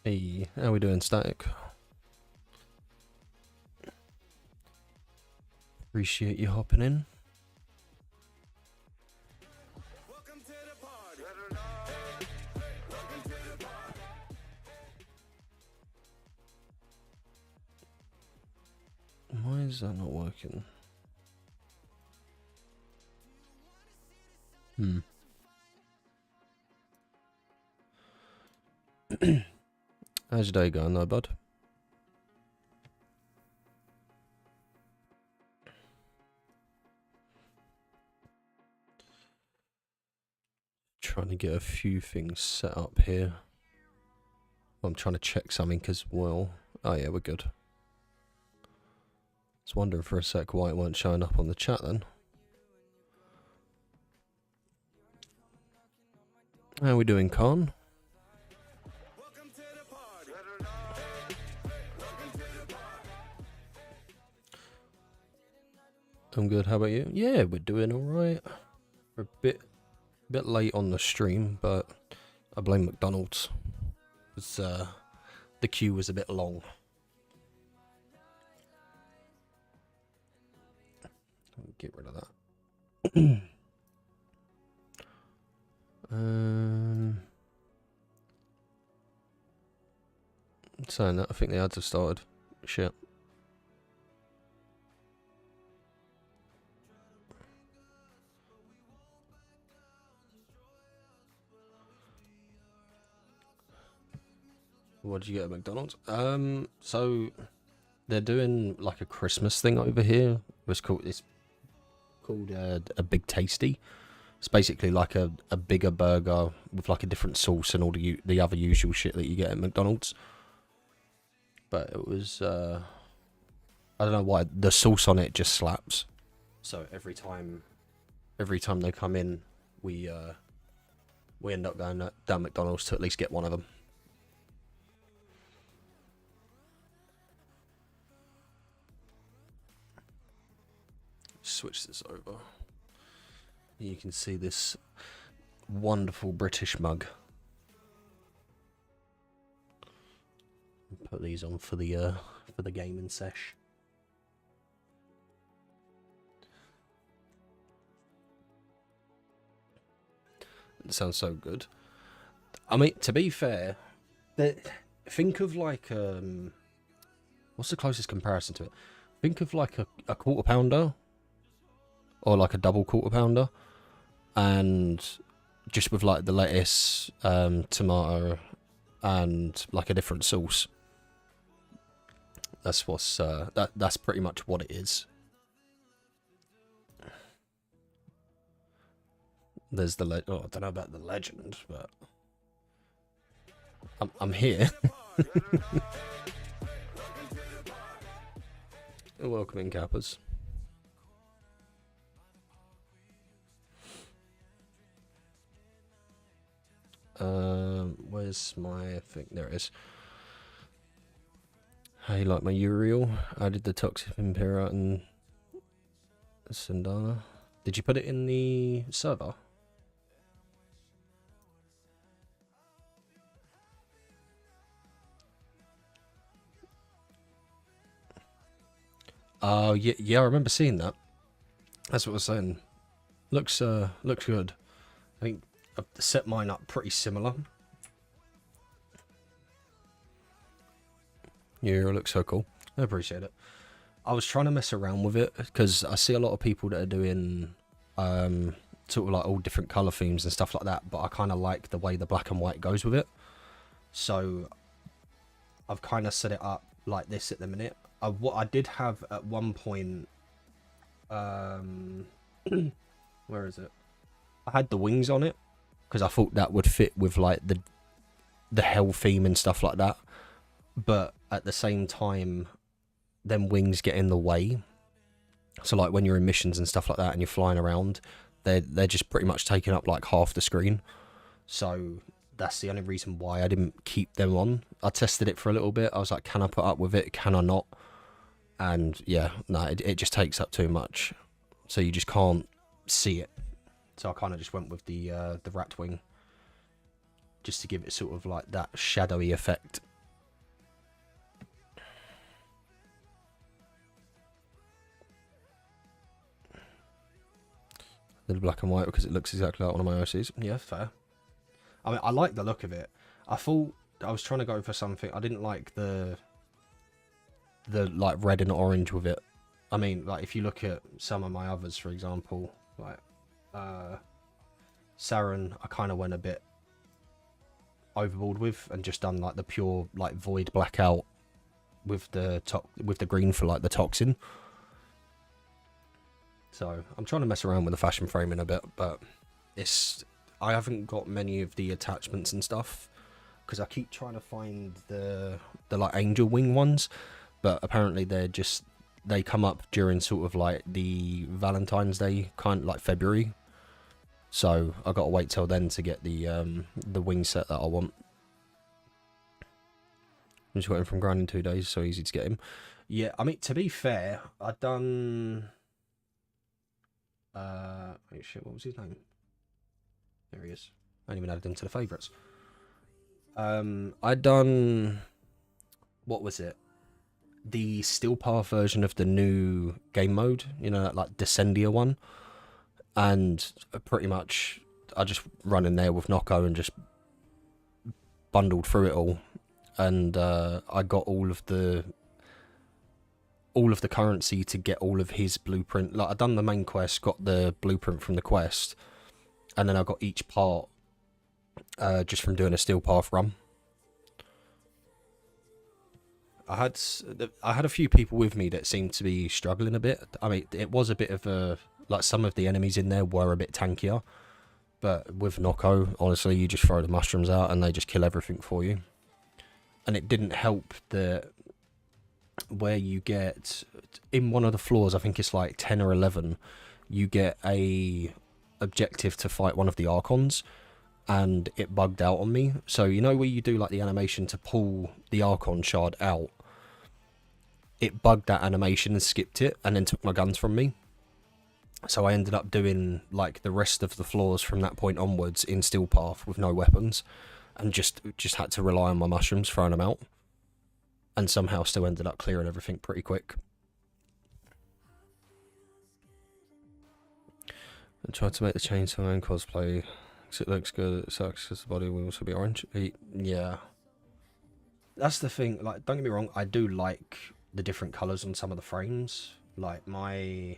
Hey, how we doing, Static? Appreciate you hopping in. Why is that not working? How's your day going though, bud? Trying to get a few things set up here. I'm trying to check something as well. Oh yeah, we're good. I was wondering for a sec why it weren't showing up on the chat then. How we doing, Con? I'm good, how about you? Yeah, we're doing alright. We're a bit late on the stream, but I blame McDonald's. It's, the queue was a bit long. Get rid of that. Saying that, I think the ads have started. Shit. What did you get at McDonald's? So they're doing like a Christmas thing over here. It's called a Big Tasty. It's basically like a bigger burger with like a different sauce and all the other usual shit that you get at McDonald's. But it was I don't know why the sauce on it just slaps. So every time they come in, we end up going down McDonald's to at least get one of them. Switch this over. You can see this wonderful British mug. Put these on for the gaming sesh. It sounds so good. I mean, to be fair, think of like what's the closest comparison to it? Think of like a quarter pounder. Or like a double quarter pounder, and just with like the lettuce, tomato, and like a different sauce. That's what's that's pretty much what it is. There's the I don't know about the legend, but I'm here. Welcome in, Kappas. Where's my thing? There it is. How you like my Uriel? I did the Toxic Impera and Sindana. Did you put it in the server? Oh yeah, I remember seeing that. That's what I was saying. Looks good. I think I've set mine up pretty similar. Yeah, it looks so cool. I appreciate it. I was trying to mess around with it because I see a lot of people that are doing sort of like all different color themes and stuff like that, but I kind of like the way the black and white goes with it. So I've kind of set it up like this at the minute. What I did have at one point, where is it? I had the wings on it because I thought that would fit with like the hell theme and stuff like that. But at the same time, them wings get in the way. So like when you're in missions and stuff like that and you're flying around, they're just pretty much taking up like half the screen. So that's the only reason why I didn't keep them on. I tested it for a little bit. I was like, can I put up with it? Can I not? And yeah, no, it just takes up too much. So you just can't see it. So I kind of just went with the rat wing, just to give it sort of like that shadowy effect the black and white because it looks exactly like one of my OCs. Yeah, fair. I mean, I like the look of it. I thought I was trying to go for something. I didn't like the like red and orange with it. I mean, like if you look at some of my others, for example, like Saren, I kind of went a bit overboard with and just done like the pure like void blackout with the green for like the toxin. So I'm trying to mess around with the fashion framing a bit, but I haven't got many of the attachments and stuff because I keep trying to find the like angel wing ones, but apparently they come up during sort of like the Valentine's Day kind of like February. So I got to wait till then to get the wing set that I want. I just got him from grind in 2 days, so easy to get him. Yeah, I mean, to be fair, I'd done wait, shit, what was his name? There he is. I only even added him to the favourites. I'd done, what was it? The Steel Path version of the new game mode, you know, that like Descendia one. And pretty much I just run in there with Nocco and just bundled through it all. And I got all of the currency to get all of his blueprint. Like, I'd done the main quest, got the blueprint from the quest, and then I got each part just from doing a Steel Path run. I had a few people with me that seemed to be struggling a bit. I mean, it was a bit of a, like, some of the enemies in there were a bit tankier, but with Nocco, honestly, you just throw the mushrooms out and they just kill everything for you. And it didn't help that where you get in one of the floors, I think it's like 10 or 11, you get a objective to fight one of the Archons, and it bugged out on me. So you know where you do like the animation to pull the Archon shard out, it bugged that animation and skipped it and then took my guns from me. So I ended up doing like the rest of the floors from that point onwards in Steel Path with no weapons, and just had to rely on my mushrooms, throwing them out, and somehow still ended up clearing everything pretty quick. I tried to make the chainsaw man cosplay because it looks good. It sucks because the body will also be orange. Yeah, that's the thing. Like, don't get me wrong, I do like the different colours on some of the frames. Like I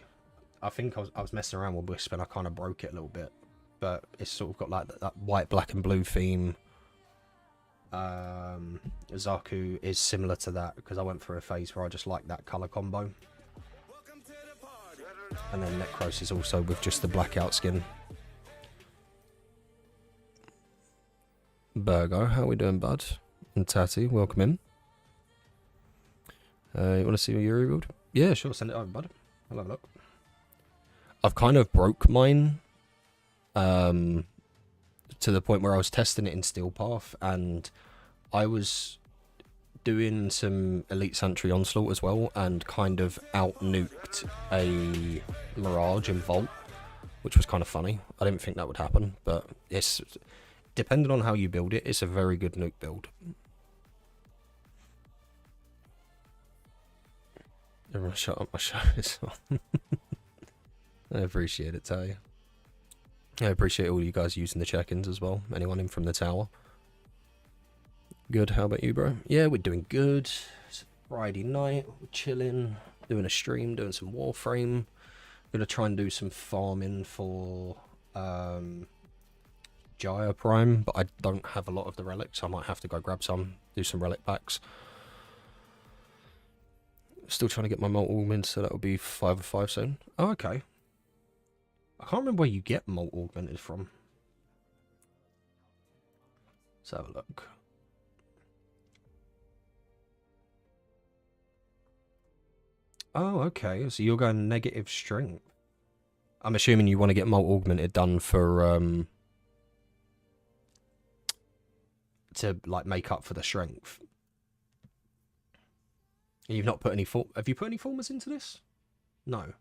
think I was messing around with Wisp and I kind of broke it a little bit, but it's sort of got like that white, black and blue theme. Zaku is similar to that because I went through a phase where I just like that colour combo. And then Necros is also with just the blackout skin. Burgo, how we doing, bud? And Tatty, welcome in. You want to see your rebuild? Yeah, sure, send it over, bud. I'll have a look. I've kind of broke mine to the point where I was testing it in Steel Path, and I was doing some Elite Sentry Onslaught as well, and kind of out-nuked a Mirage in Vault, which was kind of funny. I didn't think that would happen, but it's, depending on how you build it, it's a very good nuke build. Everyone shut up my shows. I appreciate it, Tay. I appreciate all you guys using the check-ins as well. Anyone in from the tower. Good, how about you, bro? Yeah, we're doing good. It's Friday night, we're chilling, doing a stream, doing some Warframe. Gonna try and do some farming for Jaya Prime, but I don't have a lot of the relics, so I might have to go grab some, do some relic packs. Still trying to get my Molt Augment, so that'll be 5 of 5 soon. Oh, okay. I can't remember where you get Molt Augmented from. Let's have a look. Oh, okay. So you're going negative strength. I'm assuming you want to get Molt Augmented done for to like make up for the strength. You've not put any have you put any formers into this? No.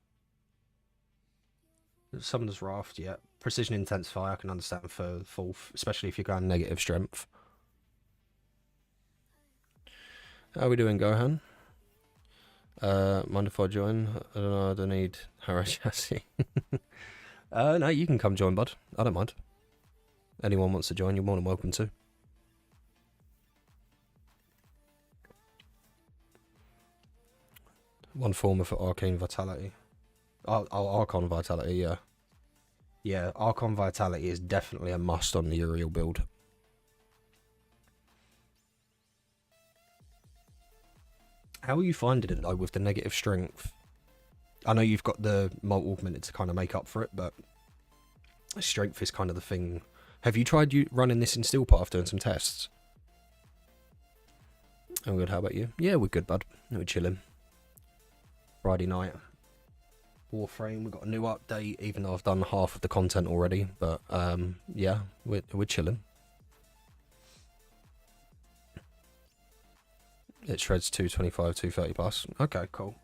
Summoner's Raft, yeah. Precision Intensify, I can understand for fourth, especially if you're going negative strength. How are we doing, Gohan? Mind if I join? I don't know, I don't need Harashasi. No, you can come join, bud. I don't mind. Anyone wants to join, you're more than welcome to. One form of Arcane Vitality. Oh, Archon Vitality, yeah. Yeah, Archon Vitality is definitely a must on the Uriel build. How are you finding it, though, with the negative strength? I know you've got the Molt Augmented to kind of make up for it, but strength is kind of the thing. Have you tried running this in Steel Path, doing some tests? I'm good, how about you? Yeah, we're good, bud. We're chilling. Friday night. Warframe, we've got a new update, even though I've done half of the content already, but yeah, we're chilling. It shreds 225, 230 plus. Okay, cool.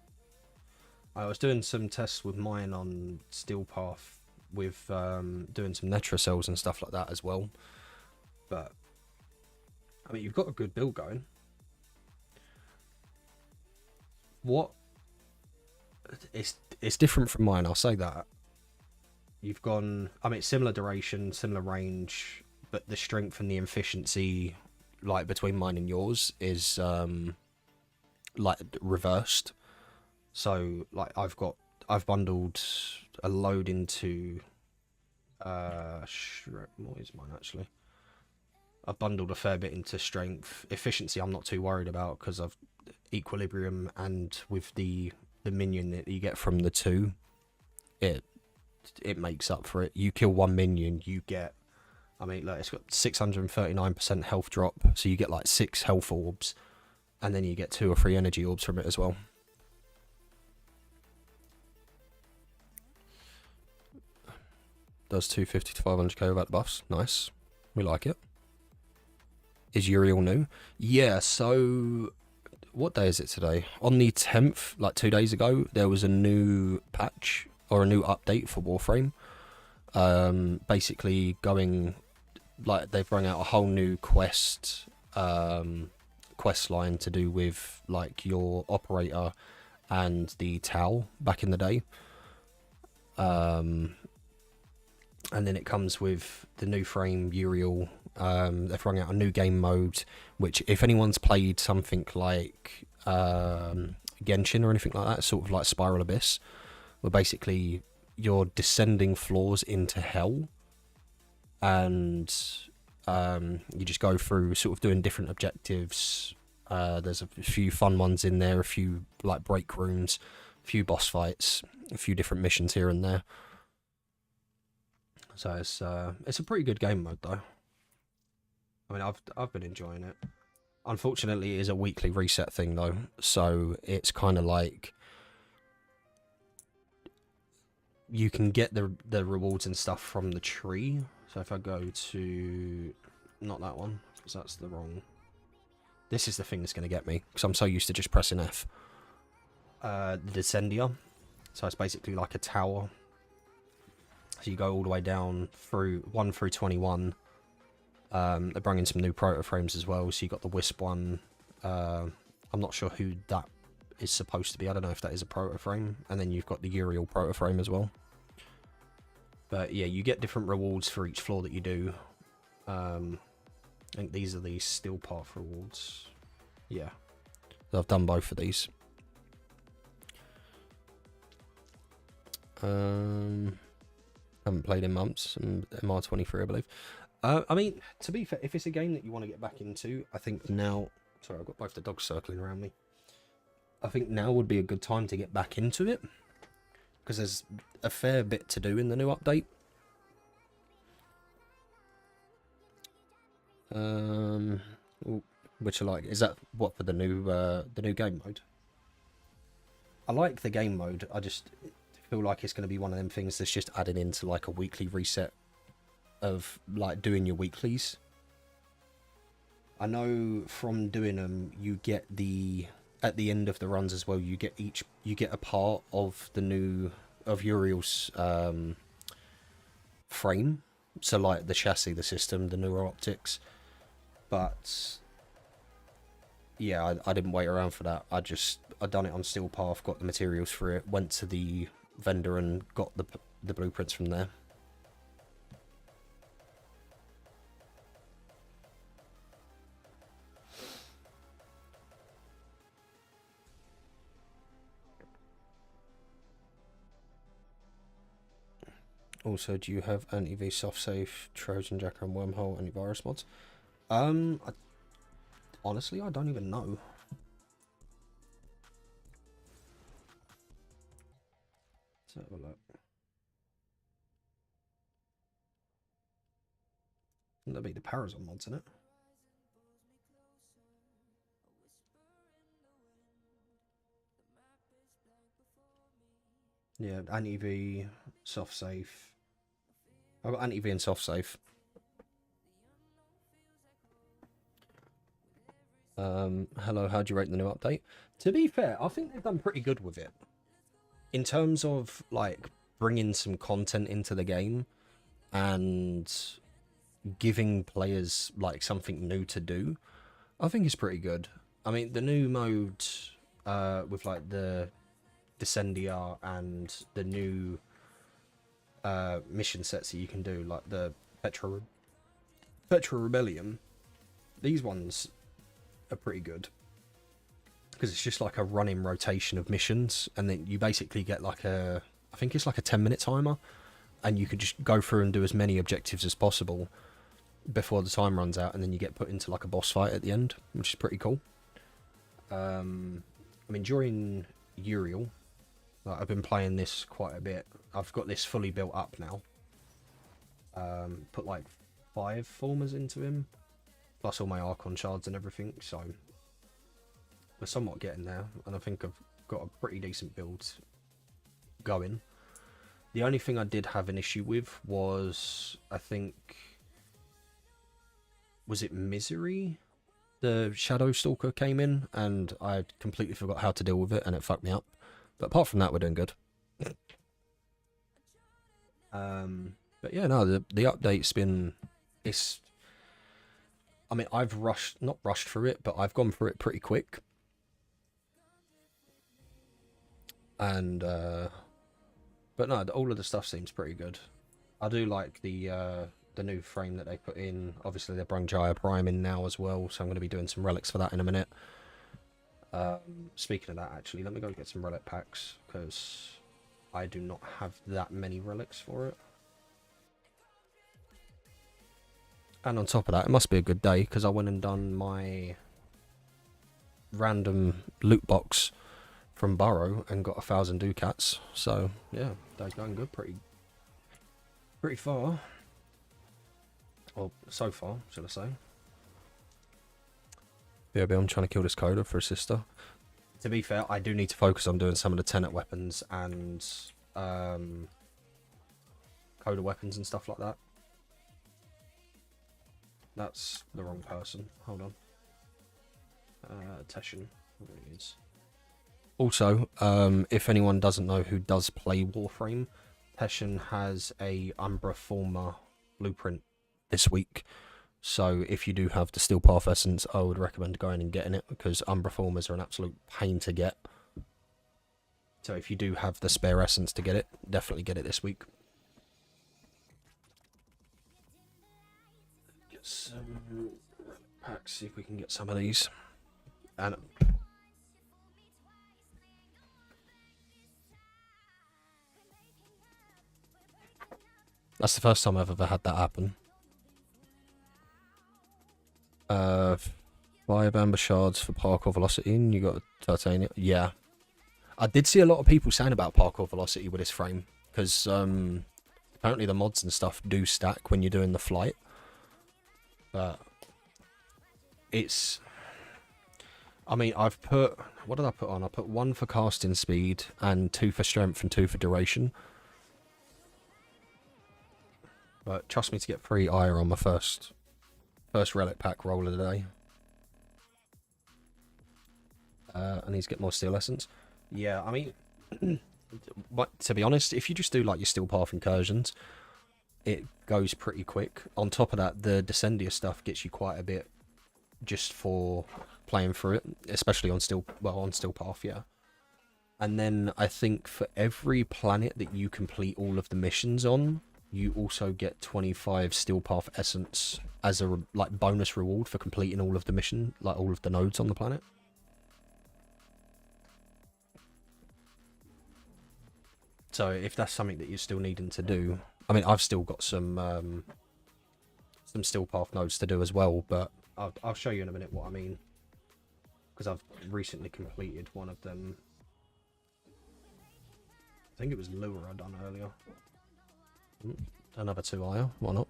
I was doing some tests with mine on Steel Path with doing some Netra cells and stuff like that as well. But I mean, you've got a good build going. What? It's different from mine, I'll say that. You've gone, I mean, similar duration, similar range, but the strength and the efficiency, like between mine and yours, is like reversed. So like I've bundled a load into what is mine actually? I've bundled a fair bit into strength. Efficiency I'm not too worried about because I've equilibrium, and with the minion that you get from the two, it makes up for it. You kill one minion, you get, I mean, look, it's got 639% health drop, so you get like 6 health orbs, and then you get 2 or 3 energy orbs from it as well. Does 250 to 500k without the buffs. Nice. We like it. Is Uriel new? Yeah, so what day is it today? On the 10th, like 2 days ago, there was a new patch or a new update for Warframe. Basically going, like, they've rung out a whole new quest line to do with like your operator and the Tau back in the day. And then it comes with the new frame Uriel. They've rung out a new game mode, which if anyone's played something like Genshin or anything like that, sort of like Spiral Abyss, where basically you're descending floors into hell, and you just go through sort of doing different objectives. There's a few fun ones in there, a few like break rooms, a few boss fights, a few different missions here and there. So it's a pretty good game mode though. I mean, I've been enjoying it. Unfortunately, it is a weekly reset thing though, so it's kind of like you can get the rewards and stuff from the tree. So if I go to not that one, because that's the wrong. This is the thing that's going to get me, because I'm so used to just pressing F. The Descendia. So it's basically like a tower. So you go all the way down through 1 through 21. They're bringing some new proto frames as well. So you got the Wisp one. I'm not sure who that is supposed to be. I don't know if that is a proto frame. And then you've got the Uriel proto frame as well. But yeah, you get different rewards for each floor that you do. I think these are the Steel Path rewards. Yeah. So I've done both of these. Haven't played in months. MR23, I believe. I mean, to be fair, if it's a game that you want to get back into, I think now... Sorry, I've got both the dogs circling around me. I think now would be a good time to get back into it, because there's a fair bit to do in the new update. Which I like. Is that what for the new game mode? I like the game mode. I just feel like it's going to be one of them things that's just added into like a weekly reset of like doing your weeklies. I know from doing them, you get at the end of the runs as well. You get a part of Uriel's frame. So like the chassis, the system, the neuro optics. But yeah, I didn't wait around for that. I done it on Steel Path, got the materials for it, went to the vendor and got the blueprints from there. Also, do you have anti-V soft safe, Trojan Jacker and Wormhole antivirus mods? Honestly, I don't even know. Let's have a look. That'd be the Parazon mods, isn't it? Yeah, anti-V, soft safe. I've got anti-V and soft safe. Hello, how do you rate the new update? To be fair, I think they've done pretty good with it. In terms of, like, bringing some content into the game and giving players, like, something new to do, I think it's pretty good. I mean, the new mode with, like, the Descendia and the new mission sets that you can do, like the Petra Rebellion, these ones are pretty good because it's just like a running rotation of missions, and then you basically get like I think it's like a 10-minute timer, and you could just go through and do as many objectives as possible before the time runs out, and then you get put into like a boss fight at the end, which is pretty cool. I mean, during Uriel, like, I've been playing this quite a bit. I've got this fully built up now. Put like 5 formers into him, plus all my Archon shards and everything, so we're somewhat getting there, and I think I've got a pretty decent build going. The only thing I did have an issue with was, I think, was it Misery? The Shadow Stalker came in, and I completely forgot how to deal with it, and it fucked me up. But apart from that, we're doing good. But yeah, no, the update's been... I mean, I've not rushed through it, but I've gone through it pretty quick. And, but no, all of the stuff seems pretty good. I do like the new frame that they put in. Obviously, they brought Jaya Prime in now as well, so I'm going to be doing some relics for that in a minute. Speaking of that, actually, let me go get some relic packs, because I do not have that many relics for it. And on top of that, it must be a good day, because I went and done my random loot box from Burrow and got 1,000 ducats. So yeah, they're going good, pretty far. Well, so far, should I say. BOB, I'm trying to kill this coder for a sister. To be fair, I do need to focus on doing some of the tenet weapons and coder weapons and stuff like that. That's the wrong person. Hold on. Teshin. There he is. Also, if anyone doesn't know who does play Warframe, Teshin has a Umbra Former blueprint this week. So if you do have the Steel Path Essence, I would recommend going and getting it, because Umbra Formers are an absolute pain to get. So if you do have the spare Essence to get it, definitely get it this week. Get some packs, see if we can get some of these. And that's the first time I've ever had that happen. 5 amber shards for parkour velocity, and you got titanium. Yeah, I did see a lot of people saying about parkour velocity with this frame, because apparently the mods and stuff do stack when you're doing the flight. But it's... I mean, I've put... What did I put on? I put 1 for casting speed, and 2 for strength, and 2 for duration. But trust me to get 3 ire on my first relic pack roll of the day. I need to get more steel essence. Yeah, I mean, but to be honest, if you just do like your steel path incursions, it goes pretty quick. On top of that, the Descendia stuff gets you quite a bit just for playing through it, especially on steel path. Yeah. And then I think for every planet that you complete all of the missions on, you also get 25 Steel Path Essence as a like bonus reward for completing all of the mission, like all of the nodes on the planet. So if that's something that you're still needing to do, I mean, I've still got some Steel Path nodes to do as well, but I'll show you in a minute what I mean, because I've recently completed one of them. I think it was Lure I done earlier. Another 2 IR, why not?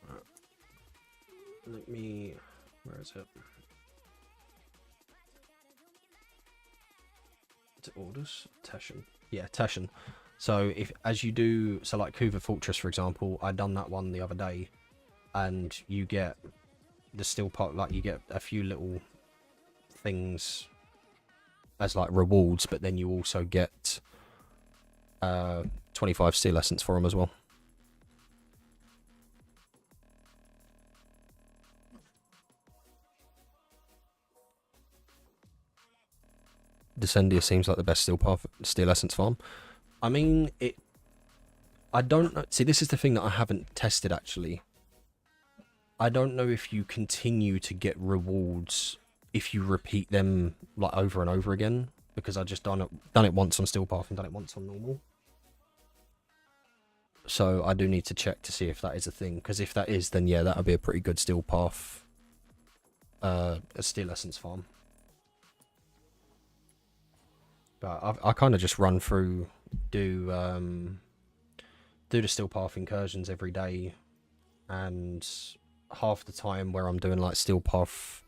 Right. Let me, where is it? To orders, Teshin. Yeah, Teshin. So if as you do, so like Kuva Fortress for example, I done that one the other day, and you get the Steel Part, like you get a few little things as like rewards, but then you also get 25 Steel Essence for them as well. Descendia seems like the best Steel Essence farm. I mean, I don't know. See, this is the thing that I haven't tested actually. I don't know if you continue to get rewards if you repeat them like over and over again, because I just done it once on Steel Path and done it once on normal. So I do need to check to see if that is a thing, because if that is, then yeah, that would be a pretty good Steel Path, a Steel Essence farm. But I kind of just run through, do the Steel Path incursions every day, and half the time where I'm doing like Steel Path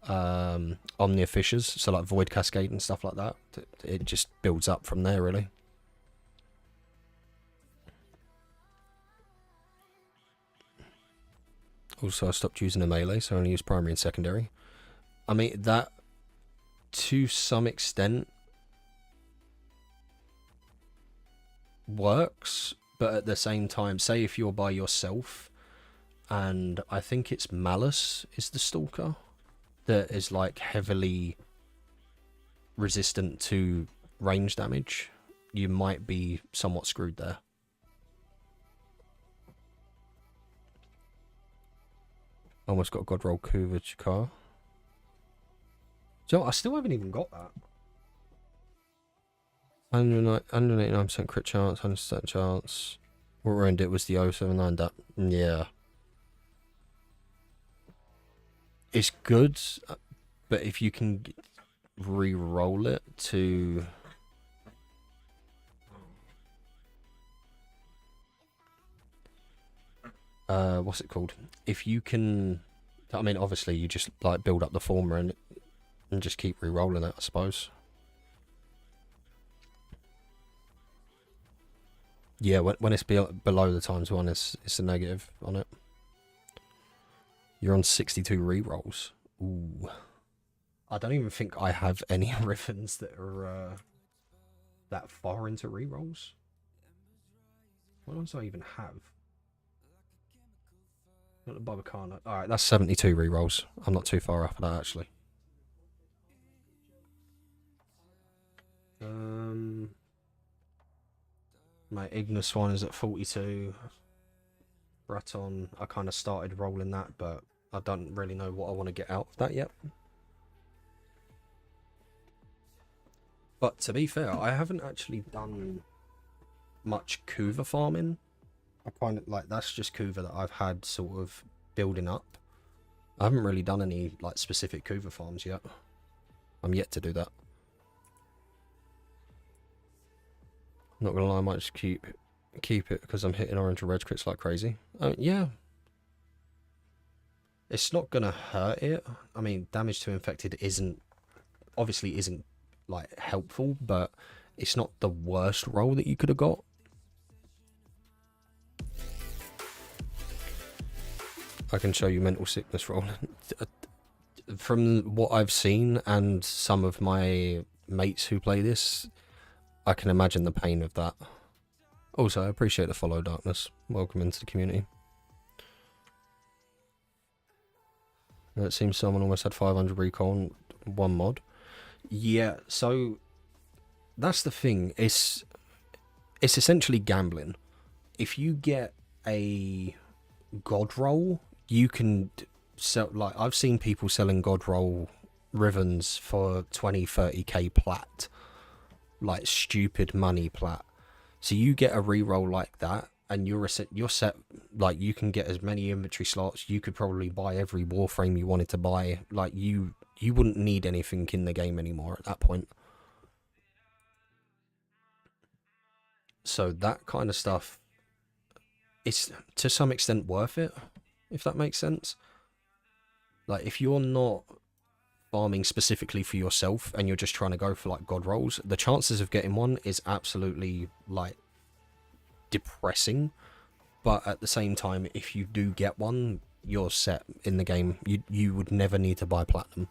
Omnia Fissures, so like Void Cascade and stuff like that, it just builds up from there really. Also I stopped using a melee, so I only use primary and secondary. I mean, that to some extent works, but at the same time, say if you're by yourself, and I think it's Malice is the Stalker that is like heavily resistant to range damage, you might be somewhat screwed there. Almost got God Roll Kuva Chikar. So I still haven't even got that. 189% crit chance, 100% chance. What round it was the 079 that. Yeah. It's good, but if you can re-roll it to... what's it called? If you can... I mean, obviously, you just like build up the former and just keep re-rolling it, I suppose. Yeah, when it's below the ×1, it's a negative on it. You're on 62 re-rolls. Ooh. I don't even think I have any ribbons that are that far into re-rolls. What ones do I even have? Got the Barbacana. Alright, that's 72 re-rolls. I'm not too far off of that, actually. My Ignis one is at 42. Raton, I kind of started rolling that, but I don't really know what I want to get out of that yet. But to be fair, I haven't actually done much Kuva farming. I kind of like, that's just Kuva that I've had sort of building up. I haven't really done any like specific Kuva farms yet. I'm yet to do that. Not gonna lie, I might just keep it because I'm hitting orange and red crits like crazy. Yeah. It's not gonna hurt it. I mean, damage to infected obviously isn't like helpful, but it's not the worst roll that you could have got. I can show you mental sickness rolling. From what I've seen and some of my mates who play this, I can imagine the pain of that. Also, I appreciate the follow, Darkness. Welcome into the community. It seems someone almost had 500 recall on one mod. Yeah, so that's the thing. It's essentially gambling. If you get a god roll, you can sell, like, I've seen people selling god roll Rivens for 20-30k plat, like stupid money plat. So you get a reroll like that, and you're set, like, you can get as many inventory slots. You could probably buy every warframe you wanted to buy. Like, you wouldn't need anything in the game anymore at that point. So that kind of stuff, it's to some extent worth it, if that makes sense. Like, if you're not farming specifically for yourself and you're just trying to go for like god rolls, the chances of getting one is absolutely like depressing. But at the same time, if you do get one, you're set in the game. You would never need to buy platinum.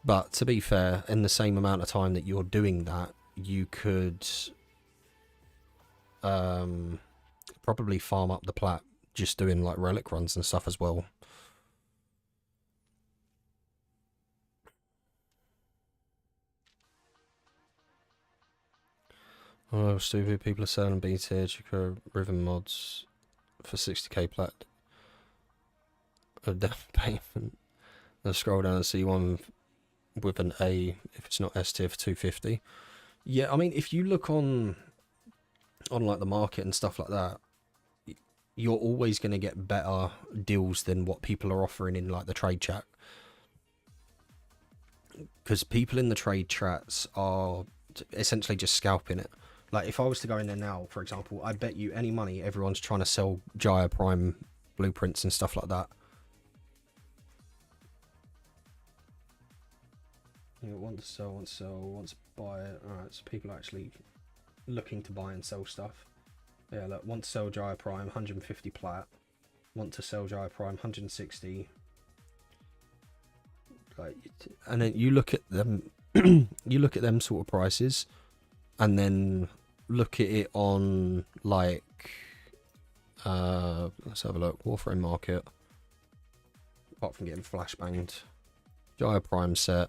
But to be fair, in the same amount of time that you're doing that, you could probably farm up the plat just doing like relic runs and stuff as well. Oh, stupid. People are selling B tier Chico Riven mods for 60k plat of down payment. Then scroll down and see one with an A if it's not S tier for 250. Yeah, I mean, if you look on like the market and stuff like that, you're always going to get better deals than what people are offering in like the trade chat. Because people in the trade chats are essentially just scalping it. Like, if I was to go in there now, for example, I bet you any money everyone's trying to sell Jaya Prime blueprints and stuff like that. You know, want to sell, want to buy. Alright, so people are actually looking to buy and sell stuff. Yeah, look, want to sell Jaya Prime, 150 plat. Want to sell Jaya Prime, 160. Like, and then you look at them, you look at them sort of prices, and then look at it on like, let's have a look. Warframe market. Apart from getting flashbanged, Jaya Prime set.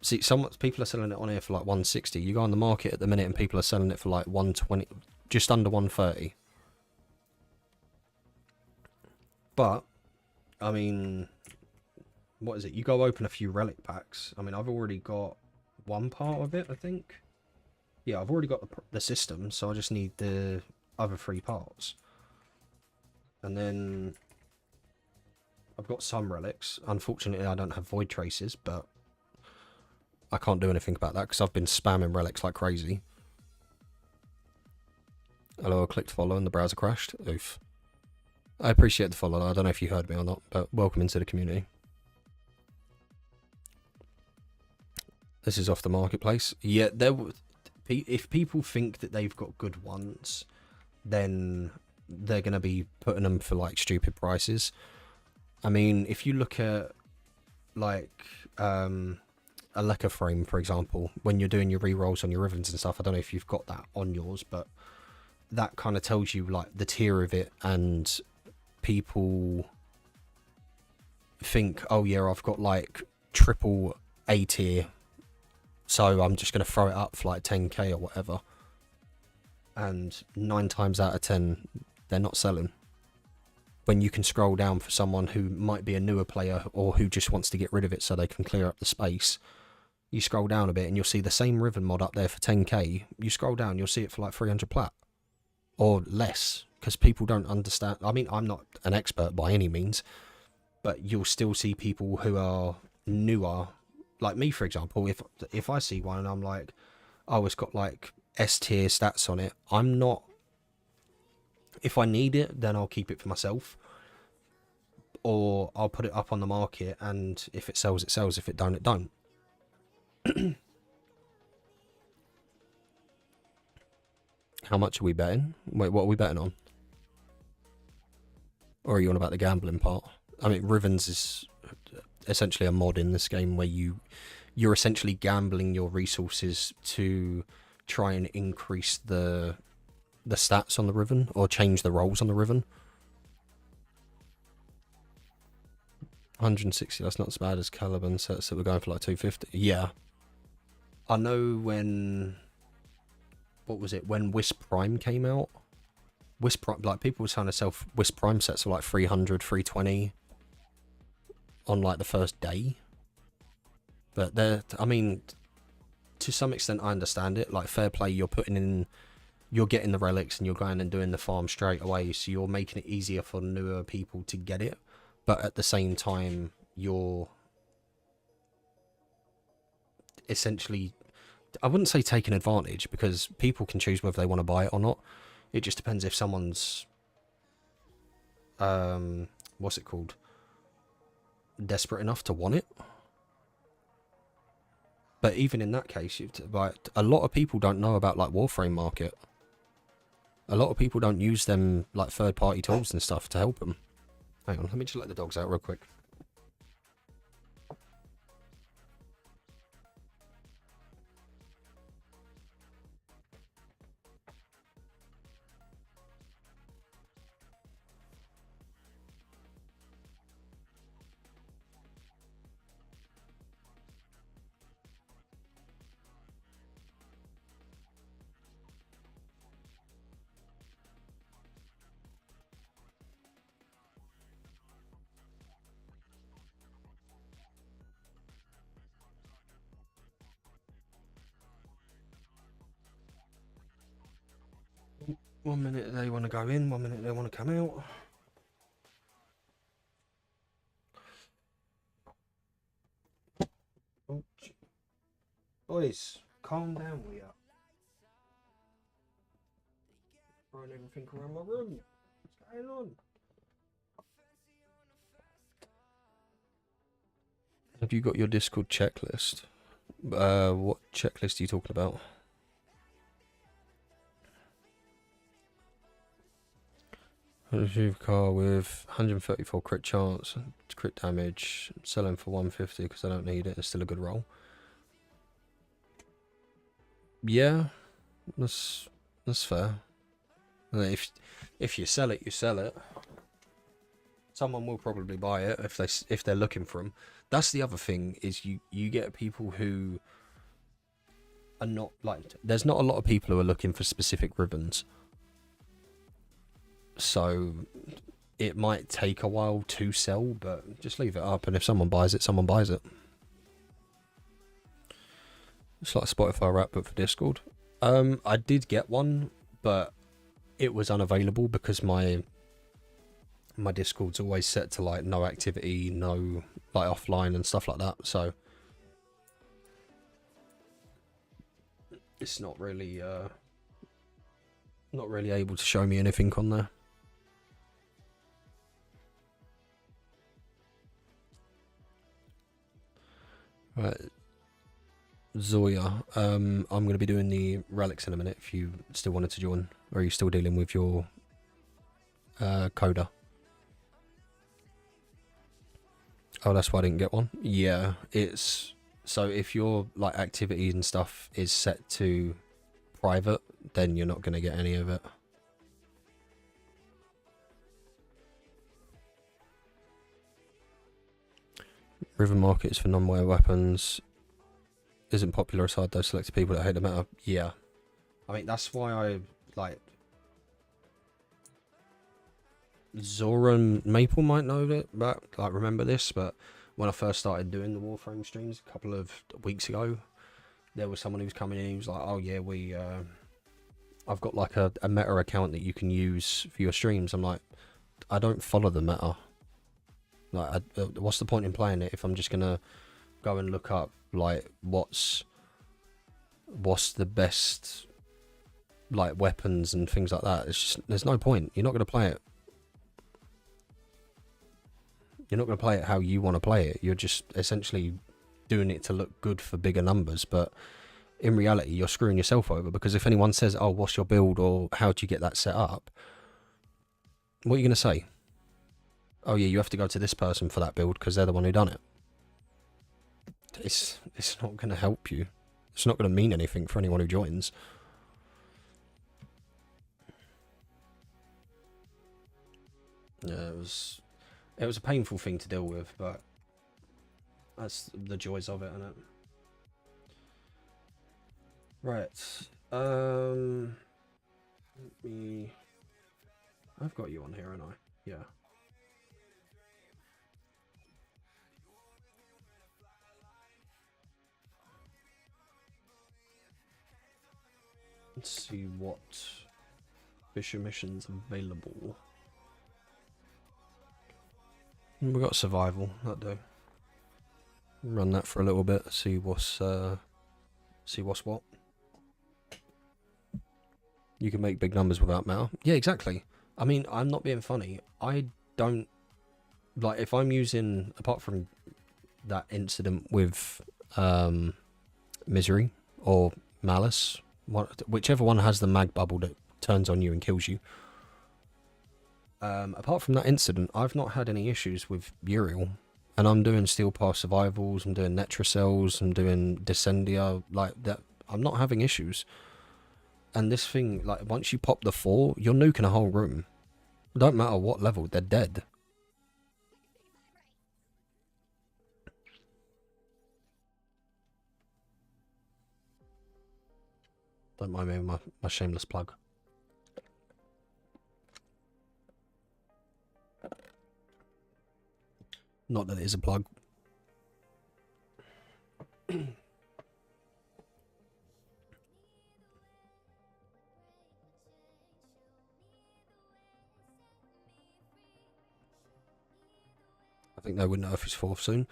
See, some people are selling it on here for like 160. You go on the market at the minute and people are selling it for like 120, just under 130. But, I mean, what is it? You go open a few relic packs. I mean, I've already got one part of it, I think. Yeah, I've already got the system, so I just need the other 3 parts. And then I've got some relics. Unfortunately, I don't have void traces, but I can't do anything about that because I've been spamming relics like crazy. Hello, I clicked follow and the browser crashed. Oof. I appreciate the follow. I don't know if you heard me or not, but welcome into the community. This is off the marketplace. Yeah, if people think that they've got good ones, then they're going to be putting them for like stupid prices. I mean, if you look at like a lacquer frame, for example, when you're doing your re-rolls on your ribbons and stuff, I don't know if you've got that on yours, but that kind of tells you like the tier of it, and people think, oh yeah, I've got like triple A tier, so I'm just going to throw it up for like 10k or whatever. And 9 times out of 10, they're not selling. When you can scroll down for someone who might be a newer player or who just wants to get rid of it so they can clear up the space, you scroll down a bit and you'll see the same Riven mod up there for 10k. You scroll down, you'll see it for like 300 plat or less, because people don't understand. I mean, I'm not an expert by any means, but you'll still see people who are newer, like me, for example. If I see one and I'm like, oh, it's got like S tier stats on it, I'm not. If I need it, then I'll keep it for myself, or I'll put it up on the market, and if it sells, it sells. If it don't, it don't. How much are we betting? Wait, what are we betting on? Or are you on about the gambling part? I mean, Rivens is essentially a mod in this game where you're essentially gambling your resources to try and increase the stats on the Riven, or change the rolls on the Riven. 160, that's not as bad as Caliban sets that were going for like 250. Yeah. I know when... What was it? When Wisp Prime came out? Wisp Prime, like, people were trying to sell Wisp Prime sets for like 300, 320 on like the first day. But they're... I mean, to some extent I understand it. Like, fair play, you're putting in... You're getting the relics and you're going and doing the farm straight away, so you're making it easier for newer people to get it. But at the same time, you're essentially, I wouldn't say taking advantage, because people can choose whether they want to buy it or not. It just depends if someone's, what's it called? Desperate enough to want it. But even in that case, like, a lot of people don't know about like Warframe Market. A lot of people don't use them like third-party tools and stuff to help them. Hang on, let me just let the dogs out real quick. 1 minute they want to go in, 1 minute they want to come out. Oh, boys, calm down, will ya? Throwing everything around my room. What's going on? Have you got your Discord checklist? What checklist are you talking about? Retrieve car with 134 crit chance, crit damage, selling for 150 because I don't need it. It's still a good roll. Yeah, that's fair. If you sell it, you sell it. Someone will probably buy it if they're looking for them. That's the other thing, is you get people who are not like, there's not a lot of people who are looking for specific ribbons. So it might take a while to sell, but just leave it up, and if someone buys it, someone buys it. It's like a Spotify rap, but for Discord. I did get one, but it was unavailable because my Discord's always set to like no activity, no like offline and stuff like that. So it's not really able to show me anything on there. Right, Zoya, I'm going to be doing the relics in a minute if you still wanted to join, or are you still dealing with your coder? Oh, that's why I didn't get one. Yeah, it's, so if your like activity and stuff is set to private, then you're not going to get any of it. River markets for non-wire weapons isn't popular aside those selected people that hate the meta. Yeah, I mean, that's why I like, Zora and Maple might know that, like, remember this, but when I first started doing the Warframe streams a couple of weeks ago, there was someone who was coming in, he was like, oh yeah, I've got like a meta account that you can use for your streams. I'm like, I don't follow the meta. Like, what's the point in playing it if I'm just gonna go and look up like what's the best like weapons and things like that? It's just, there's no point. You're not gonna play it. You're not gonna play it how you want to play it. You're just essentially doing it to look good for bigger numbers, but in reality you're screwing yourself over, because if anyone says, oh, what's your build or how do you get that set up, what are you gonna say? Oh yeah, you have to go to this person for that build because they're the one who done it. It's not going to help you. It's not going to mean anything for anyone who joins. Yeah, it was It was a painful thing to deal with, but that's the joys of it, isn't it? Right. I've got you on here, haven't I? Yeah. Let's see what Fisher missions available. We got survival. That do. Run that for a little bit. See what's what. You can make big numbers without matter. Yeah, exactly. I mean, I'm not being funny. I don't like if I'm using, apart from that incident with Misery or Malice, whichever one has the mag bubble that turns on you and kills you. Apart from that incident, I've not had any issues with Uriel, and I'm doing Steel Path survivals, I'm doing Netracells, I'm doing Descendia, like that. I'm not having issues. And this thing, like, once you pop the 4, you're nuking a whole room. Don't matter what level, they're dead. Don't mind me with my shameless plug. Not that it is a plug. I think they would nerf his 4th soon.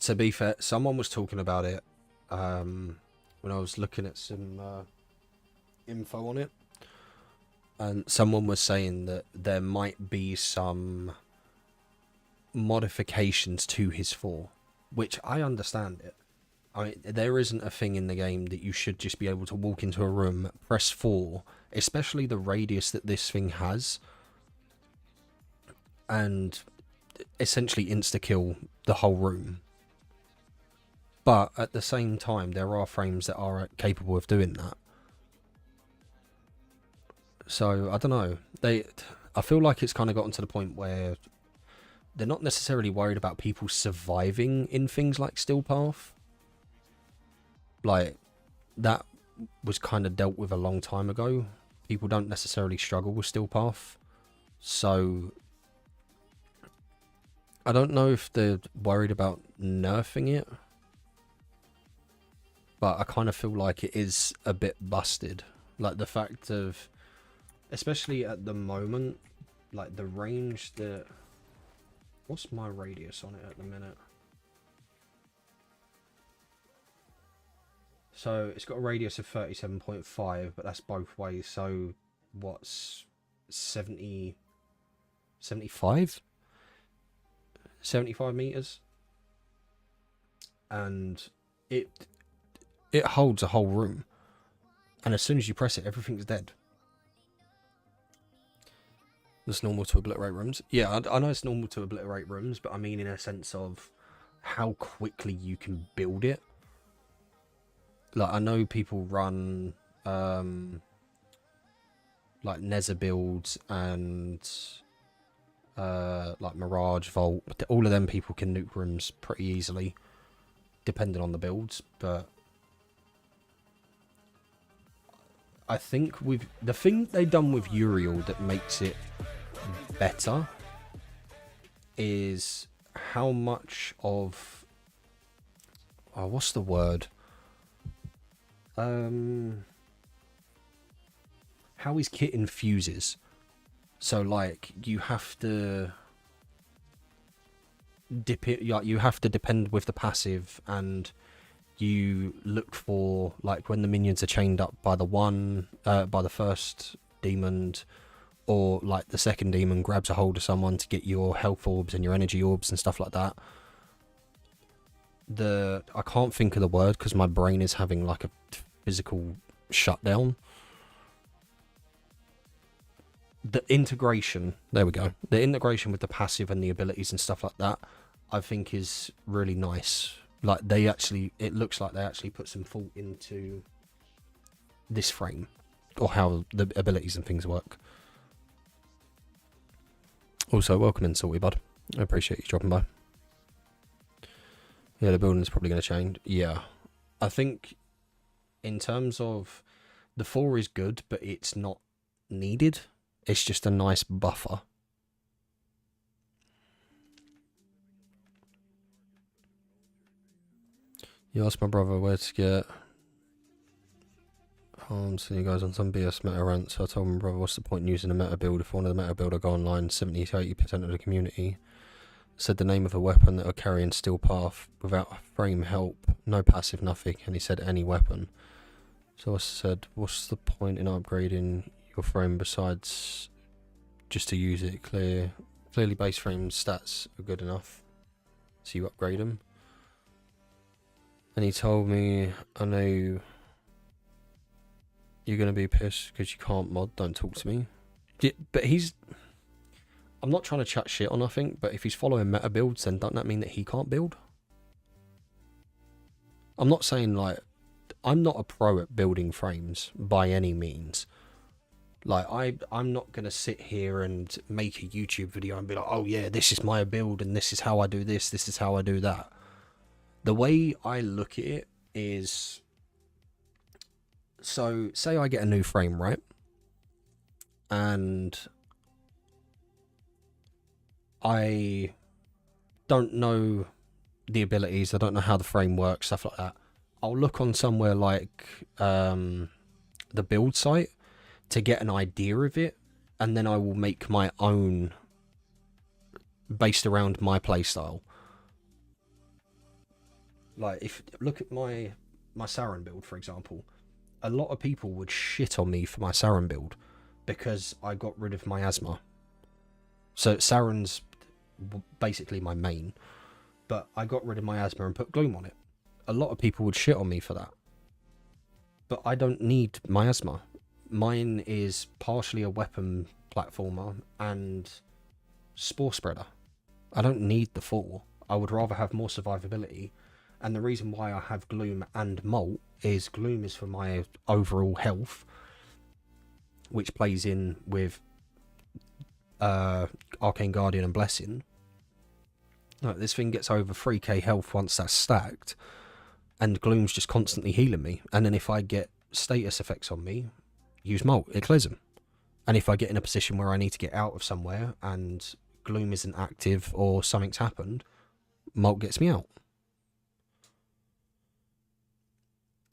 To be fair, someone was talking about it when I was looking at some info on it, and someone was saying that there might be some modifications to his 4, which I understand it. I mean, there isn't a thing in the game that you should just be able to walk into a room, press 4, especially the radius that this thing has, and essentially insta-kill the whole room. But at the same time, there are frames that are capable of doing that. So, I don't know. I feel like it's kind of gotten to the point where they're not necessarily worried about people surviving in things like Steel Path. Like, that was kind of dealt with a long time ago. People don't necessarily struggle with Steel Path. So, I don't know if they're worried about nerfing it. But I kind of feel like it is a bit busted. Like, the fact of, especially at the moment, like, the range that... What's my radius on it at the minute? So, it's got a radius of 37.5, but that's both ways. So, what's 70... 75? 75 meters? And it holds a whole room. And as soon as you press it, everything's dead. It's normal to obliterate rooms. Yeah, I know it's normal to obliterate rooms, but I mean in a sense of how quickly you can build it. Like, I know people run like Nether builds and like Mirage Vault. All of them people can nuke rooms pretty easily, depending on the builds. But I think with the thing they've done with Uriel that makes it better is how much of what's the word? How his kit infuses. So like you have to dip it, you have to depend with the passive, and you look for, like, when the minions are chained up by the first demon, or like the second demon grabs a hold of someone to get your health orbs and your energy orbs and stuff like that. I can't think of the word because my brain is having like a physical shutdown. The integration, there we go. The integration with the passive and the abilities and stuff like that, I think is really nice. Like, it looks like they actually put some thought into this frame, or how the abilities and things work. Also, welcome in, Salty Bud. I appreciate you dropping by. Yeah, the building's probably going to change. Yeah. I think in terms of the 4 is good, but it's not needed. It's just a nice buffer. You asked my brother where to get harms and you guys on some BS meta rant, so I told my brother what's the point in using a meta build if one of the meta builder go online, 70 to 80% of the community said the name of a weapon that will carry in steel path without frame help, no passive, nothing, and he said any weapon. So I said, what's the point in upgrading your frame besides just to use it? Clearly base frame stats are good enough, so you upgrade them. And he told me, I know you're going to be pissed because you can't mod, don't talk to me. Yeah, but I'm not trying to chat shit or nothing, but if he's following meta builds, then doesn't that mean that he can't build? I'm not saying, like, I'm not a pro at building frames by any means. Like, I'm not going to sit here and make a YouTube video and be like, oh yeah, this is my build and this is how I do this is how I do that. The way I look at it is, so say I get a new frame, right? And I don't know the abilities, I don't know how the frame works, stuff like that. I'll look on somewhere like the build site to get an idea of it, and then I will make my own based around my playstyle. Like, if look at my Saren build, for example, a lot of people would shit on me for my Saren build because I got rid of miasma. So Saren's basically my main, but I got rid of miasma and put gloom on it. A lot of people would shit on me for that, but I don't need miasma. Mine is partially a weapon platformer and spore spreader. I don't need the 4. I would rather have more survivability. And the reason why I have gloom and molt is gloom is for my overall health, which plays in with Arcane Guardian and Blessing. Like, this thing gets over 3k health once that's stacked, and gloom's just constantly healing me. And then if I get status effects on me, use molt, it clears them. And if I get in a position where I need to get out of somewhere and gloom isn't active or something's happened, molt gets me out.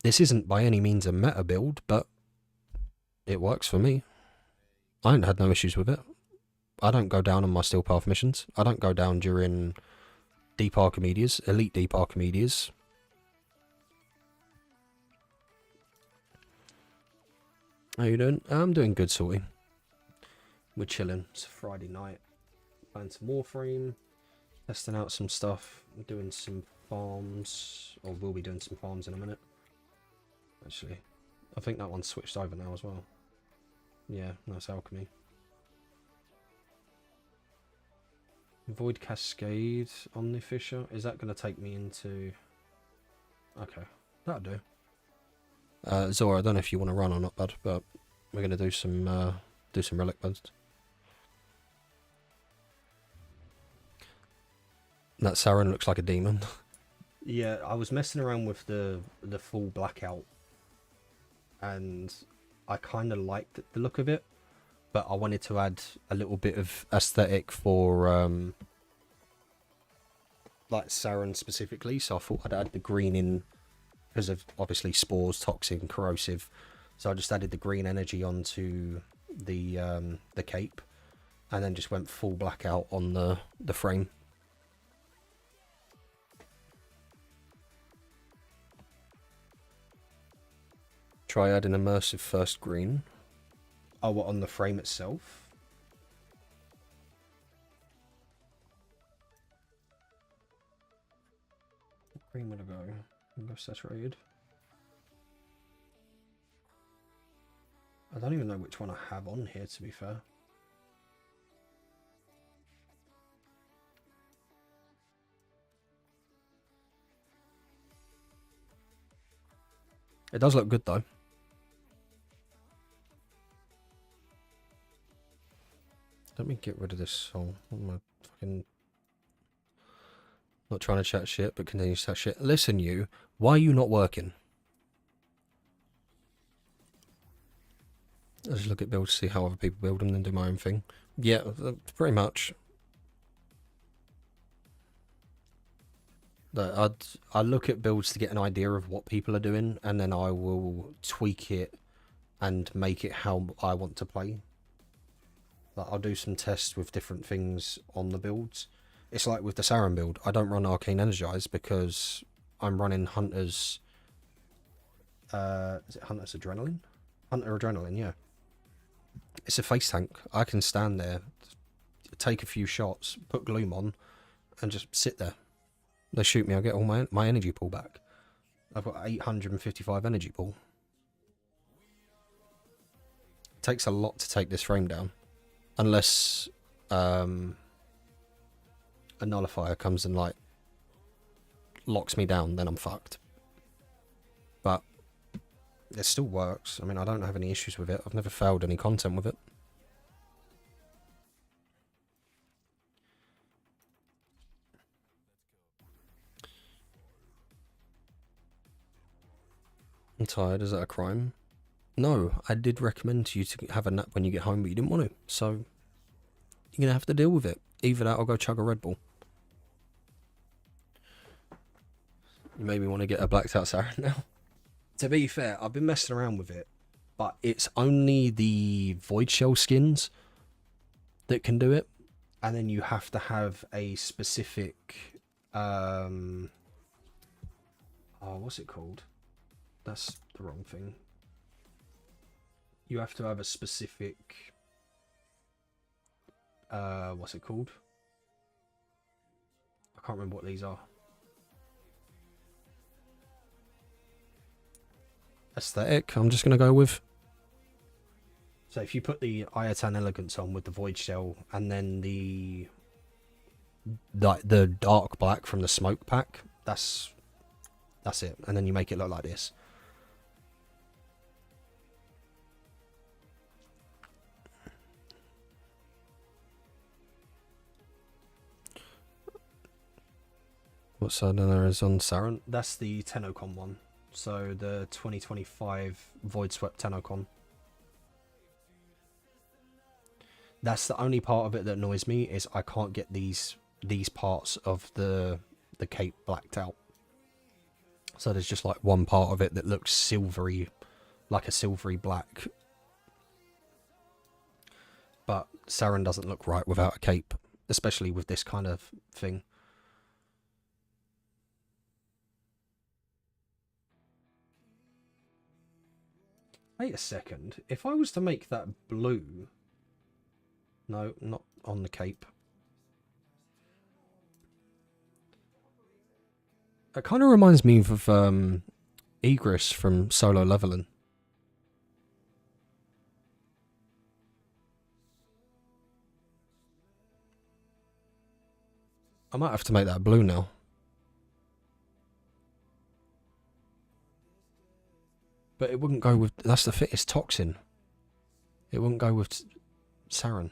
This isn't by any means a meta build, but it works for me. I ain't had no issues with it. I don't go down on my Steel Path missions. I don't go down during Deep Archimedes, Elite Deep Archimedes. How you doing? I'm doing good, Salty. We're chilling. It's a Friday night. Playing some Warframe. Testing out some stuff. Doing some farms. Or we'll be doing some farms in a minute. Actually, I think that one's switched over now as well. Yeah, nice alchemy. Void Cascade, Omnifisher. Is that going to take me into... Okay, that'll do. Zora, I don't know if you want to run or not, bud, but we're going to do some relic buds. That Saren looks like a demon. Yeah, I was messing around with the full blackout, and I kind of liked the look of it, but I wanted to add a little bit of aesthetic for like Saren specifically, so I thought I'd add the green in because of obviously spores, toxic, corrosive. So I just added the green energy onto the cape, and then just went full blackout on the frame. Try adding immersive first green. Oh, what, on the frame itself? What green would I go? Go saturated. I don't even know which one I have on here, to be fair. It does look good though. Let me get rid of this soul. What am I fucking Not trying to chat shit, but continue to chat shit. Listen, you. Why are you not working? I just look at builds, see how other people build them, then do my own thing. Yeah, pretty much. I look at builds to get an idea of what people are doing, and then I will tweak it and make it how I want to play. Like, I'll do some tests with different things on the builds. It's like with the Saren build. I don't run Arcane Energize because I'm running Hunter's... is it Hunter's Adrenaline? Hunter Adrenaline, yeah. It's a face tank. I can stand there, take a few shots, put Gloom on, and just sit there. They shoot me, I get all my energy pool back. I've got 855 energy pool. It takes a lot to take this frame down. Unless a nullifier comes and like locks me down, then I'm fucked. But it still works. I mean, I don't have any issues with it. I've never failed any content with it. I'm tired. Is that a crime? No, I did recommend to you to have a nap when you get home, but you didn't want to. So you're going to have to deal with it. Either that or go chug a Red Bull. You maybe want to get a blacked out Saren now. To be fair, I've been messing around with it, but it's only the Void Shell skins that can do it. And then you have to have a specific... oh, what's it called? That's the wrong thing. You have to have a specific... what's it called? I can't remember what these are. Aesthetic, I'm just going to go with. So if you put the Iatan Elegance on with the Void Shell and then the dark black from the smoke pack, that's it. And then you make it look like this. What side there is on Saren? That's the Tenocon one. So the 2025 Void Swept Tenocon. That's the only part of it that annoys me, is I can't get these parts of the cape blacked out. So there's just like one part of it that looks silvery, like a silvery black. But Saren doesn't look right without a cape, especially with this kind of thing. Wait a second. If I was to make that blue... No, not on the cape. It kind of reminds me of Egress from Solo Leveling. I might have to make that blue now. But it wouldn't go with... That's the fittest Toxin. It wouldn't go with Saren.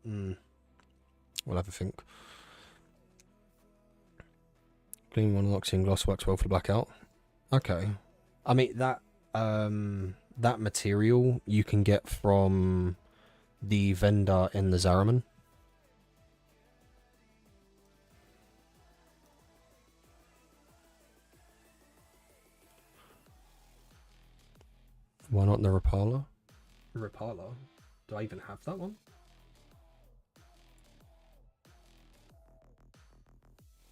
We'll have a think. Clean one locks in gloss works well for the blackout. Okay. I mean, that material you can get from the vendor in the Zariman. Why not the Rapala? Rapala? Do I even have that one?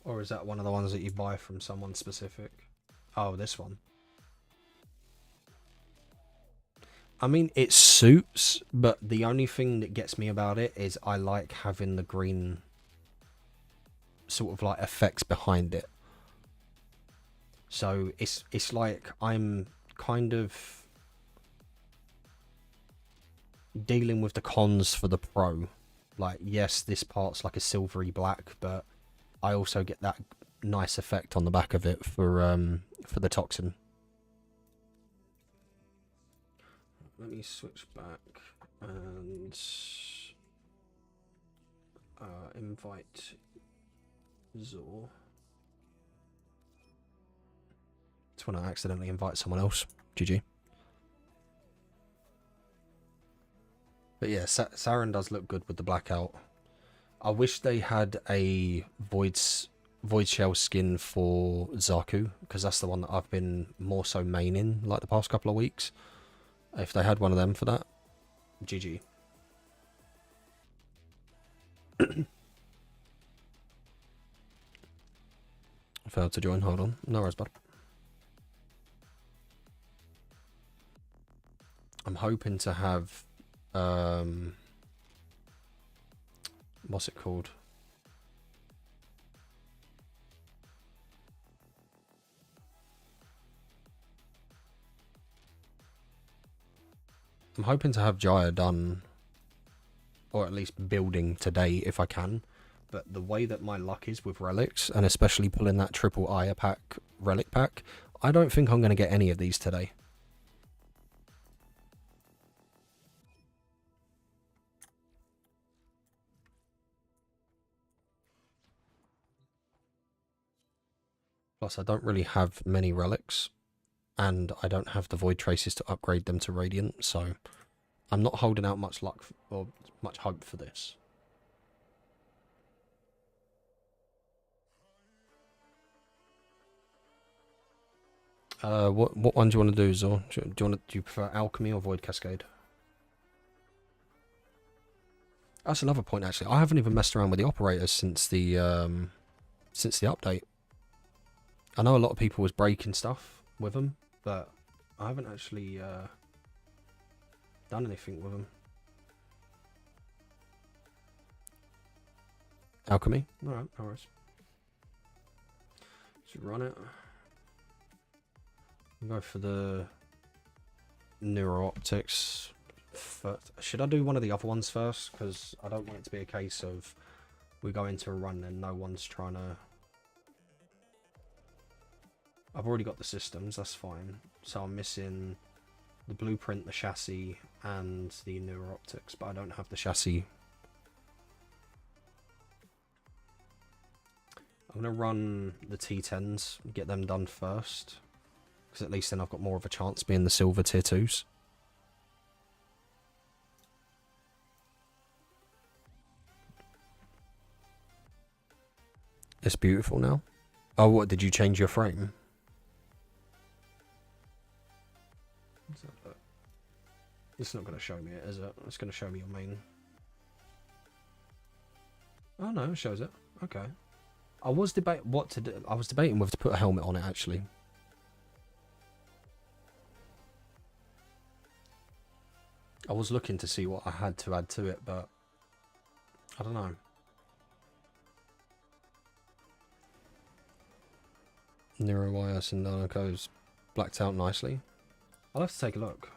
Or is that one of the ones that you buy from someone specific? Oh, this one. I mean, it suits, but the only thing that gets me about it is I like having the green sort of like effects behind it. So it's like I'm kind of dealing with the cons for the pro. Like, yes, this part's like a silvery black, but I also get that nice effect on the back of it for the Toxin. Let me switch back and invite Zor. It's when I accidentally invite someone else. GG. But yeah, Saren does look good with the blackout. I wish they had a Void Shell skin for Zaku, because that's the one that I've been more so maining like the past couple of weeks. If they had one of them for that, GG. Failed to join, hold on. No worries, bud. I'm hoping to have, what's it called? I'm hoping to have Jaya done, or at least building today if I can. But the way that my luck is with relics, and especially pulling that triple Aya pack, relic pack, I don't think I'm going to get any of these today. Plus, I don't really have many relics, and I don't have the void traces to upgrade them to radiant, so I'm not holding out much luck or much hope for this. What one do you want to do, Zor? Do you prefer alchemy or void cascade? That's another point actually. I haven't even messed around with the operators since the update. I know a lot of people was breaking stuff with them, but I haven't actually done anything with them. Alchemy? Alright, no worries. Should run it. Go for the neuro optics. Should I do one of the other ones first? Because I don't want it to be a case of we go into a run and no one's trying to... I've already got the systems, that's fine. So I'm missing the blueprint, the chassis, and the neuro optics, but I don't have the chassis. I'm going to run the T10s, get them done first. Because at least then I've got more of a chance being the silver tier 2s. It's beautiful now. Oh, what, did you change your frame? It's not going to show me it, is it? It's going to show me your main. Oh no, it shows it. Okay. I was debating what to do. I was debating whether to put a helmet on it actually. I was looking to see what I had to add to it, but I don't know. Nero Wyas and Nanoco's blacked out nicely. I'll have to take a look.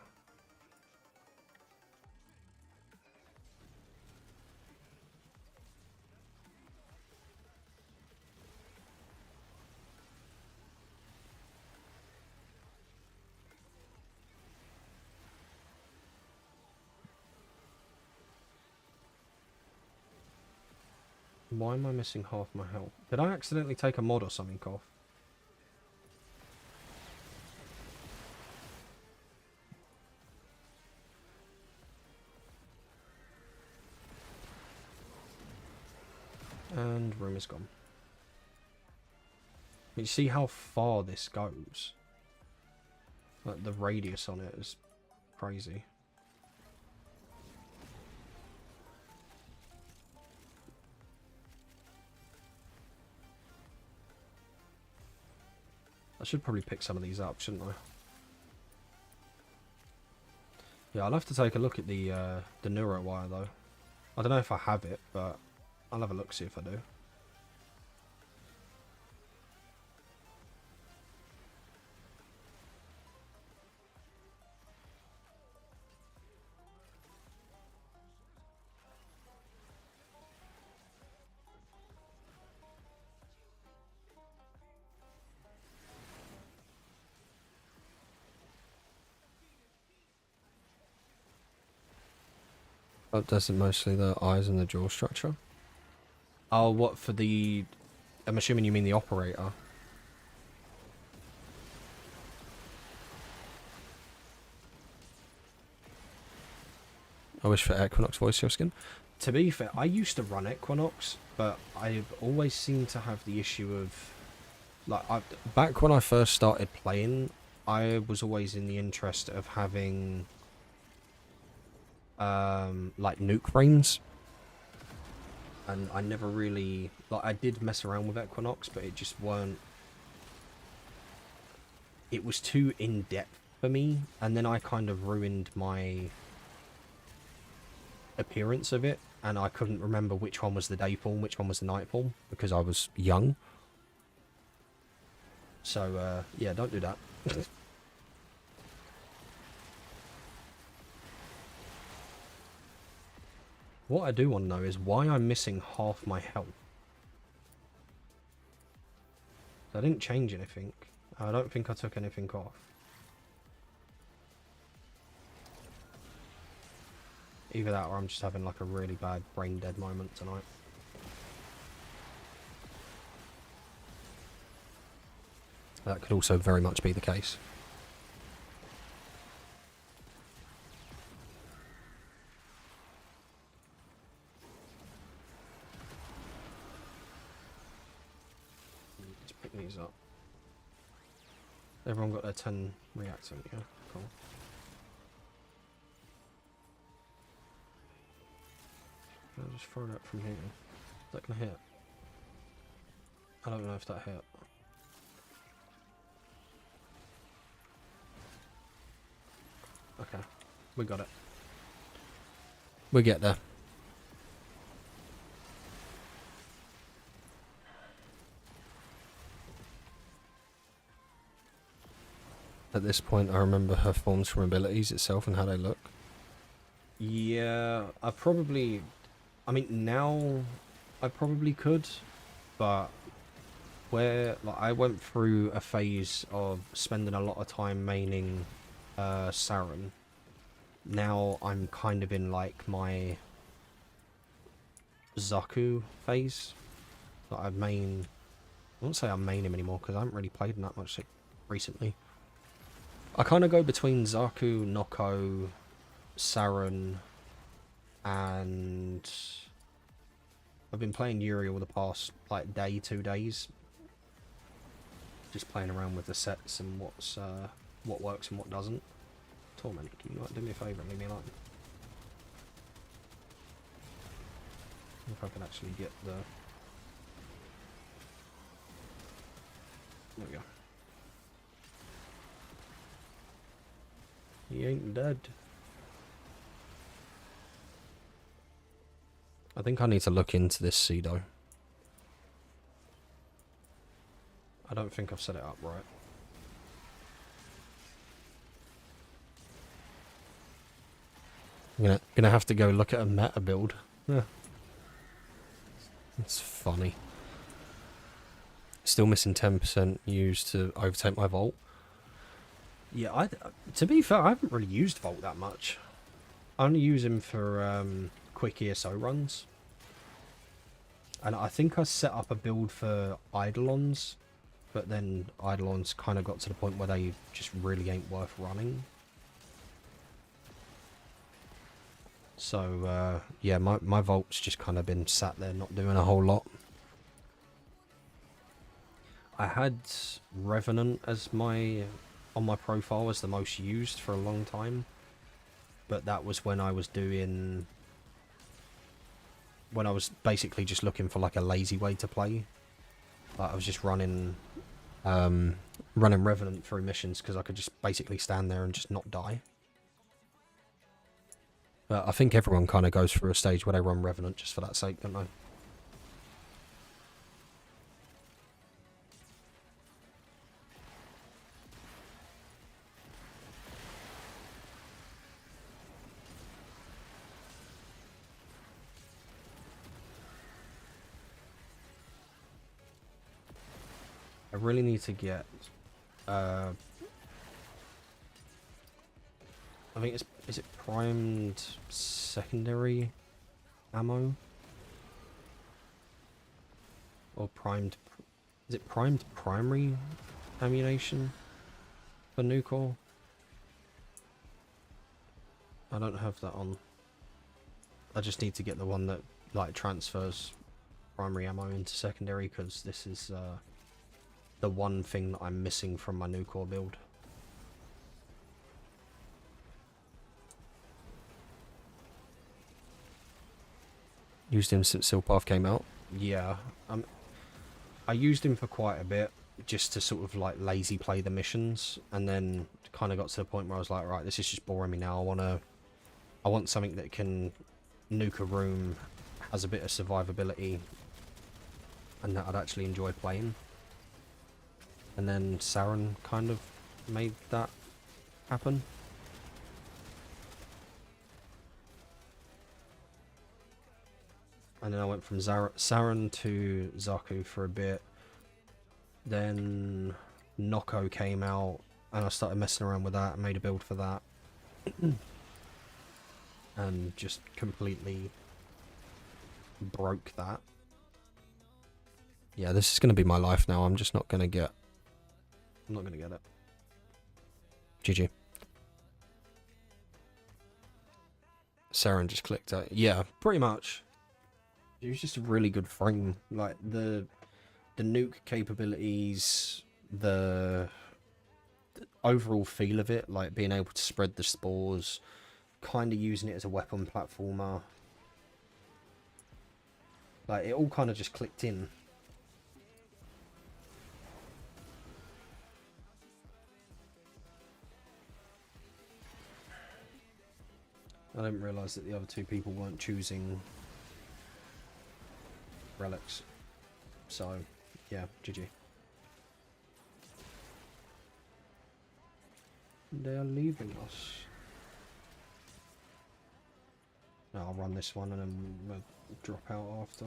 Why am I missing half my health? Did I accidentally take a mod or something off? And room is gone. But you see how far this goes? Like the radius on it is crazy. I should probably pick some of these up, shouldn't I? Yeah, I'll have to take a look at the neuro wire though. I don't know if I have it, but I'll have a look, see if I do. Oh, does it mostly the eyes and the jaw structure? Oh, what for the I'm assuming you mean the operator. I wish for Equinox voice your skin. To be fair, I used to run Equinox, but I've always seemed to have the issue of... Like, back when I first started playing, I was always in the interest of having... like, nuke frames. And I never really... Like, I did mess around with Equinox, but it just weren't... It was too in-depth for me, and then I kind of ruined my appearance of it, and I couldn't remember which one was the day form, which one was the night form, because I was young. So, yeah, don't do that. What I do want to know is why I'm missing half my health. I didn't change anything. I don't think I took anything off. Either that or I'm just having like a really bad brain dead moment tonight. That could also very much be the case. Let's pick these up. Everyone got their 10 reactor, yeah, cool. I'll just throw that from here. Is that gonna hit? I don't know if that hit. Okay, we got it. We get there. At this point, I remember her forms from abilities itself and how they look. Yeah, I mean, now I probably could, but like, I went through a phase of spending a lot of time maining Saren. Now I'm kind of in like my Zaku phase. Like I won't say I main him anymore because I haven't really played him that much recently. I kind of go between Zaku, Noko, Saren, and I've been playing Yuri all the past like day, 2 days. Just playing around with the sets and what works and what doesn't. Torment, can you like do me a favour and leave me alone? If I can actually get the... There we go. He ain't dead. I think I need to look into this Cedo. I don't think I've set it up right. I'm gonna have to go look at a meta build. Yeah. It's funny. Still missing 10% used to overtake my Vault. Yeah, to be fair, I haven't really used Vault that much. I only use him for quick ESO runs. And I think I set up a build for Eidolons, but then Eidolons kind of got to the point where they just really ain't worth running. So, yeah, my Vault's just kind of been sat there not doing a whole lot. I had Revenant as on my profile as the most used for a long time, but that was when I was basically just looking for like a lazy way to play. Like I was just running Revenant through missions because I could just basically stand there and just not die. But I think everyone kind of goes through a stage where they run Revenant just for that sake, don't they? I really need to get I think is it primed secondary ammo? Or primed Is it primed primary ammunition for Nucor? I don't have that on. I just need to get the one that like transfers primary ammo into secondary, because this is the one thing that I'm missing from my Nucor build. Used him since Silpath came out. Yeah, I used him for quite a bit, just to sort of like lazy play the missions, and then kind of got to the point where I was like, right, this is just boring me now. I want something that can nuke a room, has a bit of survivability, and that I'd actually enjoy playing. And then Saren kind of made that happen. And then I went from Saren to Zaku for a bit. Then Noko came out, and I started messing around with that and made a build for that. And just completely broke that. Yeah, this is going to be my life now. I'm just not going to get... I'm not going to get it. GG. Saren just clicked out. Yeah, pretty much. It was just a really good frame. Like, the nuke capabilities, the overall feel of it, like being able to spread the spores, kind of using it as a weapon platformer. Like, it all kind of just clicked in. I didn't realise that the other two people weren't choosing relics. So, yeah, GG. They are leaving us. No, I'll run this one and then we'll drop out after.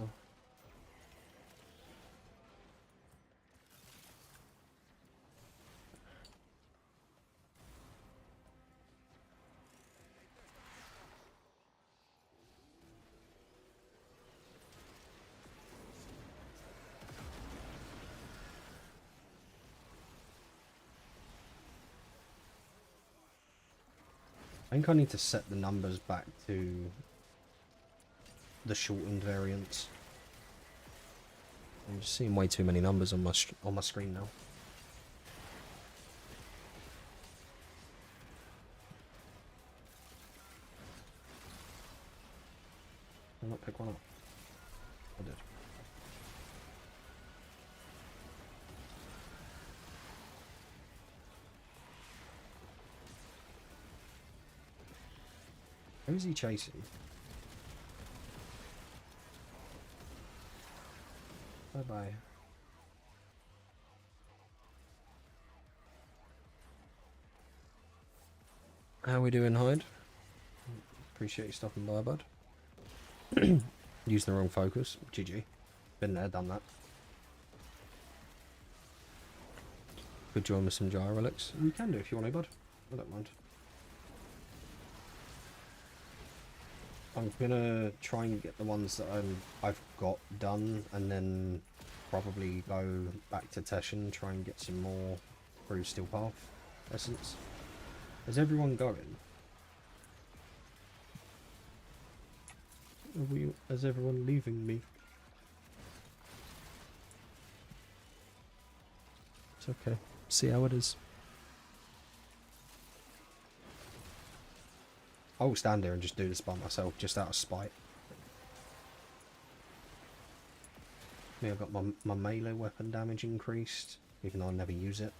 I think I need to set the numbers back to the shortened variants. I'm just seeing way too many numbers on my screen now. I'll not pick one up. I did. Who's he chasing? Bye-bye. How we doing, Hyde? Appreciate you stopping by, bud. Used the wrong focus. GG. Been there, done that. Could join with some gyro relics. You can do if you want to, bud. I don't mind. I'm gonna try and get the ones that I've got done, and then probably go back to Teshin, try and get some more through Steel Path essence. Is everyone going? Is everyone leaving me? It's okay. See how it is. I'll stand there and just do this by myself, just out of spite. I've got my melee weapon damage increased, even though I never use it.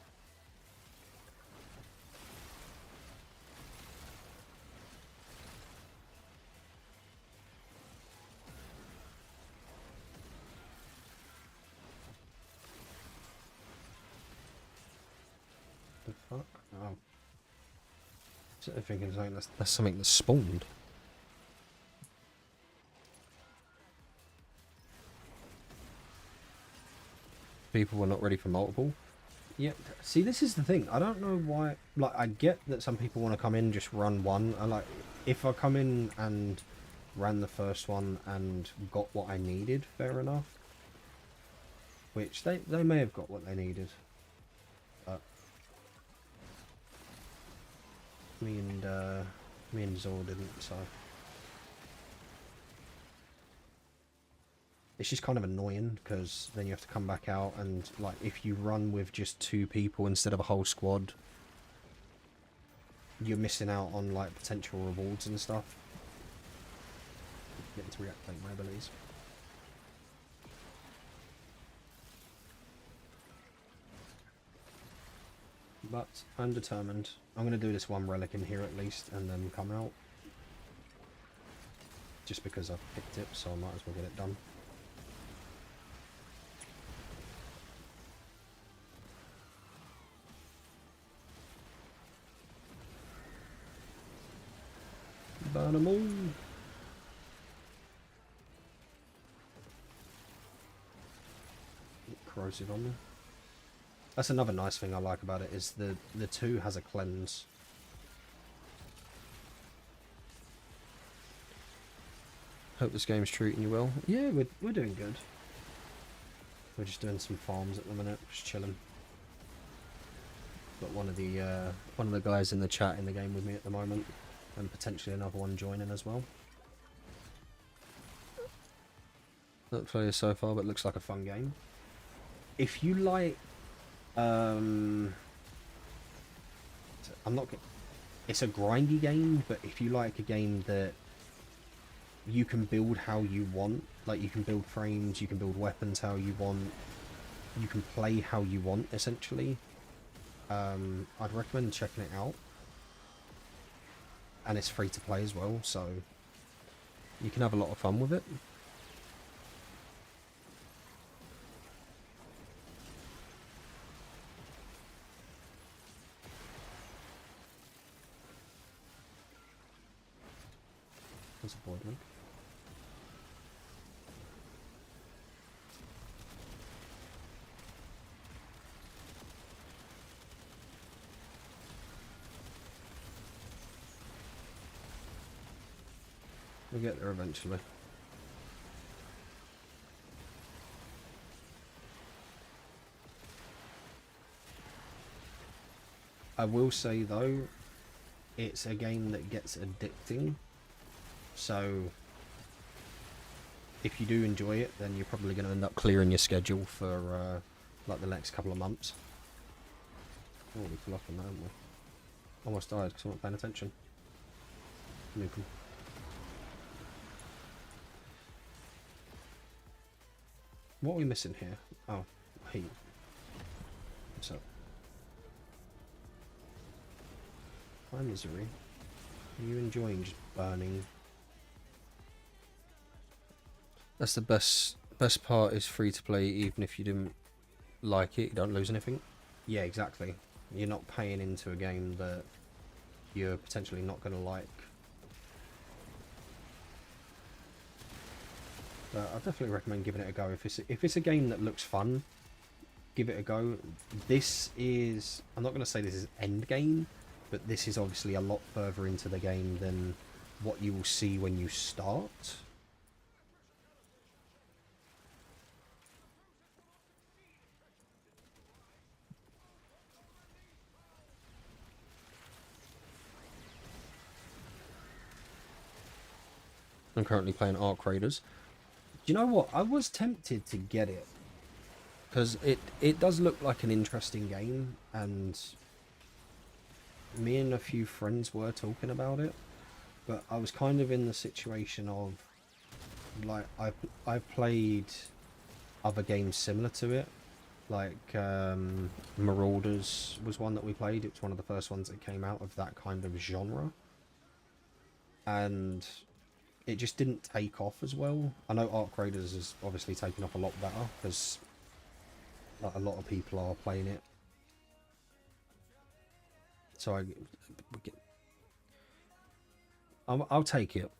The fuck? Oh. I think it's like that's something that spawned. People were not ready for multiple. Yeah, see, this is the thing. I don't know why. Like, I get that some people want to come in, just run one. I like, if I come in and ran the first one and got what I needed, fair enough. which they may have got what they needed, but me and Zor didn't, so it's just kind of annoying because then you have to come back out, and like if you run with just 2 people instead of a whole squad, you're missing out on like potential rewards and stuff. Getting to reactivate my abilities. But I'm determined. I'm going to do this one relic in here at least and then come out. Just because I've picked it, so I might as well get it done. Burn them all! Corrosive on me. That's another nice thing I like about it, is the 2 has a cleanse. Hope this game's treating you well. Yeah, we're doing good. We're just doing some farms at the minute, just chilling. Got one of the guys in the chat in the game with me at the moment, and potentially another one joining as well. Not clear so far, but looks like a fun game. If you like, I'm not. It's a grindy game, but if you like a game that you can build how you want, like you can build frames, you can build weapons how you want, you can play how you want, essentially, I'd recommend checking it out. And it's free to play as well, so you can have a lot of fun with it. There's a void link. We'll get there eventually. I will say though, it's a game that gets addicting. So if you do enjoy it, then you're probably going to end up clearing your schedule for like the next couple of months. Oh, we fell off on that, haven't we? Almost died because I wasn't paying attention. Nuke 'em. What are we missing here? Oh, heat. What's up? My misery. Are you enjoying just burning? That's the best part, is free to play. Even if you didn't like it, you don't lose anything. Yeah, exactly. You're not paying into a game that you're potentially not going to like. But I definitely recommend giving it a go. If it's a game that looks fun, give it a go. This is, I'm not going to say this is end game, but this is obviously a lot further into the game than what you will see when you start. I'm currently playing Arc Raiders. Do you know what? I was tempted to get it, because it does look like an interesting game, and me and a few friends were talking about it, but I was kind of in the situation of, like, I've played other games similar to it, like Marauders was one that we played. It was one of the first ones that came out of that kind of genre, and it just didn't take off as well. I know Arc Raiders is obviously taken off a lot better, because like, a lot of people are playing it. So I'll take it.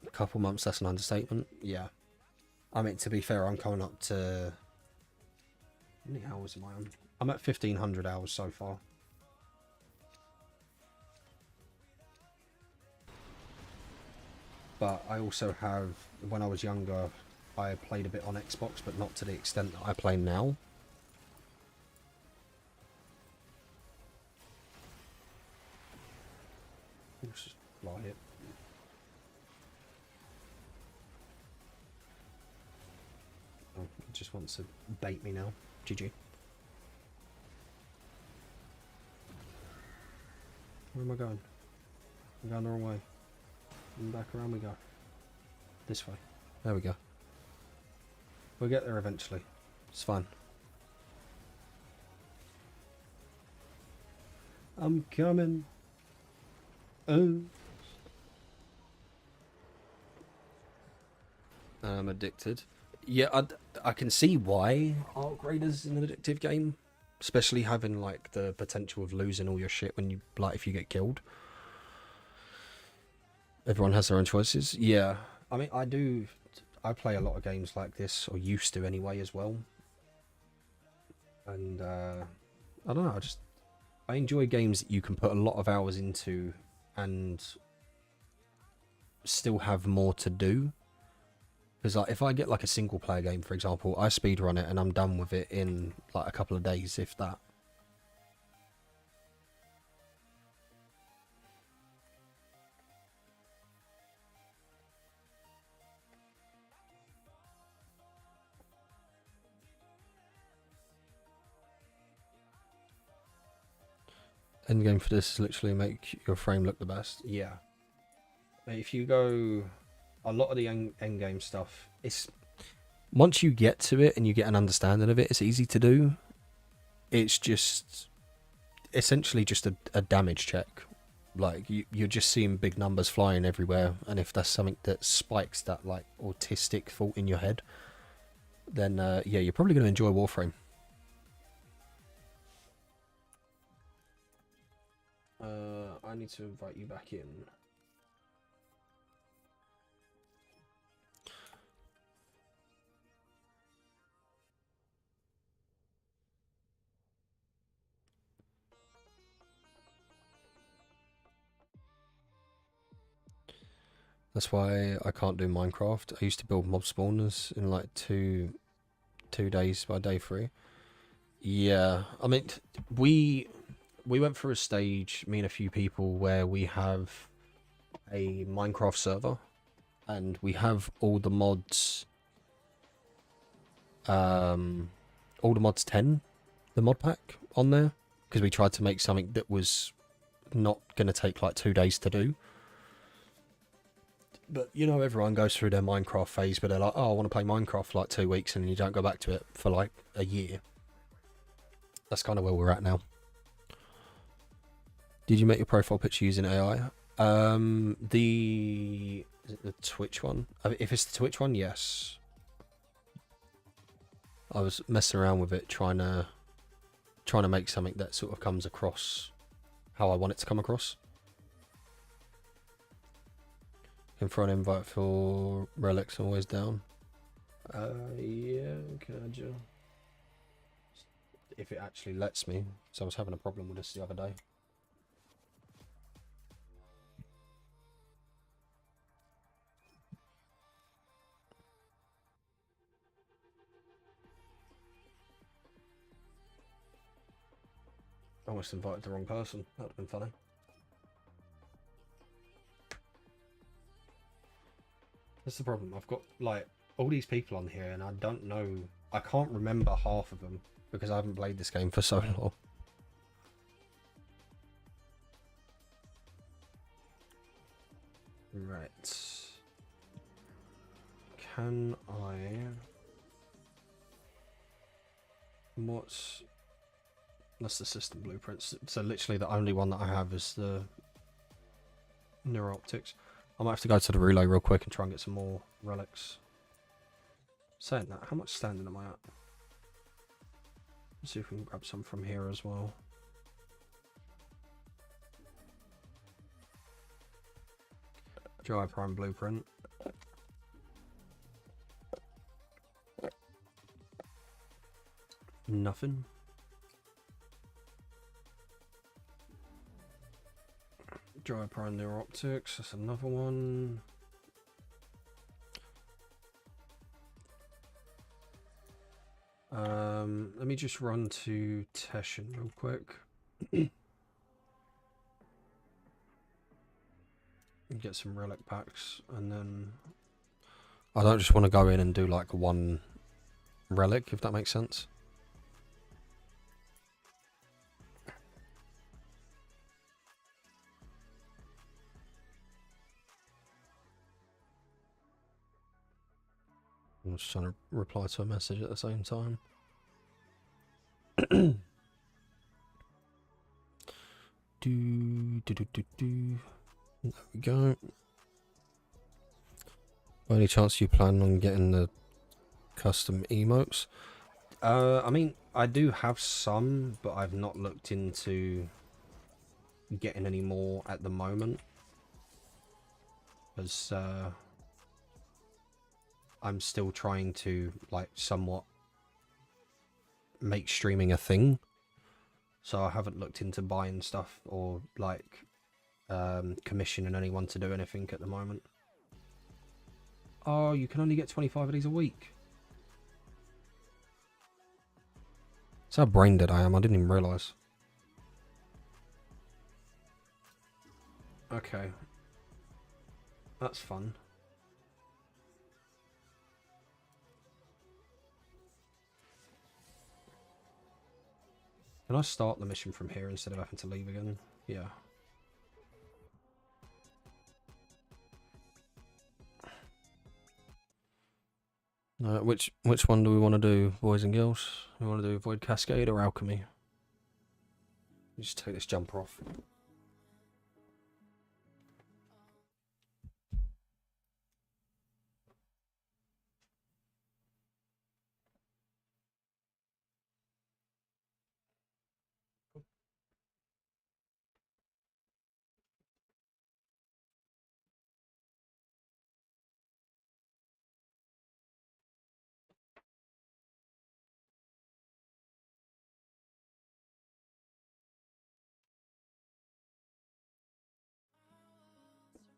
A couple months, that's an understatement. Yeah. I mean, to be fair, I'm coming up to... How many hours am I on? I'm at 1,500 hours so far. But I also have, when I was younger, I played a bit on Xbox, but not to the extent that I play now. Let's just fly it. Oh, it just wants to bait me now. GG. Where am I going? I'm going the wrong way. And back around we go. This way. There we go. We'll get there eventually. It's fine. I'm coming. Oh. I'm addicted. Yeah, I can see why Art Graders in an addictive game. Especially having like the potential of losing all your shit when you, like, if you get killed. Everyone has their own choices. Yeah. I mean, I play a lot of games like this, or used to anyway, as well. And I don't know, I enjoy games that you can put a lot of hours into and still have more to do. Because like, if I get like a single player game, for example, I speedrun it and I'm done with it in like a couple of days, if that. Endgame for this is literally make your frame look the best. Yeah. If you go, a lot of the endgame stuff, it's once you get to it and you get an understanding of it, it's easy to do. It's just essentially just a damage check. Like you're just seeing big numbers flying everywhere, and if that's something that spikes that like autistic thought in your head, then yeah, you're probably going to enjoy Warframe. I need to invite you back in. That's why I can't do Minecraft. I used to build mob spawners in like two days by day 3. Yeah, I mean, we went through a stage, me and a few people, where we have a Minecraft server, and we have all the mods, all the mods 10, the mod pack on there, because we tried to make something that was not going to take like 2 days to do. But, you know, everyone goes through their Minecraft phase, but they're like, oh, I want to play Minecraft for like 2 weeks, and then you don't go back to it for like a year. That's kind of where we're at now. Did you make your profile picture using AI? Is it the Twitch one? If it's the Twitch one, yes. I was messing around with it, trying to make something that sort of comes across how I want it to come across. In for an invite for Relic's always down. Yeah, can I just... If it actually lets me. So I was having a problem with this the other day. I almost invited the wrong person. That would have been funny. That's the problem. I've got like all these people on here and I don't know, I can't remember half of them because I haven't played this game for so long. Right. Can I... That's the system blueprints. So literally the only one that I have is the neural optics. I might have to go to the relay real quick and try and get some more relics. Saying that, how much standing am I at? Let's see if we can grab some from here as well. Dry prime blueprint. Nothing. Dry prime neural optics, that's another one. Let me just run to Teshin real quick. Get some relic packs, and then I don't just want to go in and do like one relic, if that makes sense. I'm just trying to reply to a message at the same time. There we go. By any chance you plan on getting the custom emotes? I mean, I do have some, but I've not looked into getting any more at the moment. Because I'm still trying to, like, somewhat make streaming a thing. So I haven't looked into buying stuff or, like, commissioning anyone to do anything at the moment. Oh, you can only get 25 of these a week. That's how brain dead I am. I didn't even realise. Okay. That's fun. Can I start the mission from here instead of having to leave again? Yeah. Which one do we want to do, boys and girls? We want to do Void Cascade or Alchemy? Just take this jumper off.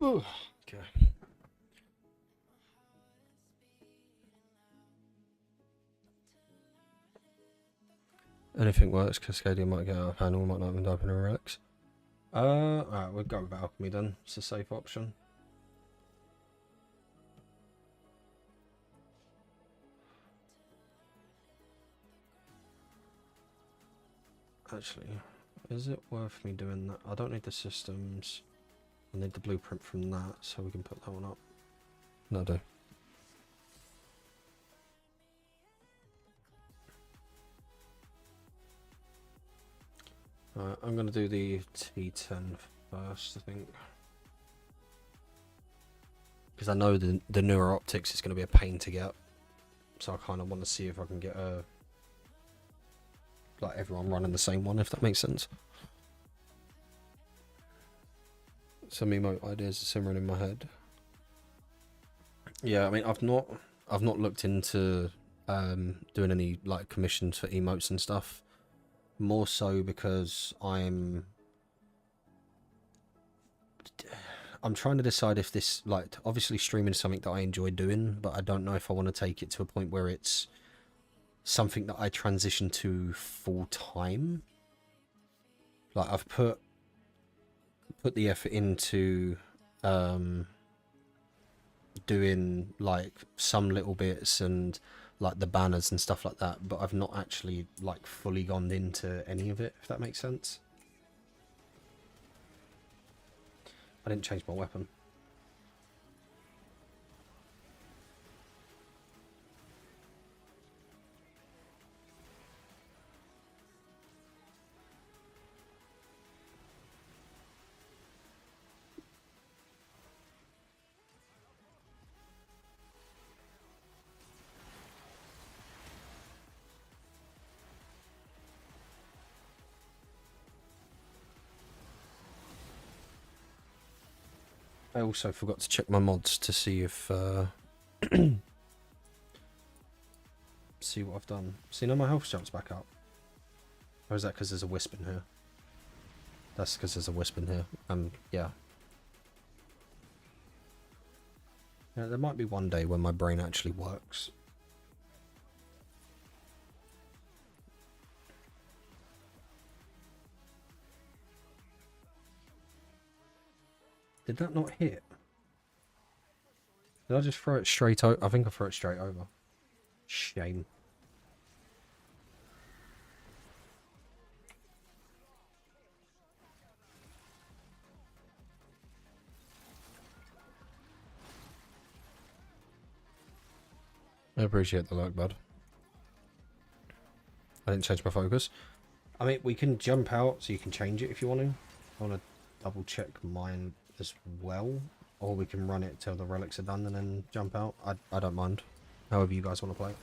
Ooh, okay. Anything works. Cascadia might get out of hand, or we might not end up in a relics. Alright, we'll go with Alchemy then. It's a safe option. Actually, is it worth me doing that? I don't need the systems. I need the blueprint from that, so we can put that one up. No, I do. Alright, I'm going to do the T10 first, I think. Because I know the newer optics is going to be a pain to get. So I kind of want to see if I can get a... like everyone running the same one, if that makes sense. Some emote ideas are simmering in my head. Yeah, I mean, I've not looked into doing any like commissions for emotes and stuff. More so because I'm trying to decide if this, like, obviously streaming is something that I enjoy doing, but I don't know if I want to take it to a point where it's something that I transition to full time. Like, I've put the effort into doing like some little bits and like the banners and stuff like that, but I've not actually like fully gone into any of it, if that makes sense. I didn't change my weapon. I also forgot to check my mods to see if see what I've done. See, now my health jumps back up. Or is that because there's a wisp in here? That's because there's a wisp in here. Yeah. Yeah, there might be one day when my brain actually works. Did that not hit? Did I just throw it straight over? I think I threw it straight over. Shame. I appreciate the luck, bud. I didn't change my focus. I mean, we can jump out, so you can change it if you want to. I want to double check mine as well. Or we can run it till the relics are done and then jump out. I don't mind. However you guys want to play it.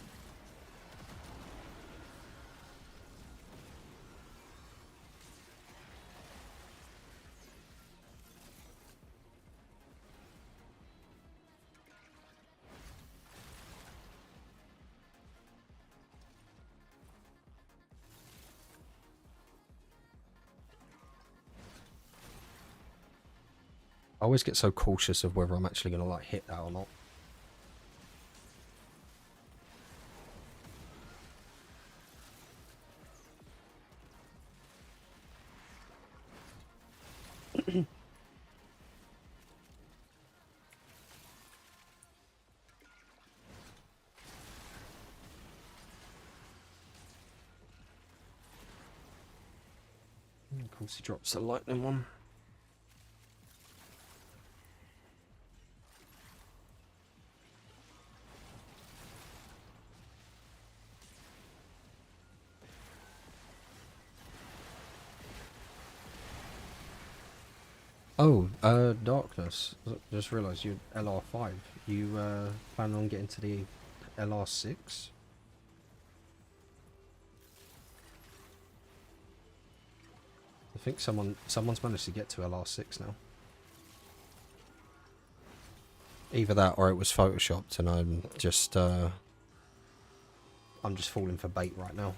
I always get so cautious of whether I'm actually going to like hit that or not. Of course he drops the lightning one. Oh, Darkness. Just realised you're LR5. You plan on getting to the LR6? I think someone's managed to get to LR6 now. Either that or it was photoshopped and I'm just falling for bait right now.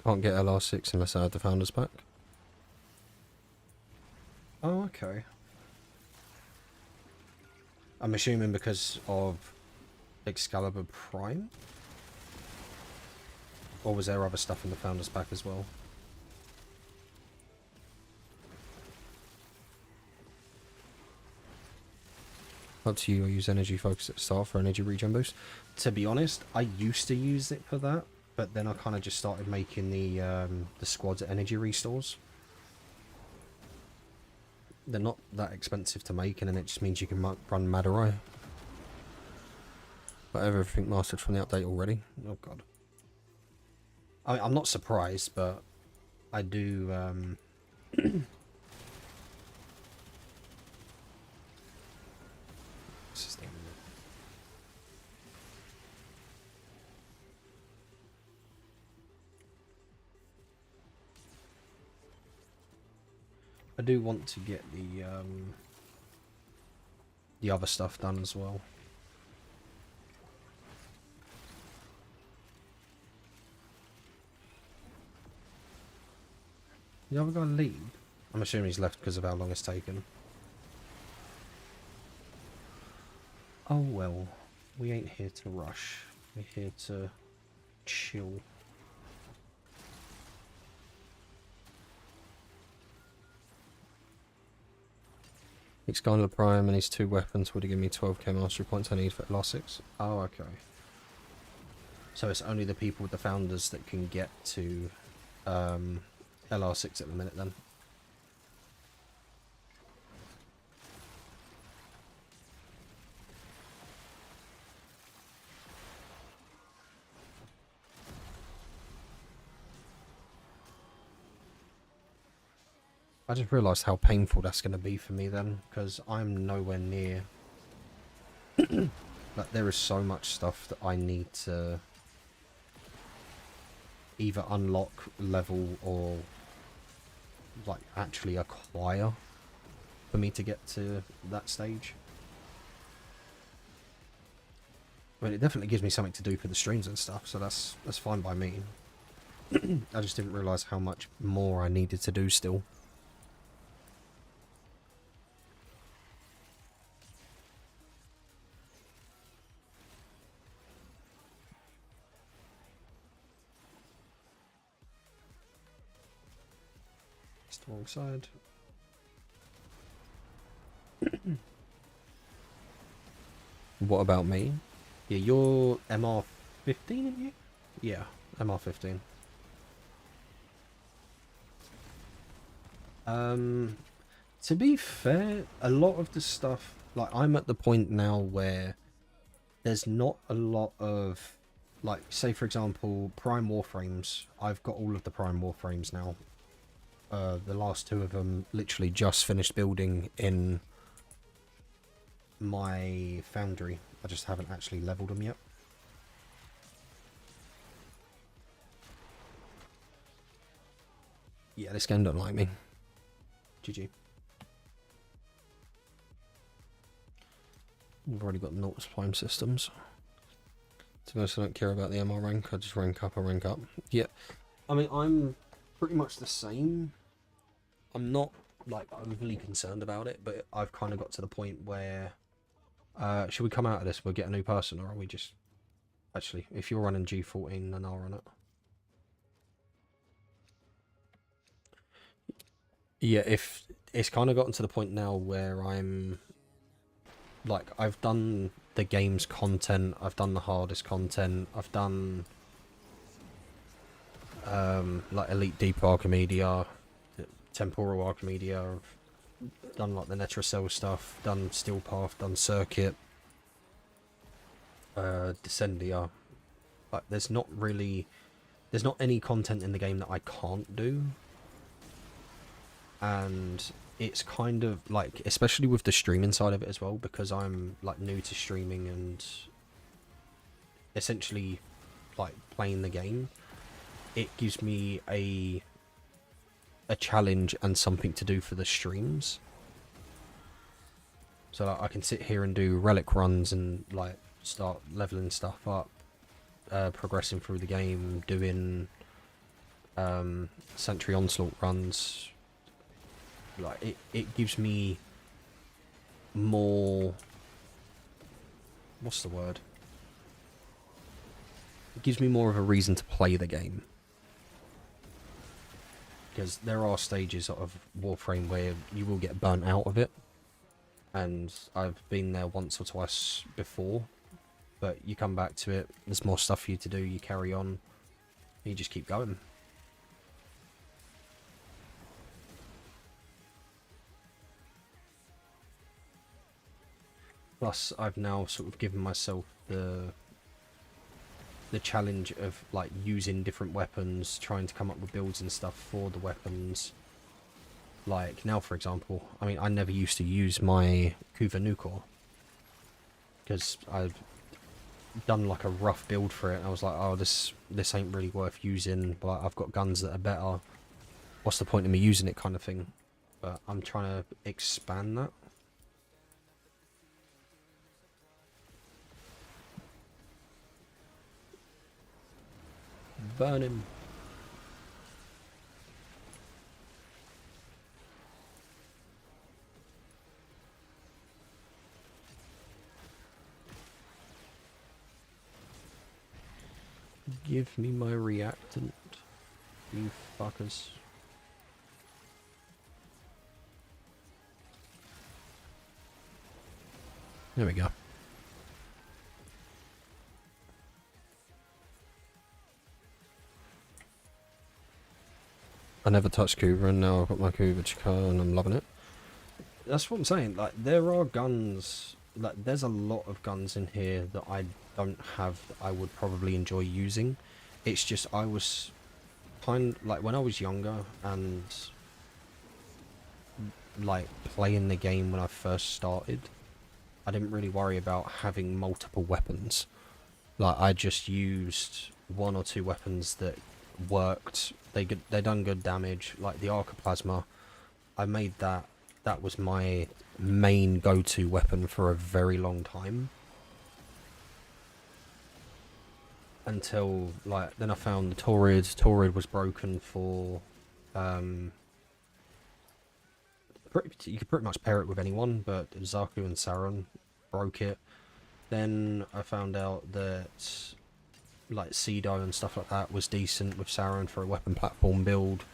Can't get LR6 unless I had the Founders Pack. Oh, okay. I'm assuming because of Excalibur Prime? Or was there other stuff in the Founders Pack as well? Up to you, I use energy focus at the start for energy regen boost. To be honest, I used to use it for that. But then I kind of just started making the squads energy restores. They're not that expensive to make, and then it just means you can run Madurai. But everything mastered from the update already. Oh god. I mean, I'm not surprised, but I do. What's his name? I do want to get the other stuff done as well. The other guy leave? I'm assuming he's left because of how long it's taken. Oh well, we ain't here to rush. We're here to chill. Excalibur Prime and his 2 weapons would have given me 12k mastery points I need for LR6. Oh, okay. So it's only the people with the Founders that can get to LR6 at the minute then. I just realised how painful that's going to be for me then, because I'm nowhere near... like, there is so much stuff that I need to either unlock, level, or like actually acquire for me to get to that stage. I mean, it definitely gives me something to do for the streams and stuff, so that's fine by me. I just didn't realise how much more I needed to do still. It's the wrong side. What about me? Yeah, you're MR15 in you? Yeah, MR15. To be fair, a lot of the stuff, like, I'm at the point now where there's not a lot of, like, say for example, Prime Warframes. I've got all of the Prime Warframes now. The last two of them literally just finished building in my foundry. I just haven't actually leveled them yet. Yeah, this game don't like me. GG. We've already got Nautilus Prime systems. To be honest, I don't care about the MR rank. I just rank up, I rank up. Yeah. I mean, I'm pretty much the same. I'm not, like, overly concerned about it, but I've kind of got to the point where... should we come out of this? We'll get a new person, or are we just... Actually, if you're running G14, then I'll run it. Yeah, if... It's kind of gotten to the point now where I'm... Like, I've done the game's content, I've done the hardest content, I've done... like, Elite Deep Archimedia, Temporal Archimedia, I've done, like, the Netracell stuff, done Steel Path, done Circuit, Descendia. Like, there's not really... There's not any content in the game that I can't do. And it's kind of like, especially with the streaming side of it as well, because I'm like new to streaming and essentially like playing the game, it gives me a challenge and something to do for the streams. So like, I can sit here and do relic runs and like start leveling stuff up, progressing through the game, doing Sentry Onslaught runs. Like, it gives me more... What's the word? It gives me more of a reason to play the game. Because there are stages of Warframe where you will get burnt out of it. And I've been there once or twice before. But you come back to it, there's more stuff for you to do, you carry on. You just keep going. Plus, I've now sort of given myself the challenge of like using different weapons, trying to come up with builds and stuff for the weapons. Like now, for example, I mean, I never used to use my Kuva Nukor because I've done like a rough build for it. And I was like, oh, this ain't really worth using, but I've got guns that are better. What's the point of me using it, kind of thing? But I'm trying to expand that. Burn him. Give me my reactant, you fuckers. There we go. I never touched Kuva, and now I've got my Kuva Chikar and I'm loving it. That's what I'm saying, like, there are guns, like, there's a lot of guns in here that I don't have that I would probably enjoy using. It's just, I was like, when I was younger and, like, playing the game when I first started, I didn't really worry about having multiple weapons. Like, I just used one or two weapons that worked. They done good damage. Like the Arcoplasma, I made that. That was my main go-to weapon for a very long time. until like then I found the Torrid. Torrid was broken for you could pretty much pair it with anyone, but Zaku and Sauron broke it. Then I found out that like Cedo and stuff like that was decent with Sauron for a weapon platform build.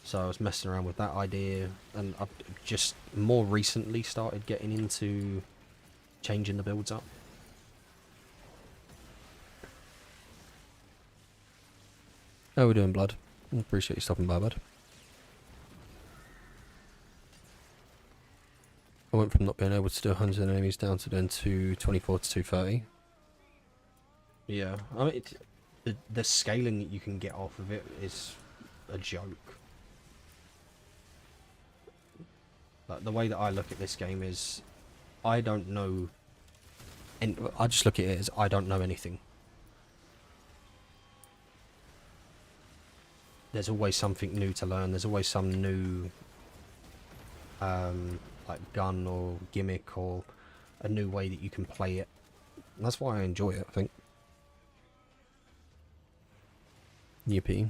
So I was messing around with that idea, and I've just more recently started getting into changing the builds up. How are we doing, Blood? Appreciate you stopping by, bud. I went from not being able to do 100 enemies down to doing 224 to 230. Yeah, I mean, the scaling that you can get off of it is a joke. Like, the way that I look at this game is, I don't know, and I just look at it as I don't know anything. There's always something new to learn. There's always some new, like gun or gimmick or a new way that you can play it. And that's why I enjoy it, I think. Yippee.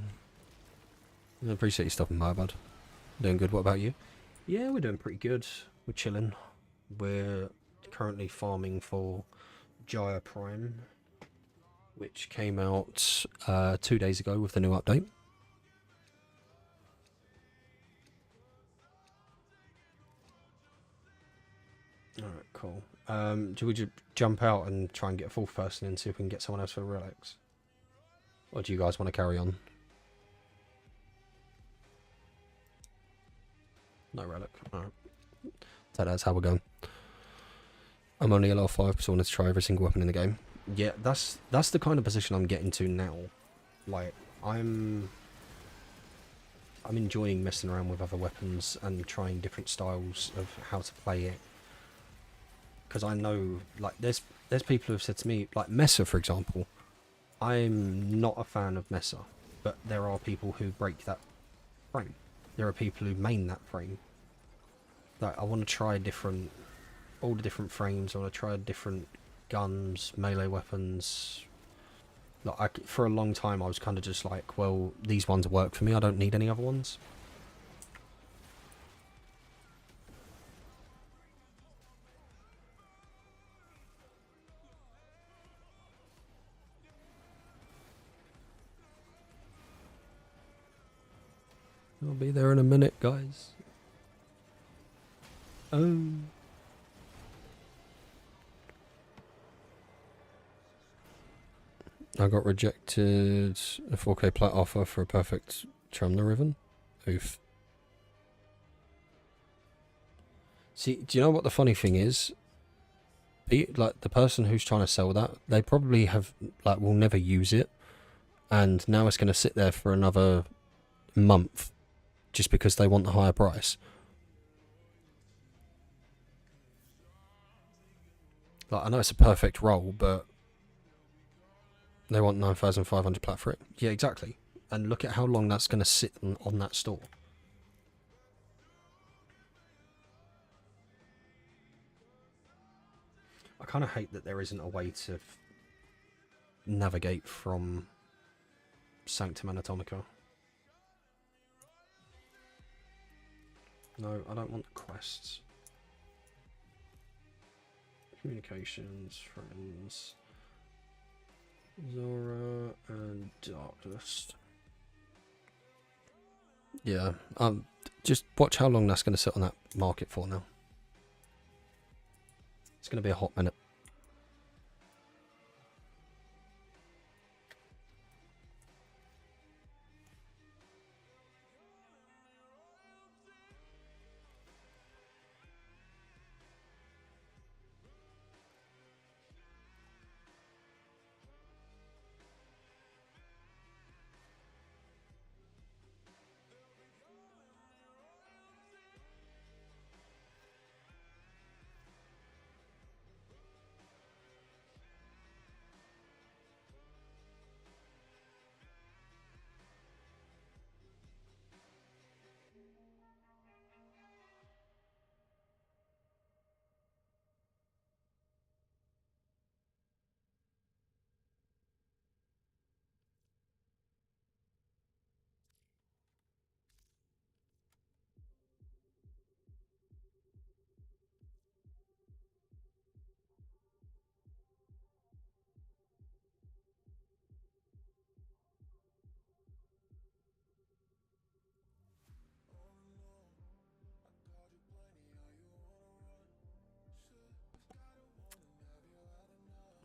I appreciate you stopping by, bud. Doing good. What about you? Yeah, we're doing pretty good. We're chilling. We're currently farming for Jaya Prime, which came out 2 days ago with the new update. Alright, cool. Do we just jump out and try and get a fourth person in, see if we can get someone else for Relics? Or do you guys want to carry on? No Relic. Alright. So that's how we're going. I'm only a level 5, so I wanted to try every single weapon in the game. Yeah, that's the kind of position I'm getting to now. Like, I'm enjoying messing around with other weapons and trying different styles of how to play it. Because I know, like, there's people who have said to me, like Mesa, for example. I'm not a fan of Mesa, but there are people who break that frame. There are people who main that frame. Like, I want to try all the different frames. I want to try different guns, melee weapons. Like, for a long time, I was kind of just like, well, these ones work for me. I don't need any other ones. I'll be there in a minute, guys. Oh. I got rejected a 4K plat offer for a perfect Trumler ribbon. Oof. See, do you know what the funny thing is? Like, the person who's trying to sell that, they probably will never use it. And now it's going to sit there for another month just because they want the higher price. Like, I know it's a perfect roll, but they want 9,500 plat for it. Yeah, exactly. And look at how long that's going to sit on that store. I kind of hate that there isn't a way to navigate from Sanctum Anatomica. No, I don't want the quests. Communications, friends, Zora, and Darkness. Yeah, just watch how long that's going to sit on that market for now. It's going to be a hot minute.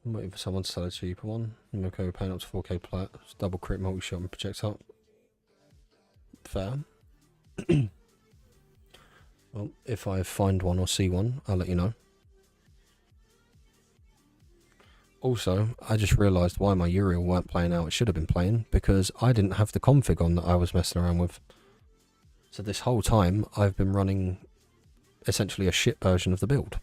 I'm waiting for someone to sell a cheaper one. I'm okay with paying up to 4k plat. It's double crit, multi-shot and projectile. Fair. Well, if I find one or see one, I'll let you know. Also, I just realised why my Uriel weren't playing out. It should have been playing, because I didn't have the config on that I was messing around with. So this whole time, I've been running essentially a shit version of the build.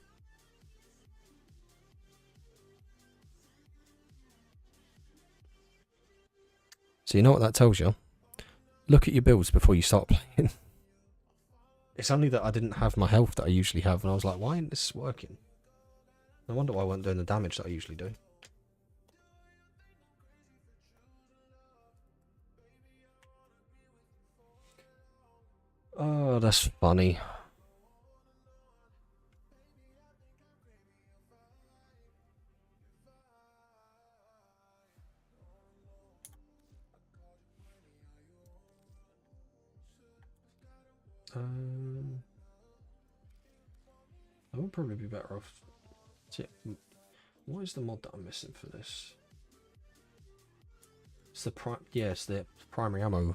So you know what that tells you? Look at your builds before you start playing. It's only that I didn't have my health that I usually have, and I was like, why isn't this working? No wonder why I wasn't doing the damage that I usually do. Oh, that's funny. I would probably be better off. What is the mod that I'm missing for this? It's the it's the primary ammo.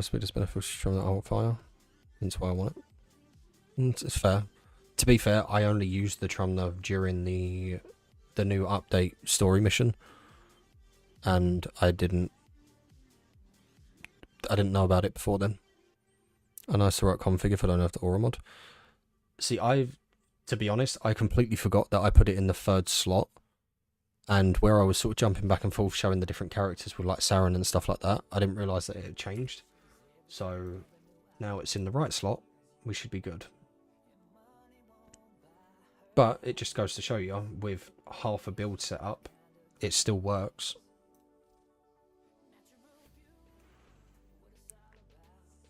Speed is beneficial from the alt fire. That's why I want it. It's fair. To be fair, I only used the Trumner during the new update story mission, and I didn't know about it before then. And I saw it config if I don't have the aura mod. See, to be honest, I completely forgot that I put it in the 3rd slot, and where I was sort of jumping back and forth showing the different characters with like Saren and stuff like that, I didn't realise that it had changed. So now it's in the right slot, we should be good. But it just goes to show you, with half a build set up, it still works.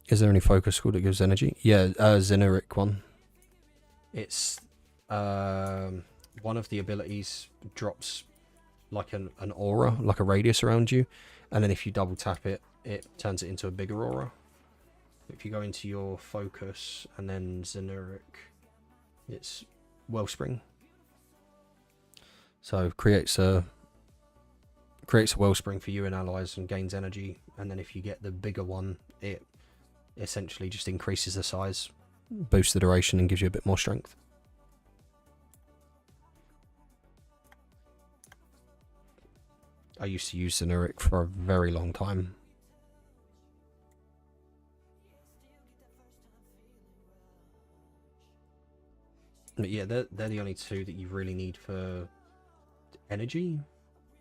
Is there any focus school that gives energy? Yeah, Zeneric one. It's one of the abilities drops like an aura, like a radius around you, and then if you double tap it, it turns it into a bigger aura. If you go into your focus and then Zeneric, it's Wellspring. So creates a Wellspring for you and allies and gains energy, and then if you get the bigger one, it essentially just increases the size, boosts the duration, and gives you a bit more strength. I used to use Zeneric for a very long time. But yeah, they're the only two that you really need for energy.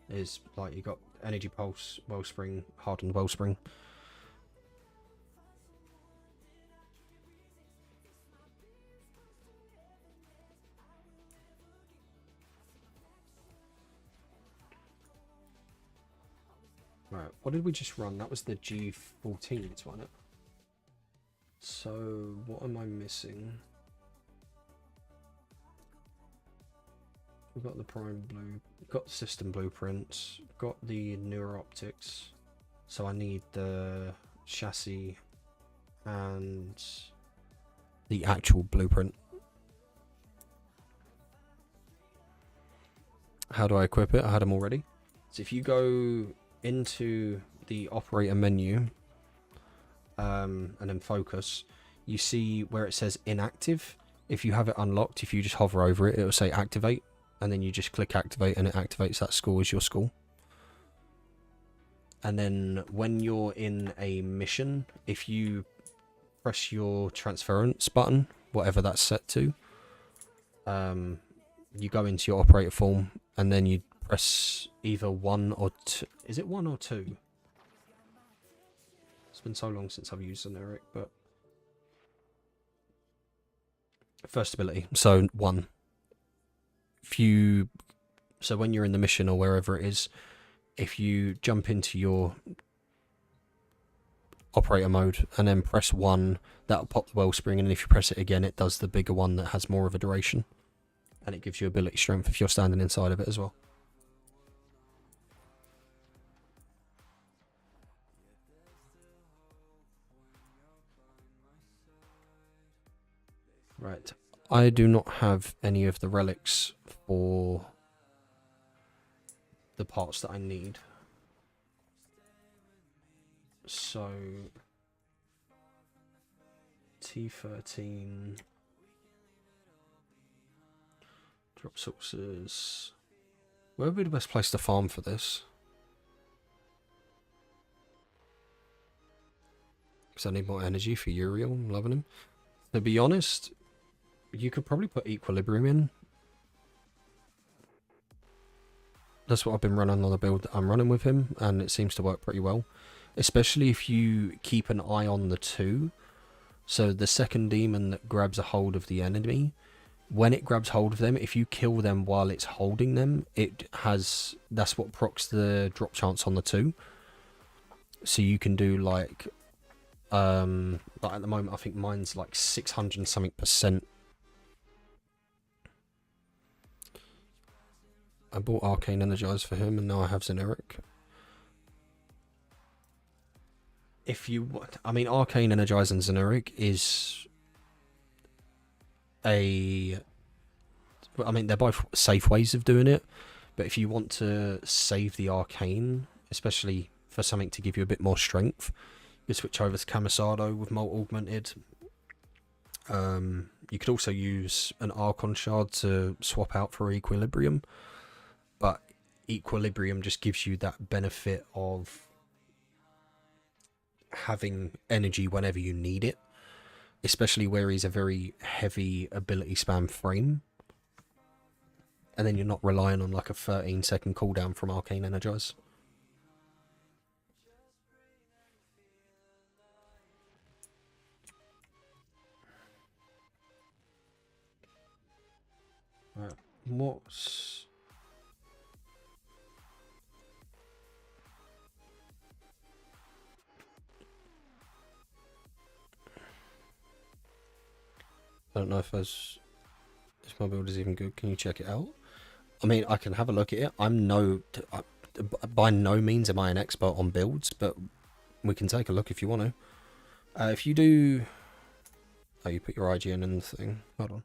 Is like you got Energy Pulse, Wellspring, Hardened Wellspring. Right, what did we just run? That was the G14s, wasn't it? So what am I missing? We've got the Prime Blue, got the System Blueprints, got the newer optics. So I need the chassis and the actual blueprint. How do I equip it? I had them already. So if you go into the operator menu and then focus, you see where it says inactive. If you have it unlocked, if you just hover over it, it will say activate, and then you just click activate and it activates that school as your school. And then when you're in a mission, if you press your transference button, whatever that's set to, you go into your operator form and then you press either 1 or 2. Is it 1 or 2? It's been so long since I've used Zeneric, but first ability, so 1. So when you're in the mission or wherever it is, if you jump into your operator mode and then press 1, that'll pop the Wellspring, and if you press it again, it does the bigger one that has more of a duration, and it gives you ability strength if you're standing inside of it as well. Right. I do not have any of the relics for the parts that I need. So T13 drop sources. Where would be the best place to farm for this? Because I need more energy for Uriel. I'm loving him. To be honest, you could probably put Equilibrium in. That's what I've been running on the build that I'm running with him, and it seems to work pretty well. Especially if you keep an eye on the two. So the second demon that grabs a hold of the enemy, when it grabs hold of them, if you kill them while it's holding them, that's what procs the drop chance on the two. So you can do like at the moment I think mine's like 600 and something %. I bought Arcane Energize for him, and now I have Xeneric. If you want, I mean, Arcane Energize and Xeneric is I mean, they're both safe ways of doing it, but if you want to save the Arcane, especially for something to give you a bit more strength, you switch over to Camisado with Molt Augmented. You could also use an Archon Shard to swap out for Equilibrium, but Equilibrium just gives you that benefit of having energy whenever you need it, especially where he's a very heavy ability spam frame, and then you're not relying on like a 13-second cooldown from Arcane Energize. Right, what's... I don't know if my build is even good. Can you check it out? I mean, I can have a look at it. By no means am I an expert on builds, but we can take a look if you want to. If you do... Oh, you put your IGN in the thing. Hold on.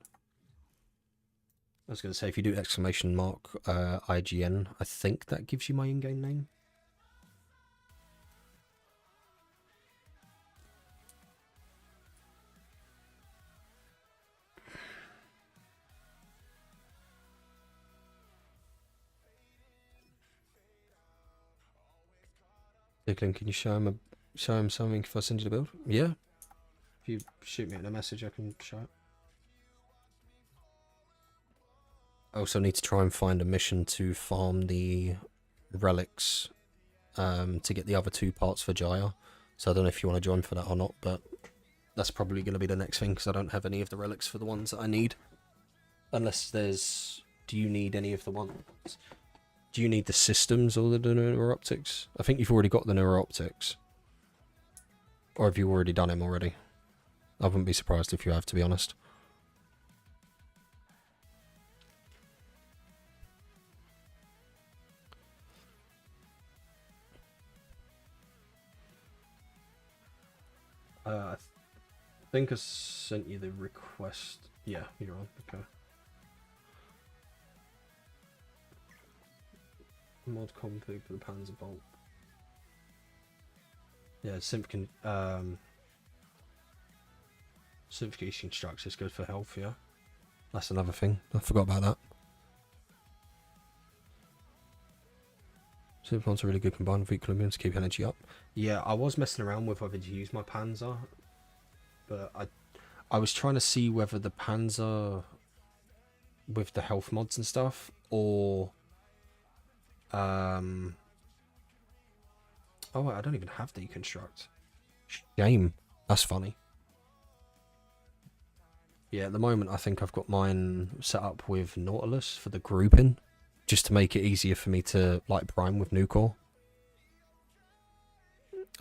I was going to say, if you do exclamation mark IGN, I think that gives you my in-game name. Tickling, can you show him something if I send you the build? Yeah. If you shoot me in a message, I can show it. I also need to try and find a mission to farm the relics to get the other two parts for Jaya. So I don't know if you want to join for that or not, but that's probably going to be the next thing because I don't have any of the relics for the ones that I need. Unless there's... Do you need any of the ones? Do you need the systems or the neuroptics? I think you've already got the neuroptics. Or have you already done him already? I wouldn't be surprised if you have, to be honest. I think I sent you the request. Yeah, you're on. Okay. Mod config for the Panzer Bolt. Yeah, simplification structure is good for health, yeah. That's another thing. I forgot about that. Simplon's a really good combined with Equilibrium to keep energy up. Yeah, I was messing around with whether to use my Panzer, but I was trying to see whether the Panzer with the health mods and stuff, or oh, I don't even have deconstruct. Shame. That's funny. Yeah, at the moment I think I've got mine set up with Nautilus for the grouping, just to make it easier for me to like prime with Nucor.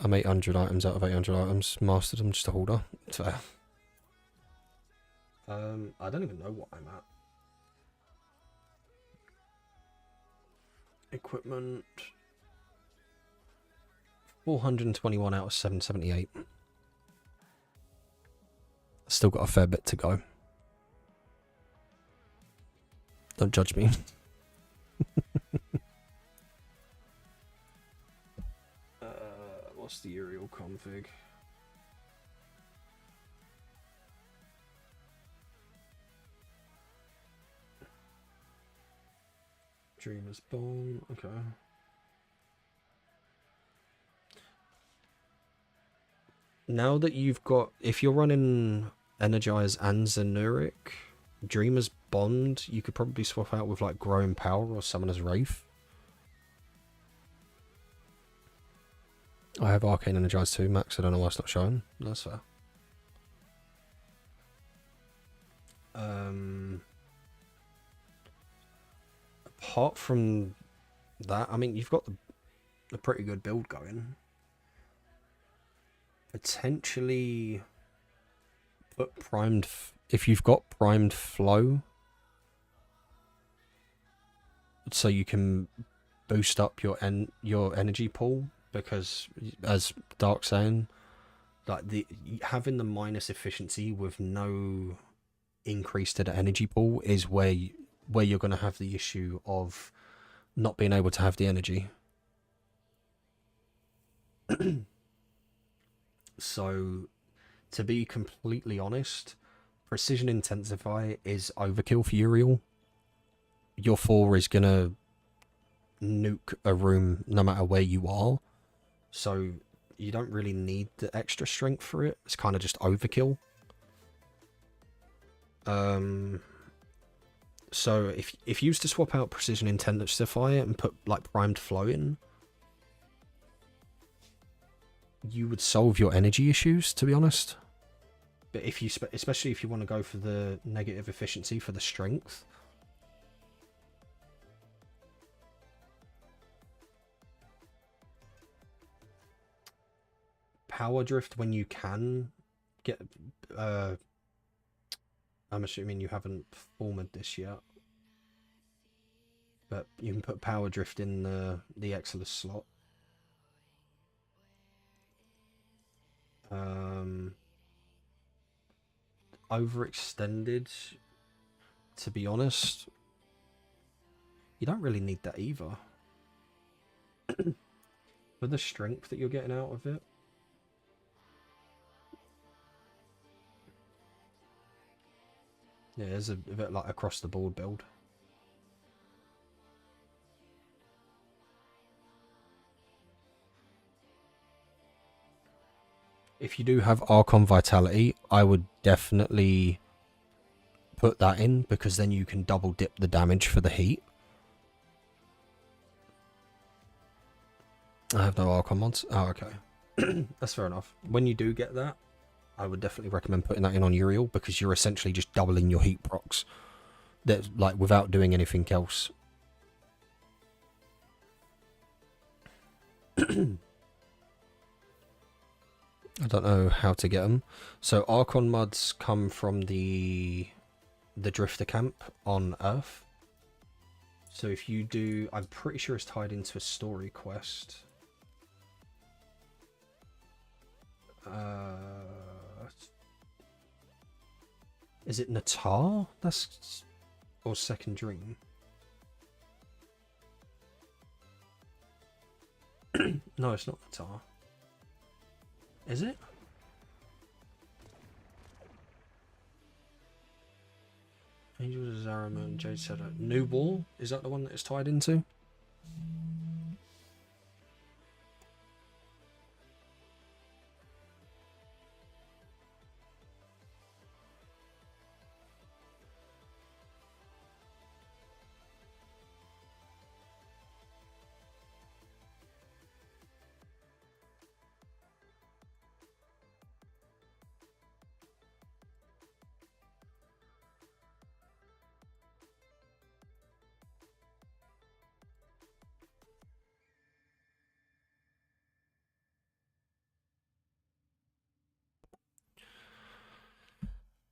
I'm 800 items out of 800 items. Mastered them, just a holder. So, I don't even know what I'm at. Equipment 421 out of 778. Still got a fair bit to go. Don't judge me. What's the Uriel config? Dreamer's Bone, okay. Now that you've got, if you're running Energize and Zenuric, Dreamer's Bond, you could probably swap out with like Growing Power or Summoner's Wraith. I have Arcane Energize too, Max. I don't know why it's not showing. That's fair. Apart from that, I mean, you've got a pretty good build going. Potentially put primed, if you've got primed flow, so you can boost up your energy pool, because as Dark's saying, like having the minus efficiency with no increase to the energy pool is where you're going to have the issue of not being able to have the energy. So, to be completely honest, Precision Intensify is overkill for Uriel. Your 4 is going to nuke a room no matter where you are. So, you don't really need the extra strength for it. It's kind of just overkill. So, if you used to swap out Precision Intensify and put like Primed Flow in, you would solve your energy issues, to be honest. But if you, especially if you want to go for the negative efficiency for the strength, Power Drift when you can get. I'm assuming you haven't formed this yet, but you can put Power Drift in the Exilus slot. Overextended, to be honest, you don't really need that either. For the strength that you're getting out of it. Yeah, it's a bit like across the board build. If you do have Archon Vitality, I would definitely put that in, because then you can double dip the damage for the heat. I have no Archon mods. Oh, okay. That's fair enough. When you do get that, I would definitely recommend putting that in on Uriel, because you're essentially just doubling your heat procs. That, like, without doing anything else. I don't know how to get them. So Archon mods come from the Drifter camp on Earth. So if you do, I'm pretty sure it's tied into a story quest. Is it Natar? That's, or Second Dream? No, it's not Natar. Is it? Angels of Zariman, Jade Setter. New Wall? Is that the one that it's tied into?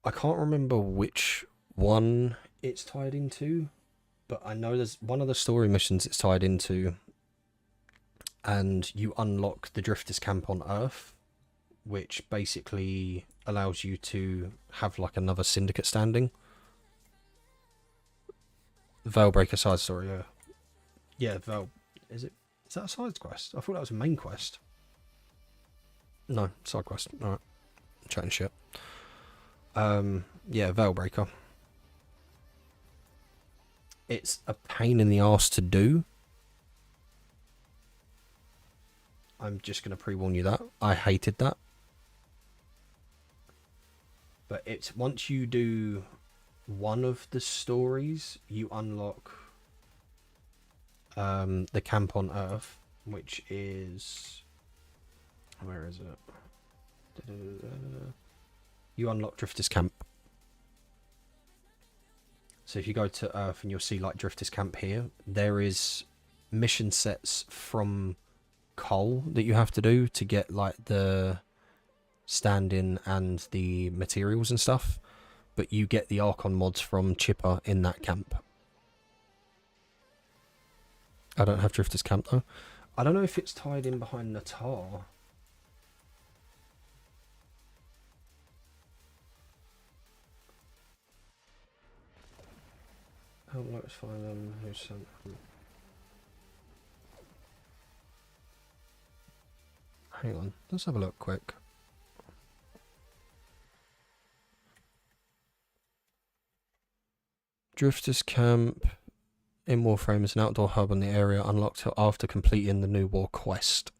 I can't remember which one it's tied into, but I know there's one of the story missions it's tied into, and you unlock the Drifters camp on Earth, which basically allows you to have like another syndicate standing. Veilbreaker side story, yeah. Yeah, Veil. Is it? Is that a side quest? I thought that was a main quest. No, side quest. Alright. Chatting shit. Yeah, Veilbreaker. It's a pain in the arse to do. I'm just going to pre-warn you that. I hated that. But it's once you do one of the stories, you unlock the camp on Earth, which is... Where is it? You unlock Drifter's Camp. So if you go to Earth and you'll see like Drifter's Camp here, there is mission sets from coal that you have to do to get like the stand-in and the materials and stuff, but you get the Archon mods from Chipper in that camp. I don't have Drifter's Camp though. I don't know if it's tied in behind Natar. Oh, let's find them. Who sent them? Hang on, let's have a look quick. Drifter's Camp in Warframe is an outdoor hub in the area unlocked after completing the New War quest.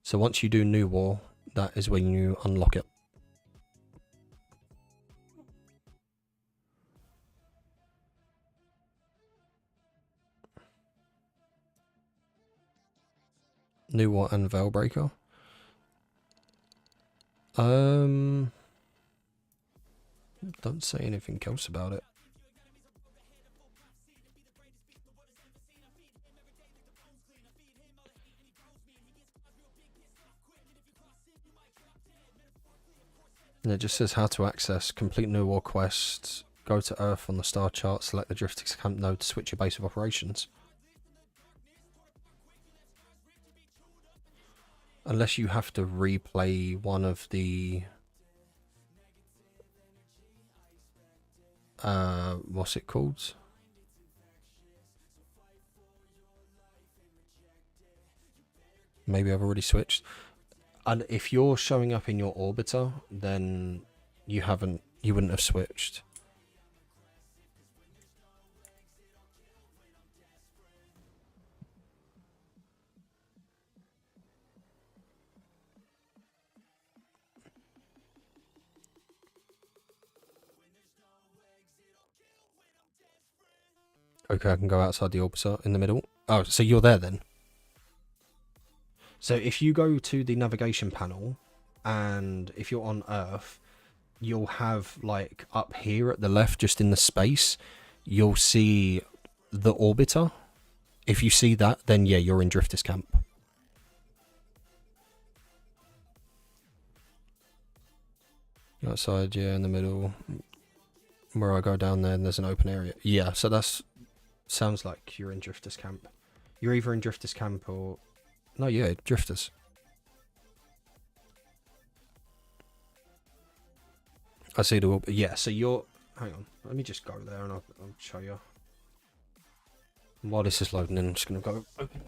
So once you do New War, that is when you unlock it. New War and Veilbreaker. Don't say anything else about it. And it just says how to access, complete New War quests, go to Earth on the star chart, select the Drifter's Camp node to switch your base of operations. Unless you have to replay one of the... what's it called? Maybe I've already switched. And if you're showing up in your orbiter, then you wouldn't have switched. Okay, I can go outside the orbiter in the middle. Oh, so you're there then? So if you go to the navigation panel, and if you're on Earth, you'll have like up here at the left, just in the space, you'll see the orbiter. If you see that, then yeah, you're in Drifter's Camp. Outside, yeah, in the middle. Where I go down there and there's an open area. Yeah, so that's... Sounds like you're in Drifter's Camp. You're either in Drifter's Camp or... No, yeah, Drifters. I see the... Yeah, so you're... Hang on. Let me just go there and I'll show you. While this is loading in, I'm just going to go open.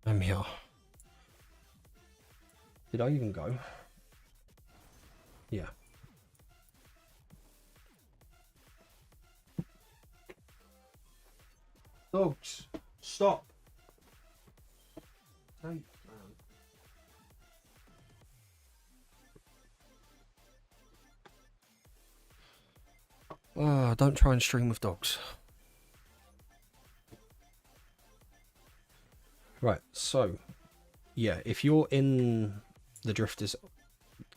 I'm here. Did I even go? Yeah. Dogs, stop. Hey, don't try and stream with dogs. Right, so, yeah, if you're in the Drifters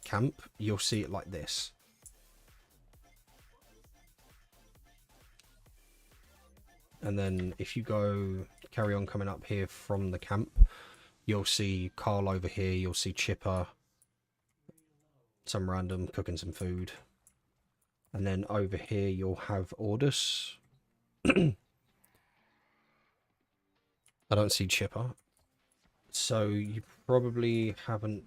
camp, you'll see it like this. And then if you go, carry on coming up here from the camp, you'll see Carl over here, you'll see Chipper, some random cooking some food. And then over here you'll have Ordus. I don't see Chipper. So you probably haven't...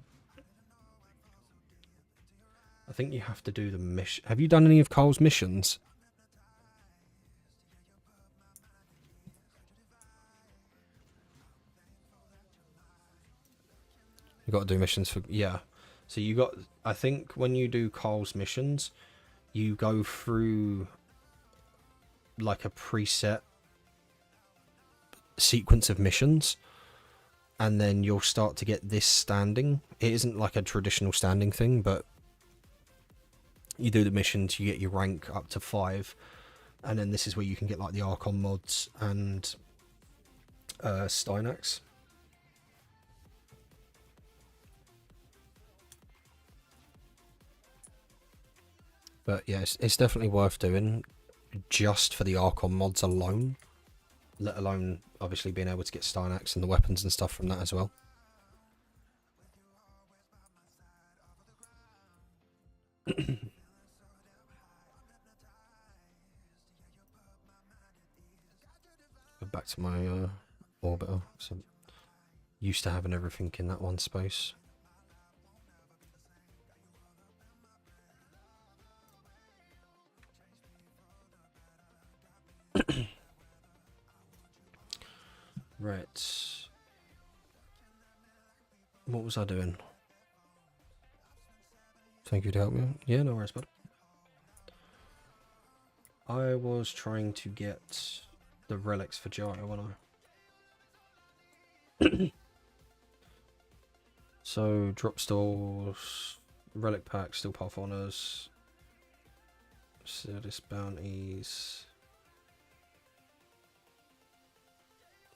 I think you have to do the mission. Have you done any of Carl's missions? You got to do missions for... Yeah. So you got... I think when you do Carl's missions, you go through like a preset sequence of missions, and then you'll start to get this standing. It isn't like a traditional standing thing, but you do the missions, you get your rank up to 5, and then this is where you can get like the Archon mods and Steinax. But yeah, it's definitely worth doing just for the Archon mods alone, let alone obviously being able to get Steinax and the weapons and stuff from that as well. Back to my orbiter. So used to having everything in that one space. Right. What was I doing? Thank you to help me. Yeah, no worries, bud. I was trying to get the relics for Gyro, wasn't I? So, drop stores, relic packs, steel path honors, service bounties.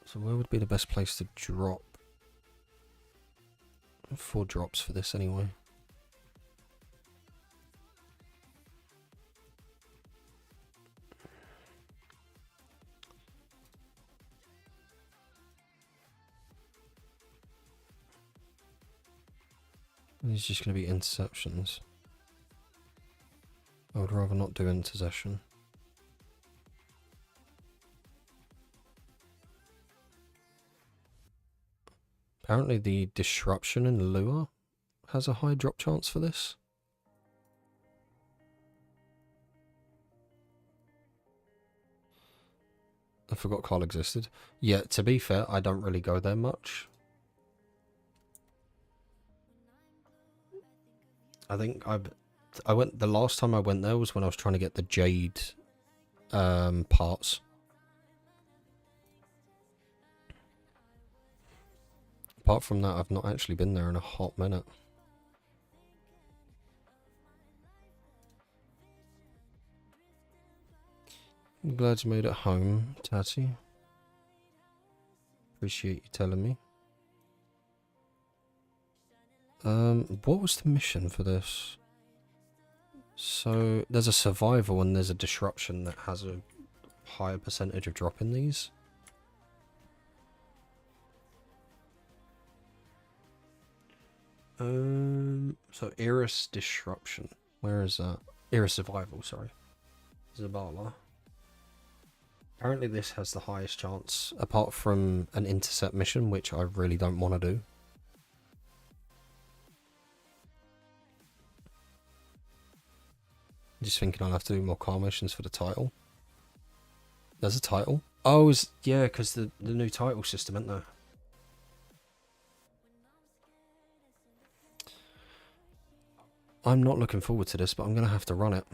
So where would be the best place to drop? 4 drops for this anyway. These are just going to be interceptions. I would rather not do intercession. Apparently the disruption in Lure has a high drop chance for this. I forgot Carl existed. Yeah, to be fair, I don't really go there much. I think I went, the last time I went there was when I was trying to get the Jade parts. Apart from that, I've not actually been there in a hot minute. I'm glad you made it home, Tatty. Appreciate you telling me. What was the mission for this? So, there's a survival and there's a disruption that has a higher percentage of drop in these. So Iris Disruption. Where is that? Iris Survival, sorry. Zabala. Apparently this has the highest chance, apart from an intercept mission, which I really don't want to do. Just thinking I'll have to do more car missions for the title. There's a title? Oh, yeah, because the new title system, isn't there? I'm not looking forward to this, but I'm going to have to run it.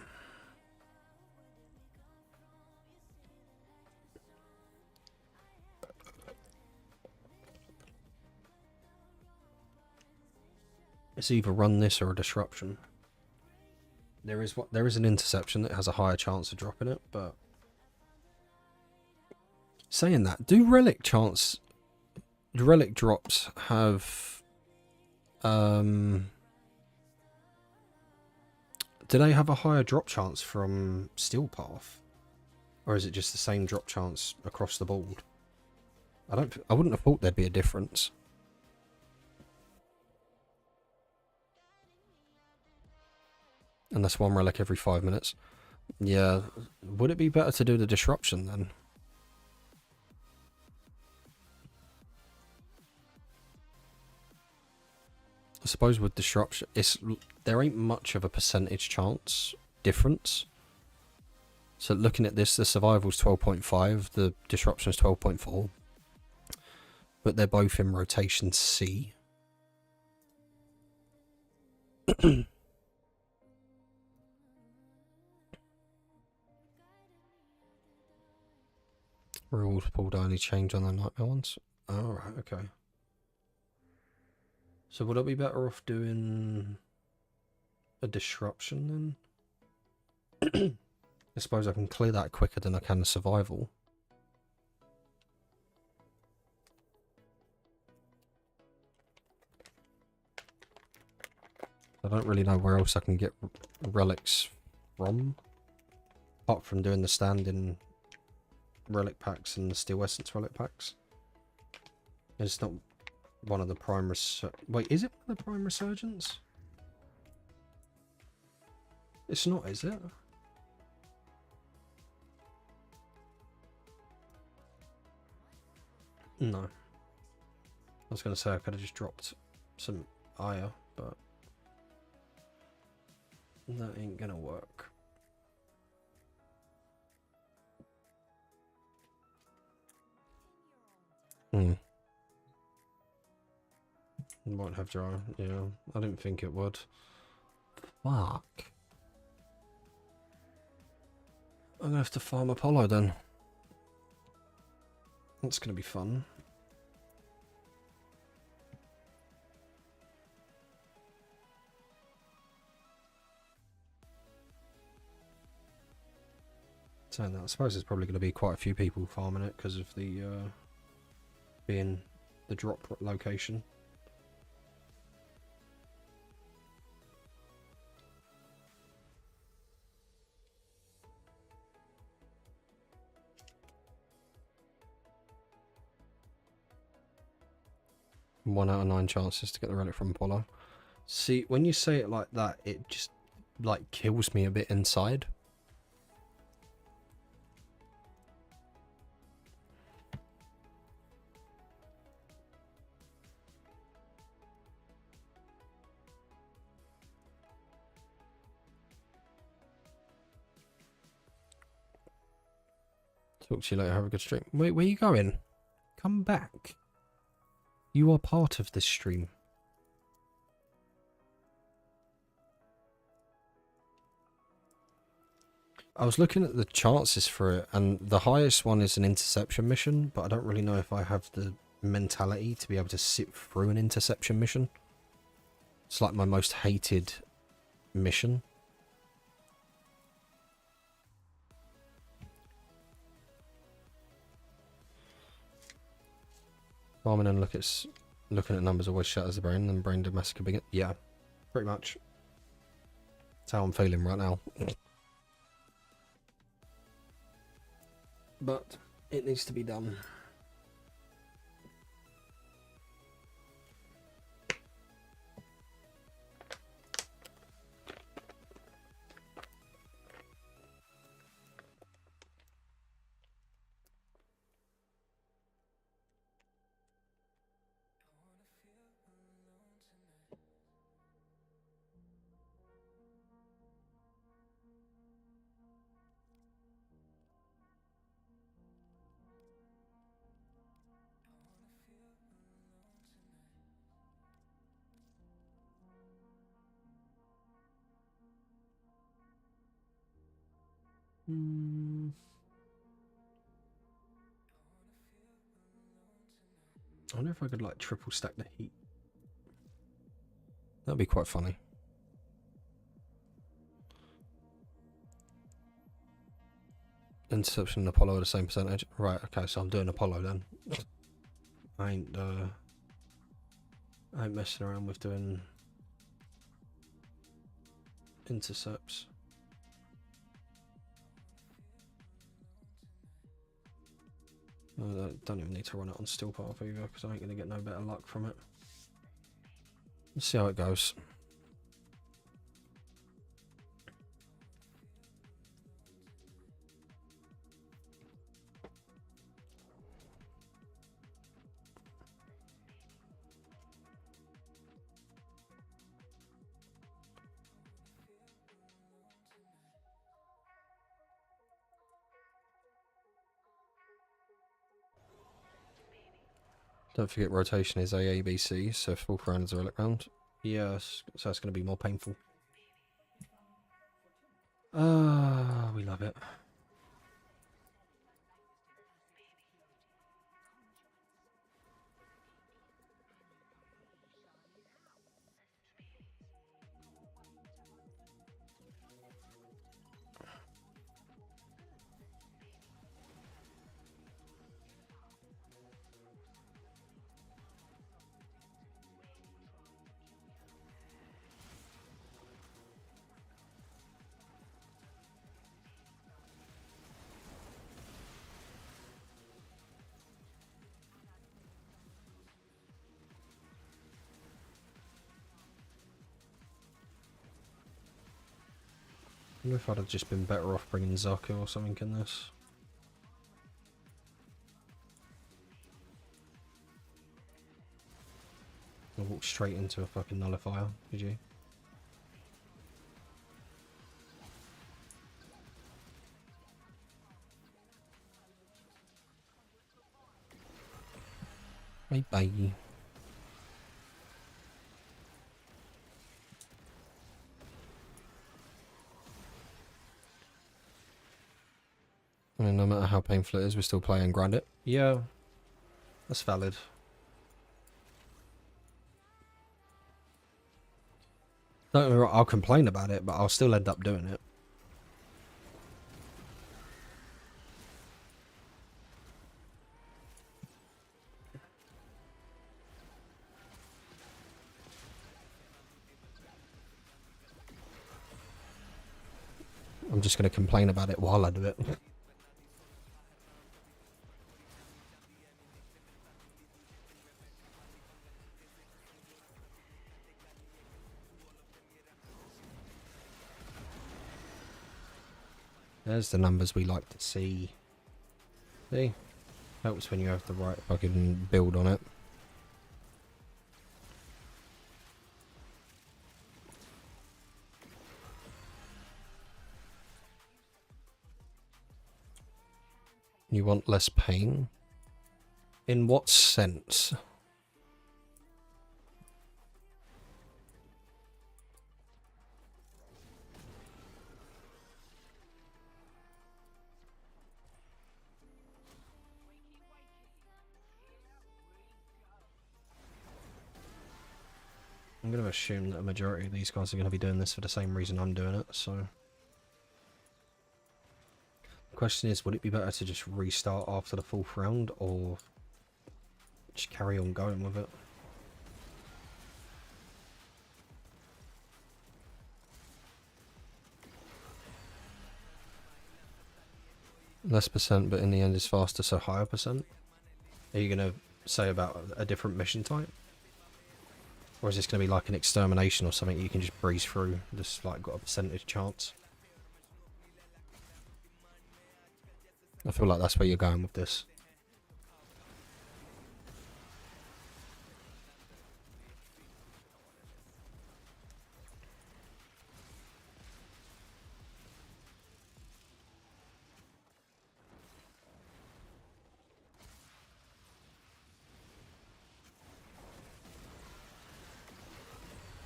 It's either run this or a disruption. There is an interception that has a higher chance of dropping it, but saying that, do relic drops have do they have a higher drop chance from Steel Path? Or is it just the same drop chance across the board? I wouldn't have thought there'd be a difference. And that's one relic every 5 minutes. Yeah, would it be better to do the disruption then? I suppose with disruption, there ain't much of a percentage chance difference. So looking at this, the survival's 12.5, the disruption's 12.4. But they're both in rotation C. Rules pulled only change on the nightmare ones. Alright, okay. So would I be better off doing a disruption then? I suppose I can clear that quicker than I can the survival. I don't really know where else I can get relics from. Apart from doing the standing relic packs and the Steel Essence relic packs. It's not one of the prime wait, is it one of the prime resurgence? It's not, is it? No. I was going to say I could have just dropped some ire, but that ain't going to work. It won't have dry. Yeah, I didn't think it would. Fuck. I'm gonna have to farm Apollo then. That's gonna be fun. Saying that, I suppose there's probably gonna be quite a few people farming it because of the being the drop location. One out of 9 chances to get the relic from Apollo. See, when you say it like that, it just like kills me a bit inside. Talk to you later. Have a good stream. Wait, where are you going? Come back. You are part of this stream. I was looking at the chances for it, and the highest one is an interception mission, but I don't really know if I have the mentality to be able to sit through an interception mission. It's like my most hated mission. Farming and looking at numbers always shatters the brain, and then brain to massacre begin. Yeah, pretty much. That's how I'm feeling right now. But it needs to be done. I wonder if I could like triple stack the heat. That'd be quite funny. Interception and Apollo are the same percentage. Right, okay, so I'm doing Apollo then. I ain't messing around with doing intercepts. I don't even need to run it on still path either, because I ain't going to get no better luck from it. Let's see how it goes. Don't forget rotation is AABC, so fourth round is a relic round. Yes, so it's going to be more painful. We love it. I wonder if I'd have just been better off bringing Zaku or something in this. I walked straight into a fucking nullifier, did you? Bye bye. I mean, no matter how painful it is, we're still playing grind it. Yeah, that's valid. Don't get me wrong, I'll complain about it, but I'll still end up doing it. I'm just going to complain about it while I do it. There's the numbers we like to see. See? Helps when you have the right fucking build on it. You want less pain? In what sense? I'm going to assume that a majority of these guys are going to be doing this for the same reason I'm doing it, so... The question is, would it be better to just restart after the 4th round, or just carry on going with it? Less percent, but in the end is faster, so higher percent? Are you going to say about a different mission type? Or is this going to be like an extermination or something you can just breeze through, just like got a percentage chance? I feel like that's where you're going with this.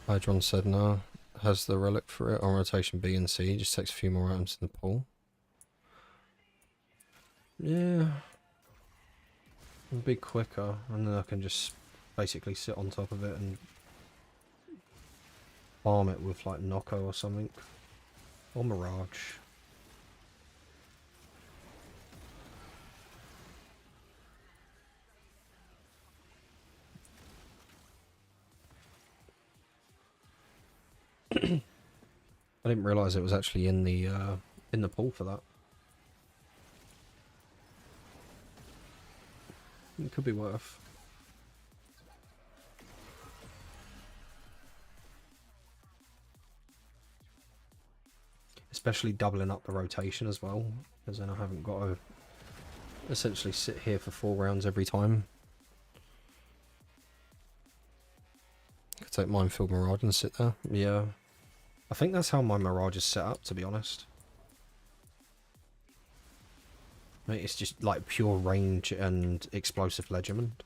Hydron said no. Has the relic for it on rotation B and C. Just takes a few more items in the pool. Yeah. It'll be quicker, and then I can just basically sit on top of it and farm it with like Nocco or something. Or Mirage. I didn't realise it was actually in the pool for that. It could be worth. Especially doubling up the rotation as well, because then I haven't got to essentially sit here for 4 rounds every time. Could take Minefield Mirage and sit there. Yeah. I think that's how my Mirage is set up, to be honest. It's just like pure range and explosive legiment.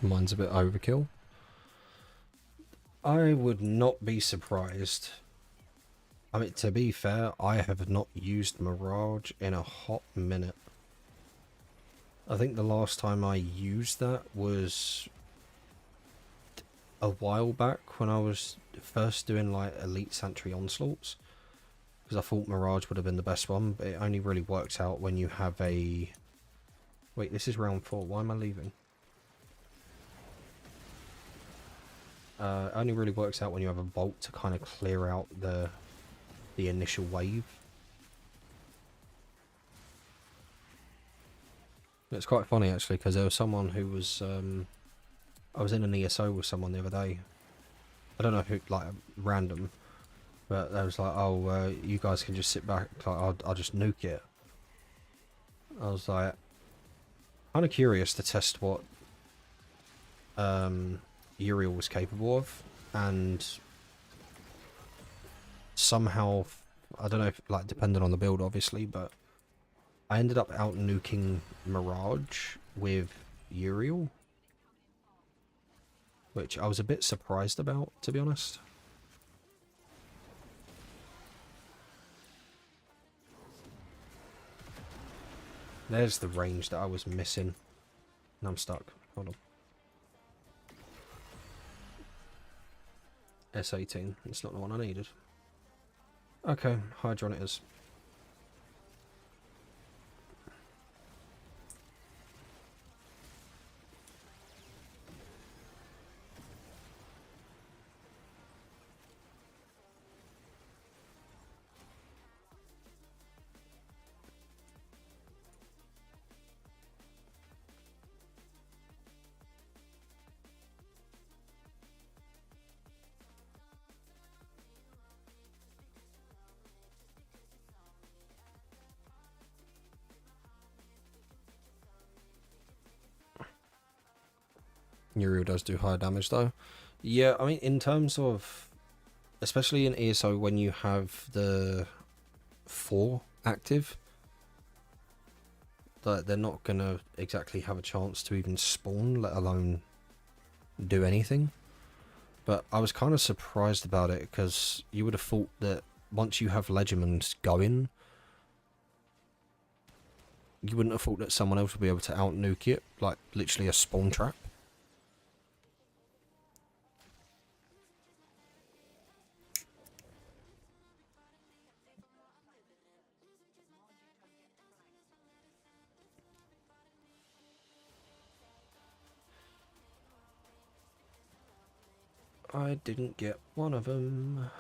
Mine's a bit overkill. I would not be surprised. I mean, to be fair, I have not used Mirage in a hot minute. I think the last time I used that was a while back when I was first doing like Elite Sanctuary Onslaughts. Because I thought Mirage would have been the best one, but it only really works out when you have a... Wait, this is round 4. Why am I leaving? It only really works out when you have a bolt to kind of clear out the initial wave. It's quite funny actually, because there was someone who was I was in an ESO with someone the other day. I don't know who, like random, but they was like, "Oh, you guys can just sit back. Like, I'll just nuke it." I was like, kind of curious to test what Uriel was capable of, and somehow, I don't know if, like, depending on the build obviously, but I ended up out nuking Mirage with Uriel, which I was a bit surprised about, to be honest. There's the range that I was missing. And I'm stuck. Hold on. S18. It's not the one I needed. Okay, Hydron it is. Uriel does do higher damage though. Yeah, I mean, in terms of, especially in ESO when you have the 4 active, that they're not gonna exactly have a chance to even spawn, let alone do anything. But I was kind of surprised about it, because you would have thought that once you have Legimens going, you wouldn't have thought that someone else would be able to out nuke it, like literally a spawn trap. I didn't get one of them.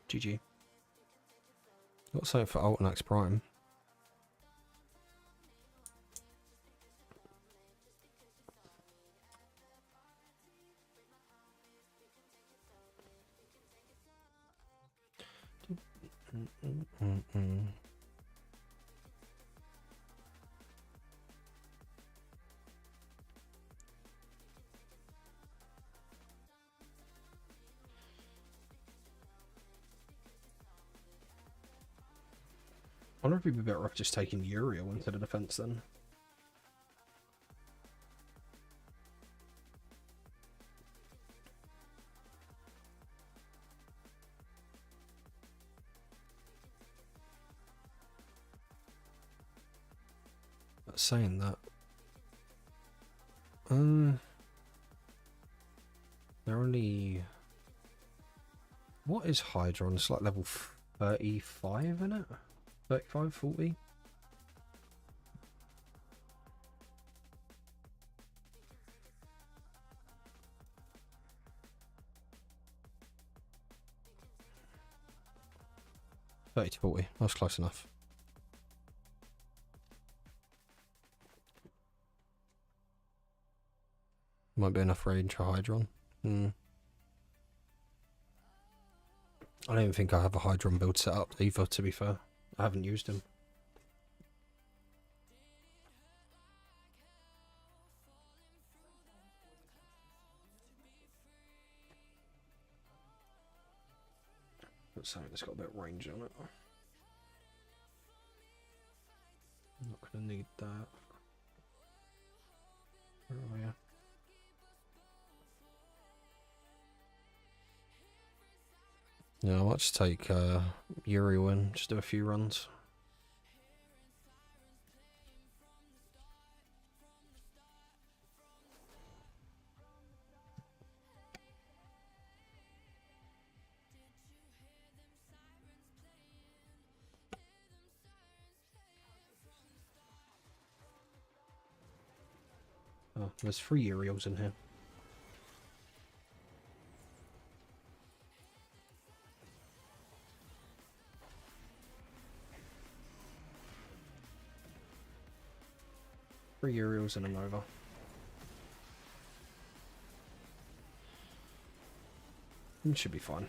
GG. Got something for Ultinax Prime. I wonder if we'd be better off just taking Uriel into the defense then. But saying that, they're only. What is Hydron? It's like level 35 in it? 35, 40? $30 to $40. That's close enough. Might be enough range for Hydron. I don't even think I have a Hydron build set up either, to be fair. I haven't used him. But something that's got a bit of range on it. I'm not going to need that. Where are you? Yeah, I might just take Uriel in, just do a few runs. Oh, there's 3 Uriels in here. Three Uriels and a Nova. It should be fine.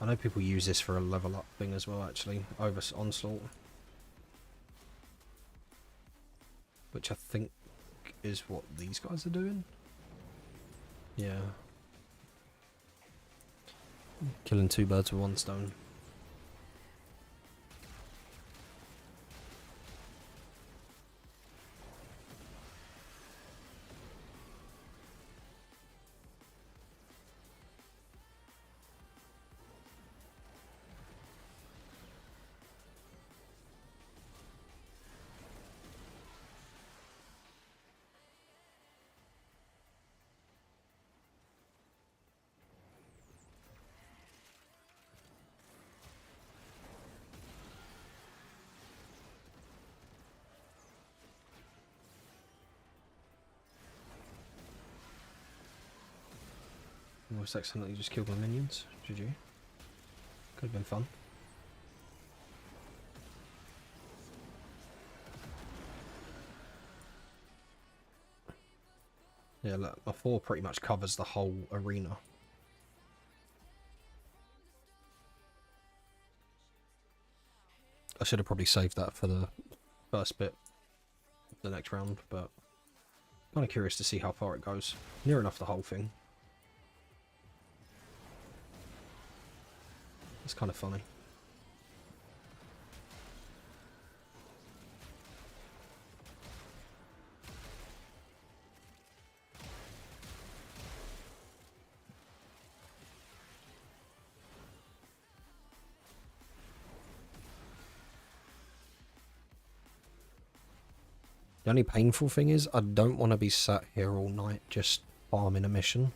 I know people use this for a level up thing as well, actually, over Onslaught. Which I think is what these guys are doing. Yeah. Killing 2 birds with 1 stone. Almost accidentally just killed my minions. GG. Could have been fun. Yeah, look, my 4 pretty much covers the whole arena. I should have probably saved that for the first bit of the next round, but kind of curious to see how far it goes. Near enough the whole thing. It's kind of funny. The only painful thing is I don't want to be sat here all night just farming a mission.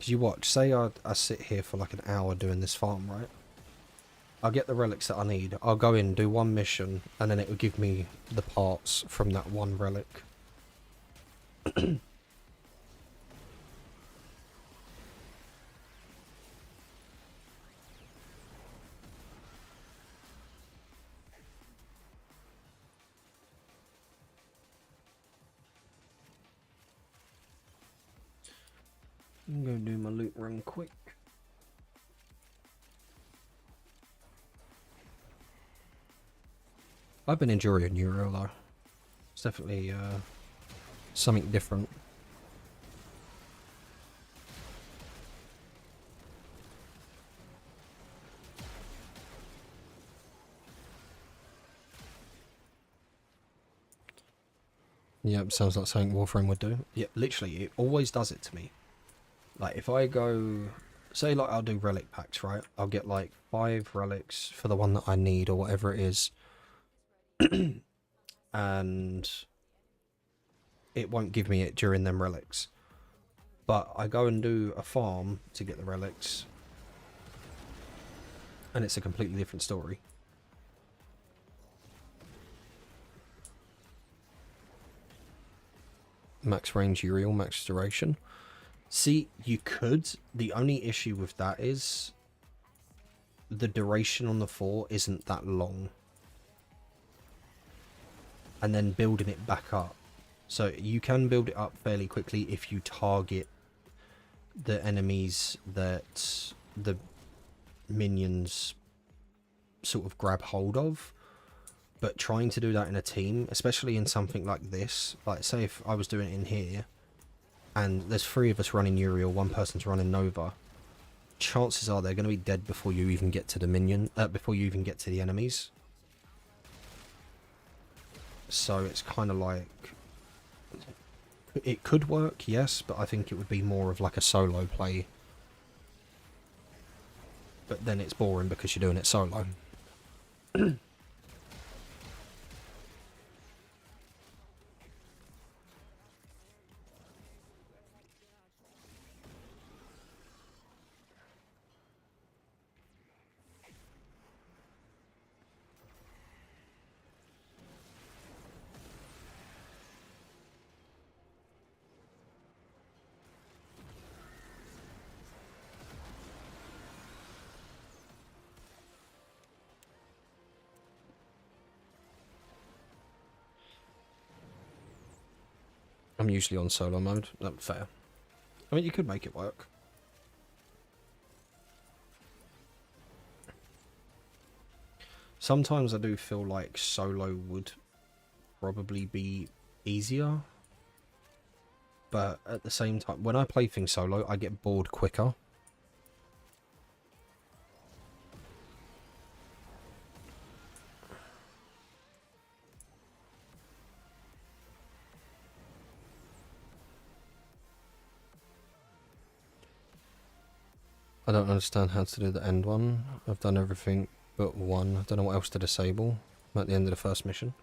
Because you watch, say I sit here for like an hour doing this farm, right? I'll get the relics that I need. I'll go in, do one mission, and then it will give me the parts from that one relic. I'm going to do my loot run quick. I've been enjoying Euro though. It's definitely something different. Yep, sounds like something Warframe would do. Yep, literally, it always does it to me. Like, if I go... Say, like, I'll do relic packs, right? I'll get, like, 5 relics for the one that I need, or whatever it is. And it won't give me it during them relics. But I go and do a farm to get the relics, and it's a completely different story. Max range Uriel, max duration. See, you could. The only issue with that is the duration on the 4 isn't that long. And then building it back up. So you can build it up fairly quickly if you target the enemies that the minions sort of grab hold of. But trying to do that in a team, especially in something like this, like say if I was doing it in here, and there's 3 of us running Uriel, 1 person's running Nova, chances are they're going to be dead before you even get to the minion, before you even get to the enemies. So it's kind of like, it could work, yes, but I think it would be more of like a solo play. But then it's boring because you're doing it solo. I'm usually on solo mode. That's fair. I mean, you could make it work. Sometimes I do feel like solo would probably be easier. But at the same time, when I play things solo, I get bored quicker. I don't understand how to do the end one. I've done everything but one. I don't know what else to disable. I'm at the end of the first mission.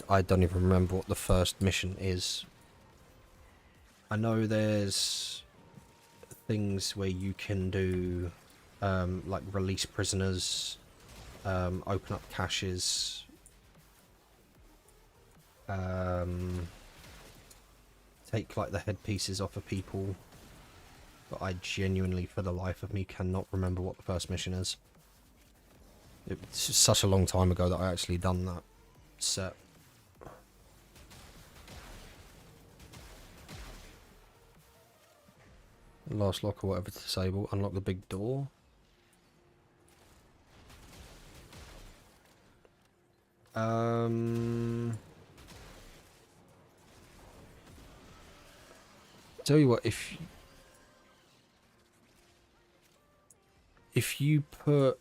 I don't even remember what the first mission is. I know there's things where you can do like release prisoners, open up caches, take like the headpieces off of people. But I genuinely, for the life of me, cannot remember what the first mission is. It's such a long time ago that I actually done that set. Last lock or whatever to disable. Unlock the big door. Tell you what, if you put...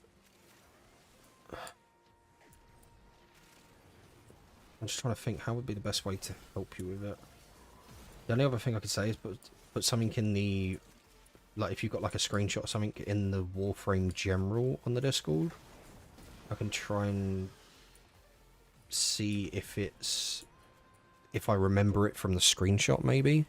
I'm just trying to think how would be the best way to help you with it. The only other thing I could say is put something in the... Like if you've got like a screenshot or something in the Warframe general on the Discord. I can try and see if it's... If I remember it from the screenshot maybe.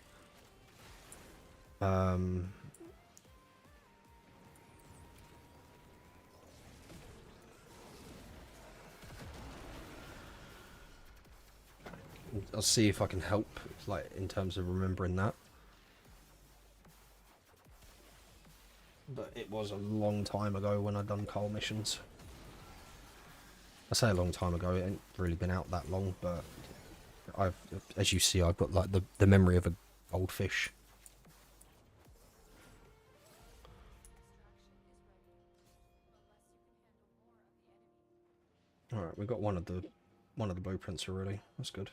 I'll see if I can help, like, in terms of remembering that. But it was a long time ago when I done coal missions. I say a long time ago, it ain't really been out that long, but as you see, I've got like the memory of a goldfish. Alright, we got one of the blueprints already. That's good.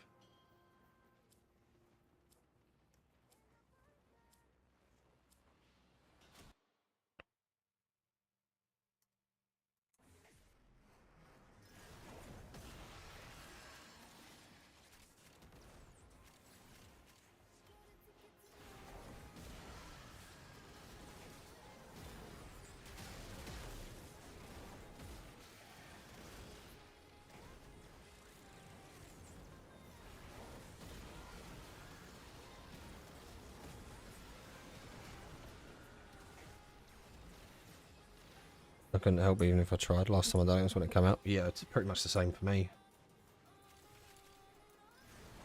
I couldn't help even if I tried. Last time I done it was when it came out. Yeah, it's pretty much the same for me.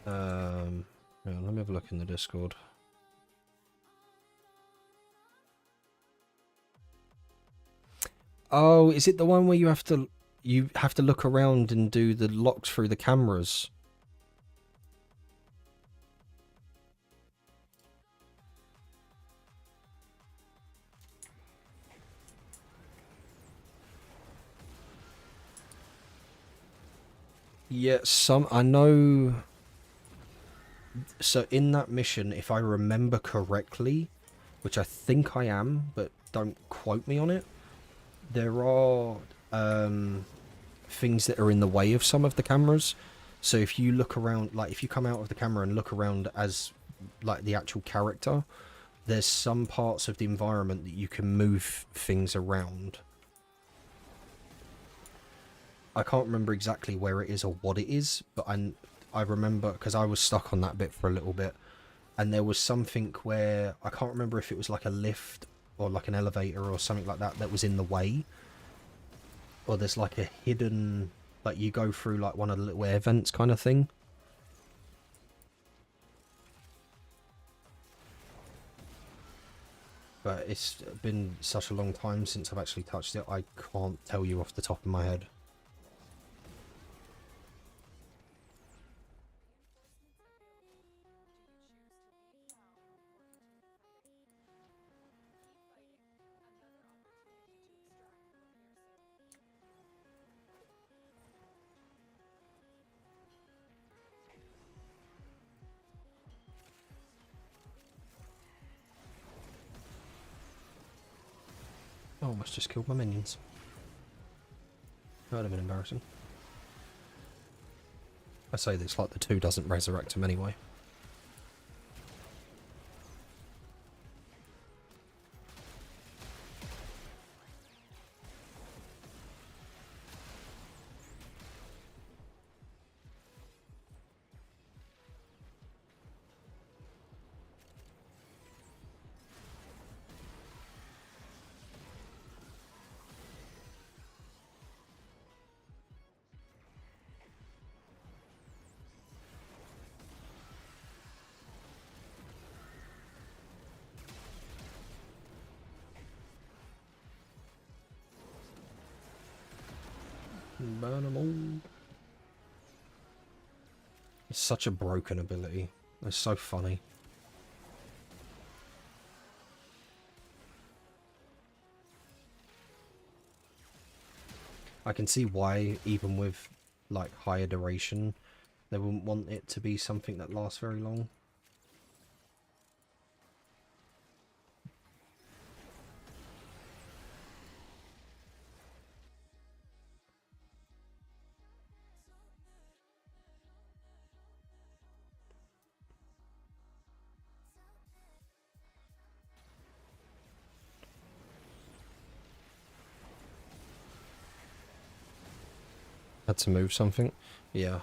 Yeah, let me have a look in the Discord. Oh, is it the one where you have to look around and do the locks through the cameras? Yeah, I know. So in that mission, if I remember correctly, which I think I am, but don't quote me on it, there are things that are in the way of some of the cameras. So if you look around, like if you come out of the camera and look around as like the actual character, there's some parts of the environment that you can move things around. I can't remember exactly where it is or what it is, but I remember because I was stuck on that bit for a little bit, and there was something where I can't remember if it was like a lift or like an elevator or something like that that was in the way, or there's like a hidden, like you go through like one of the little air vents kind of thing. But it's been such a long time since I've actually touched it, I can't tell you off the top of my head. I almost just killed my minions. That would have been embarrassing. I say this like the 2 doesn't resurrect him anyway. Burn them all. It's such a broken ability. It's so funny. I can see why, even with like higher duration, they wouldn't want it to be something that lasts very long. Had to move something. Yeah.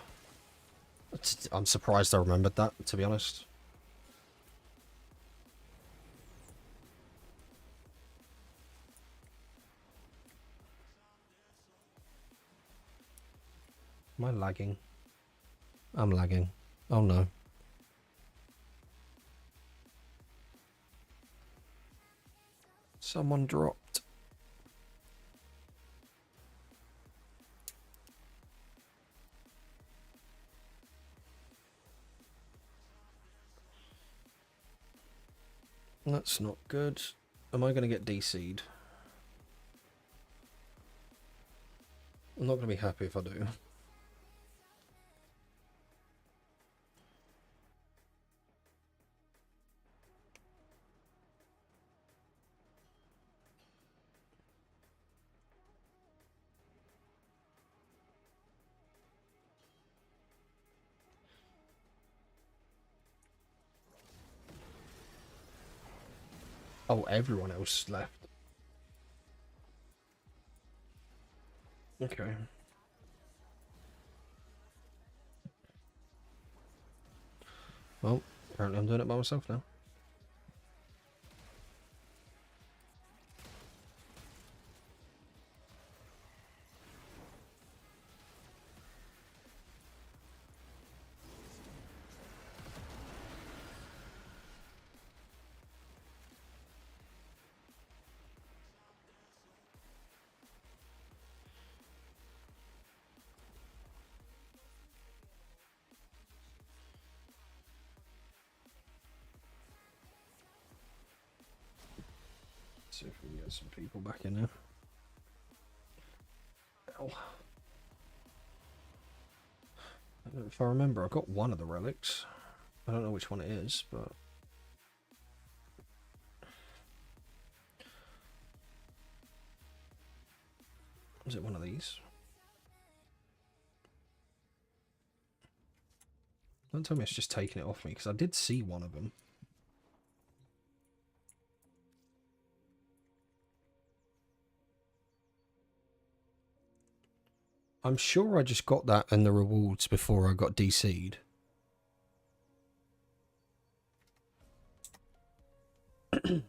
I'm surprised I remembered that, to be honest. Am I lagging? I'm lagging. Oh no. Someone dropped. That's not good. Am I going to get DC'd? I'm not going to be happy if I do. Oh, everyone else left. Okay. Well, apparently I'm doing it by myself now. See if we can get some people back in there. Ow. If I remember, I got one of the relics. I don't know which one it is, but... Was it one of these? Don't tell me it's just taking it off me, because I did see one of them. I'm sure I just got that in the rewards before I got DC'd. Is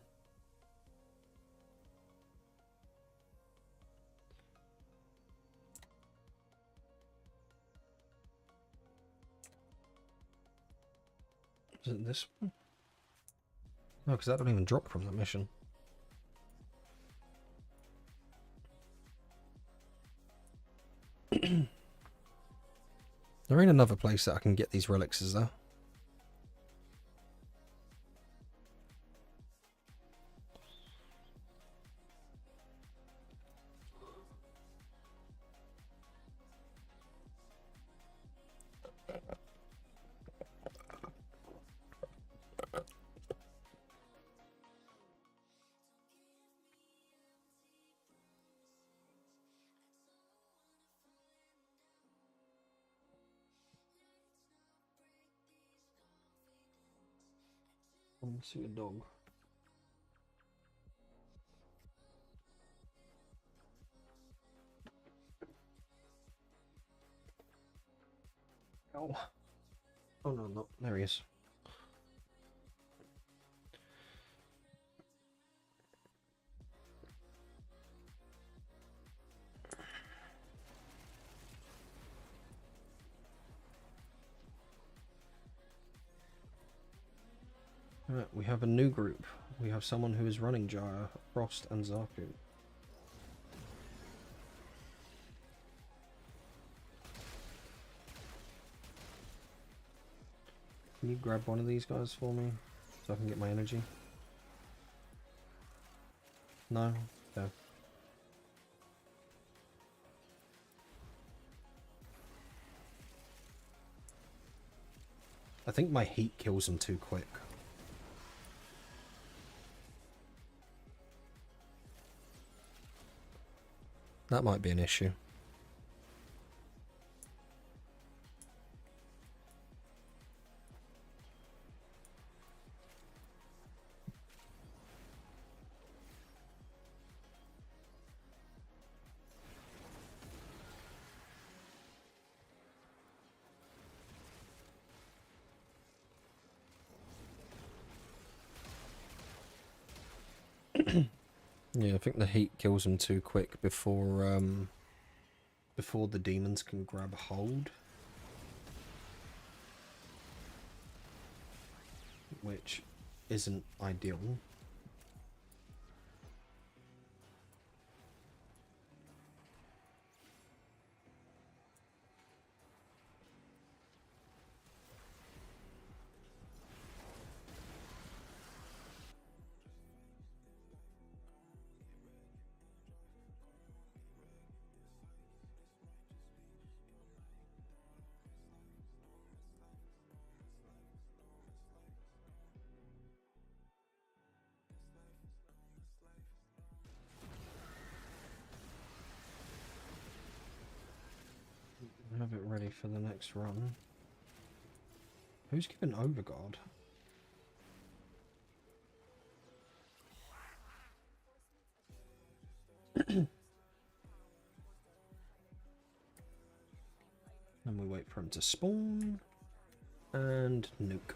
it this one? No, because that don't even drop from the mission. There ain't another place that I can get these relics, is there? Let's see a dog. Oh. Oh no, no, there he is. Right, we have a new group. We have someone who is running Jaya, Frost, and Zaku. Can you grab one of these guys for me so I can get my energy? No? No. I think my heat kills them too quick. That might be an issue. Yeah, I think the heat kills them too quick before the demons can grab hold. which isn't ideal. Have it ready for the next run. Who's given Overguard? And we wait for him to spawn and nuke.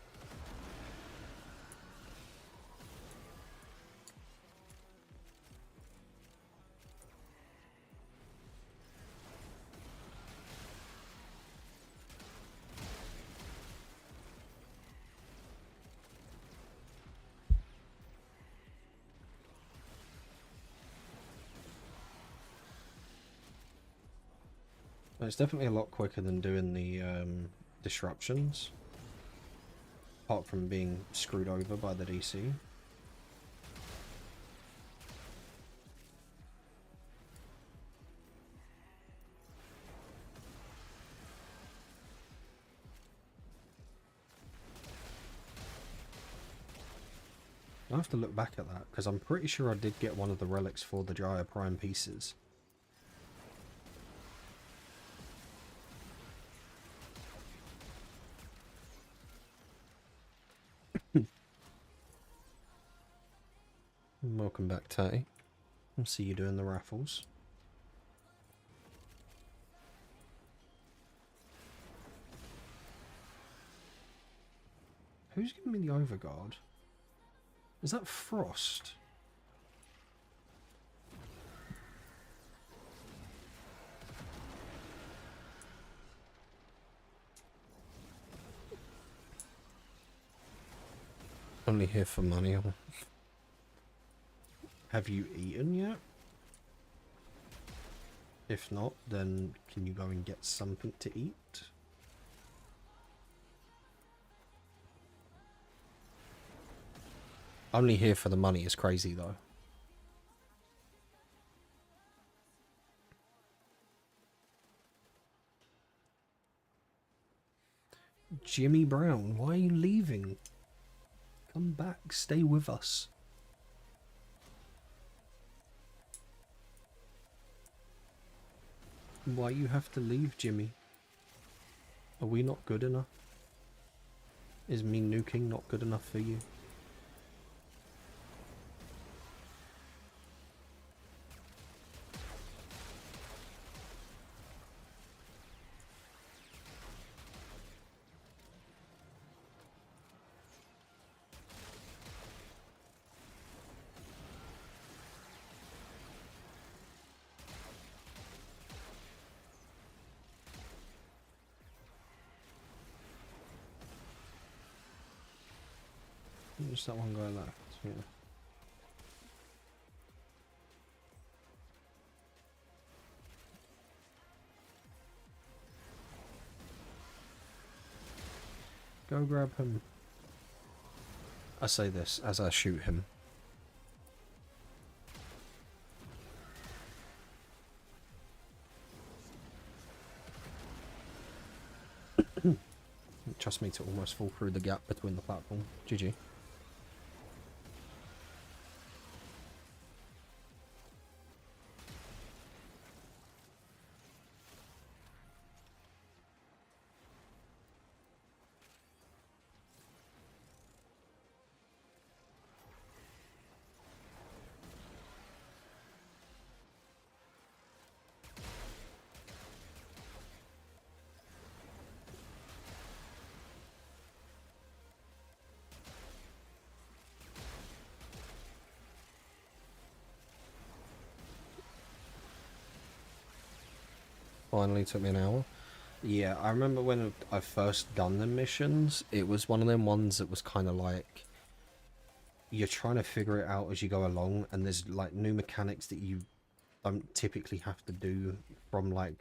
It's definitely a lot quicker than doing the disruptions, apart from being screwed over by the DC. I have to look back at that, because I'm pretty sure I did get one of the relics for the Jaya Prime pieces. Welcome back, Tay. I'll see you doing the raffles. Who's giving me the Overguard? Is that Frost? Only here for money. Have you eaten yet? If not, then can you go and get something to eat? Only here for the money is crazy though. Jimmy Brown, why are you leaving? Come back, stay with us. Why you have to leave, Jimmy? Are we not good enough? Is me nuking not good enough for you? Just that one guy left, yeah. Go grab him. I say this as I shoot him. Trust me to almost fall through the gap between the platform. GG. Finally took me an hour. Yeah, I remember when I first done the missions, it was one of them ones that was kind of like you're trying to figure it out as you go along, and there's like new mechanics that you don't typically have to do from like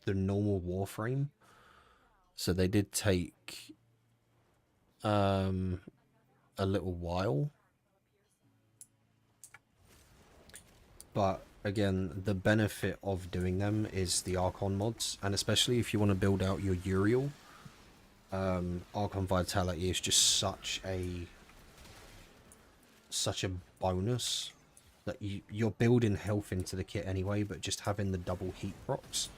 the normal Warframe. So they did take um a little while, but again, the benefit of doing them is the Archon mods, and especially if you want to build out your Uriel, Archon Vitality is just such a bonus that you're building health into the kit anyway, but just having the double heat procs.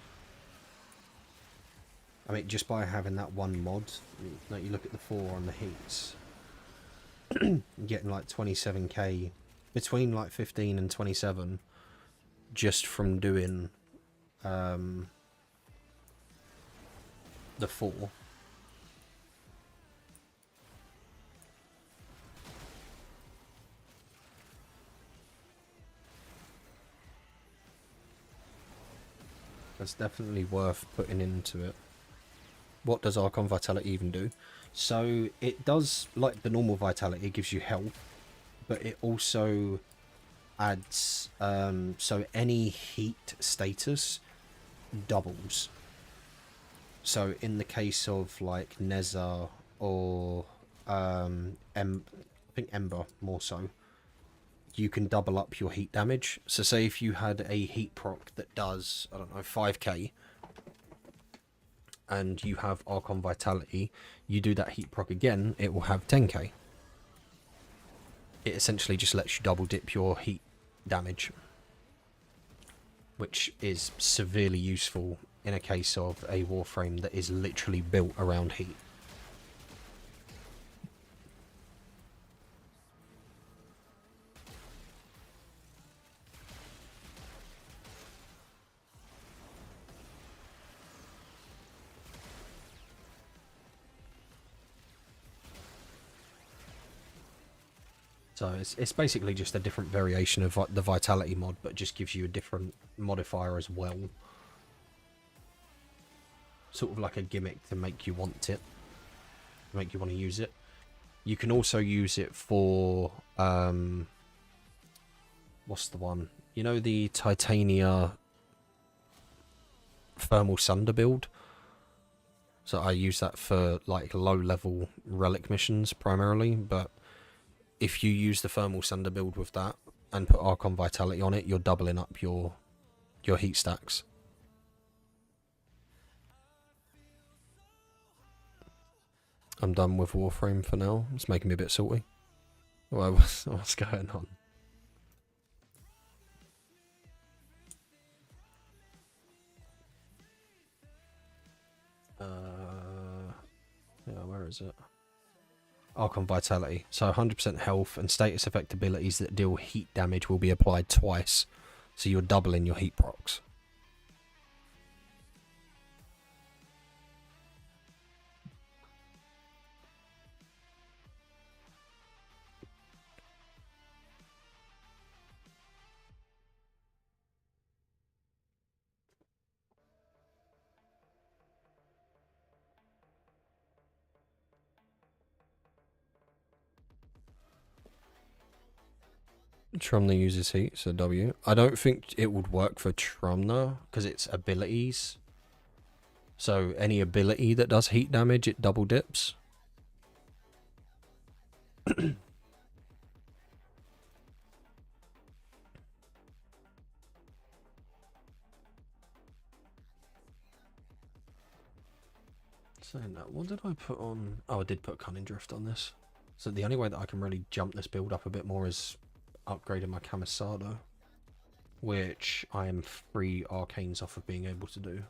I mean, just by having that one mod, like you look at the 4 on the heats, getting like 27k, between like 15 and 27, just from doing the 4. That's definitely worth putting into it. What does Archon Vitality even do? So it does, like the normal Vitality, it gives you health, but it also adds, so any heat status doubles. So in the case of like Neza or I think Ember more so, you can double up your heat damage. So say if you had a heat proc that does, I don't know, 5k, and you have Archon Vitality, you do that heat proc again, it will have 10k. It essentially just lets you double dip your heat damage, which is severely useful in a case of a Warframe that is literally built around heat. So it's basically just a different variation of the Vitality mod, but just gives you a different modifier as well. Sort of like a gimmick to make you want it, make you want to use it. You can also use it for what's the one? You know, the Titania Thermal Sunder build? So I use that for like low level Relic missions primarily, but if you use the Thermal Sunder build with that and put Archon Vitality on it, you're doubling up your heat stacks. I'm done with Warframe for now. It's making me a bit salty. Well, what's going on? Yeah, where is it? Archon Vitality. So 100% health and status effect abilities that deal heat damage will be applied twice. So you're doubling your heat procs. Trumna uses heat, so W. I don't think it would work for Trumna because it's abilities. So any ability that does heat damage, it double dips. Saying that, what did I put on? Oh, I did put Cunning Drift on this. So the only way that I can really jump this build up a bit more is upgrading my Camisado, which I am 3 arcanes off of being able to do.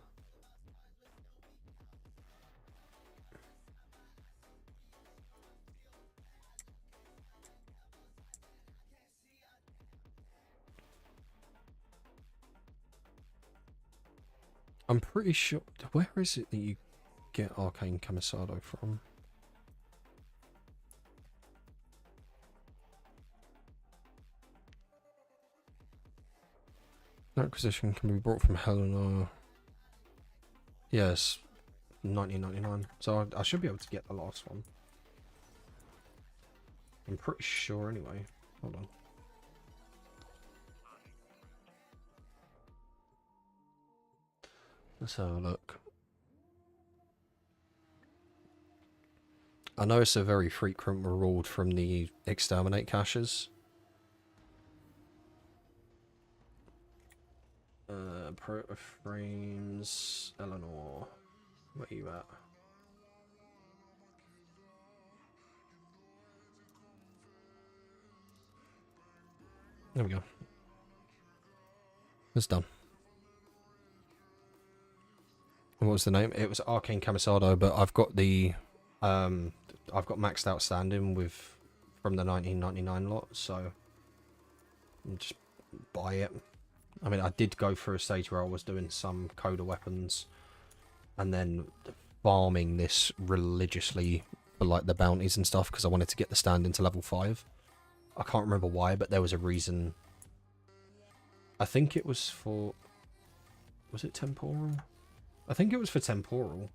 I'm pretty sure. Where is it that you get Arcane Camisado from? Acquisition can be brought from Helena. Yes, 1999. So I should be able to get the last one. I'm pretty sure anyway. Hold on. Let's have a look. I know it's a very frequent reward from the exterminate caches. Protoframes, Eleanor, where are you at? There we go. It's done. What was the name? It was Arcane Camisado, but I've got the I've got maxed out standing with from the 1999 lot, so I'll just buy it. I mean, I did go through a stage where I was doing some Coda weapons and then farming this religiously for like the bounties and stuff because I wanted to get the stand into level 5. I can't remember why, but there was a reason. I think it was for... Was it temporal? I think it was for temporal.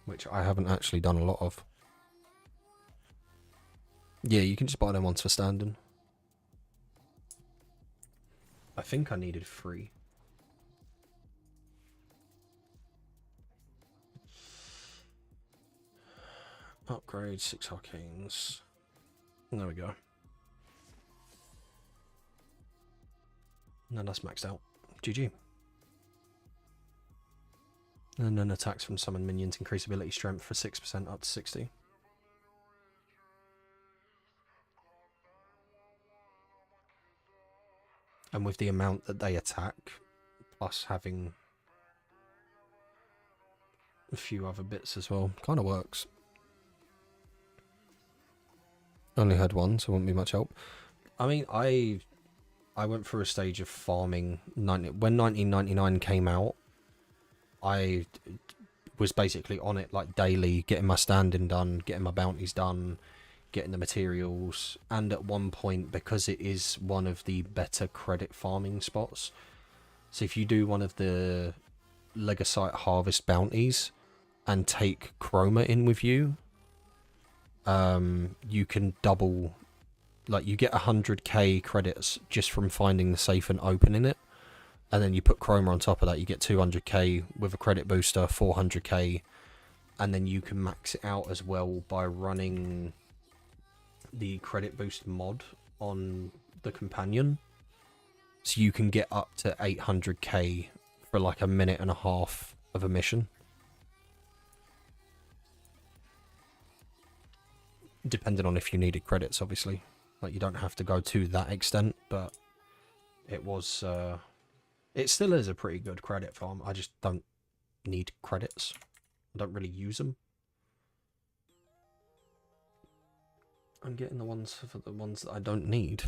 Which I haven't actually done a lot of. Yeah, you can just buy them ones for standing. I think I needed 3. Upgrade 6 arcanes. There we go. And then that's maxed out. GG. And then attacks from summoned minions increase ability strength for 6% up to 60. And with the amount that they attack, plus having a few other bits as well, kind of works. Only had one, so it wouldn't be much help. I mean, I went through a stage of farming. When 1999 came out, I was basically on it like daily, getting my standing done, getting my bounties done, getting the materials, and at one point, because it is one of the better credit farming spots, so if you do one of the Legasite harvest bounties and take Chroma in with you, you can double, like you get 100k credits just from finding the safe and opening it, and then you put Chroma on top of that, you get 200k with a credit booster, 400k, and then you can max it out as well by running the credit boost mod on the companion, so you can get up to 800k for like a minute and a half of a mission, depending on if you needed credits, obviously. Like, you don't have to go to that extent, but it was it still is a pretty good credit farm. I just don't need credits. I don't really use them. I'm getting the ones for the ones that I don't need.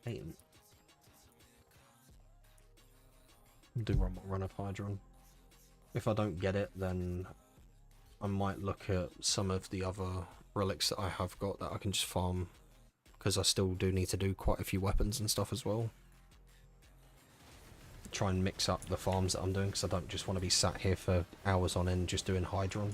Damn. Do run of Hydron. If I don't get it, then I might look at some of the other relics that I have got that I can just farm, because I still do need to do quite a few weapons and stuff as well. Try and mix up the farms that I'm doing, because I don't just want to be sat here for hours on end just doing Hydron.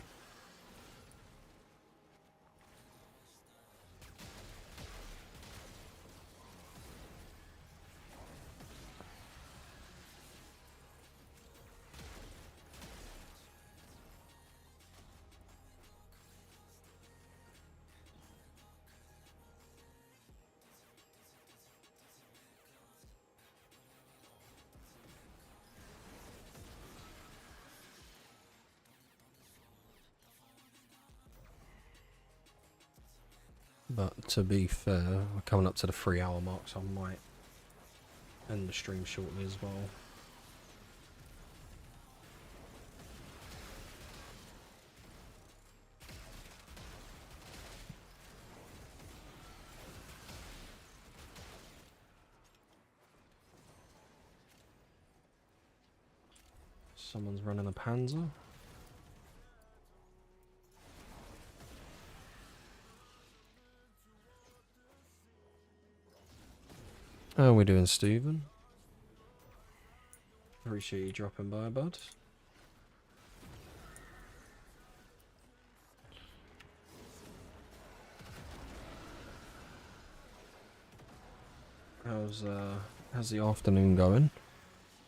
But to be fair, we're coming up to the 3-hour mark, so I might end the stream shortly as well. Someone's running a Panzer. How are we doing, Stephen? Appreciate you dropping by, bud. How's the afternoon going?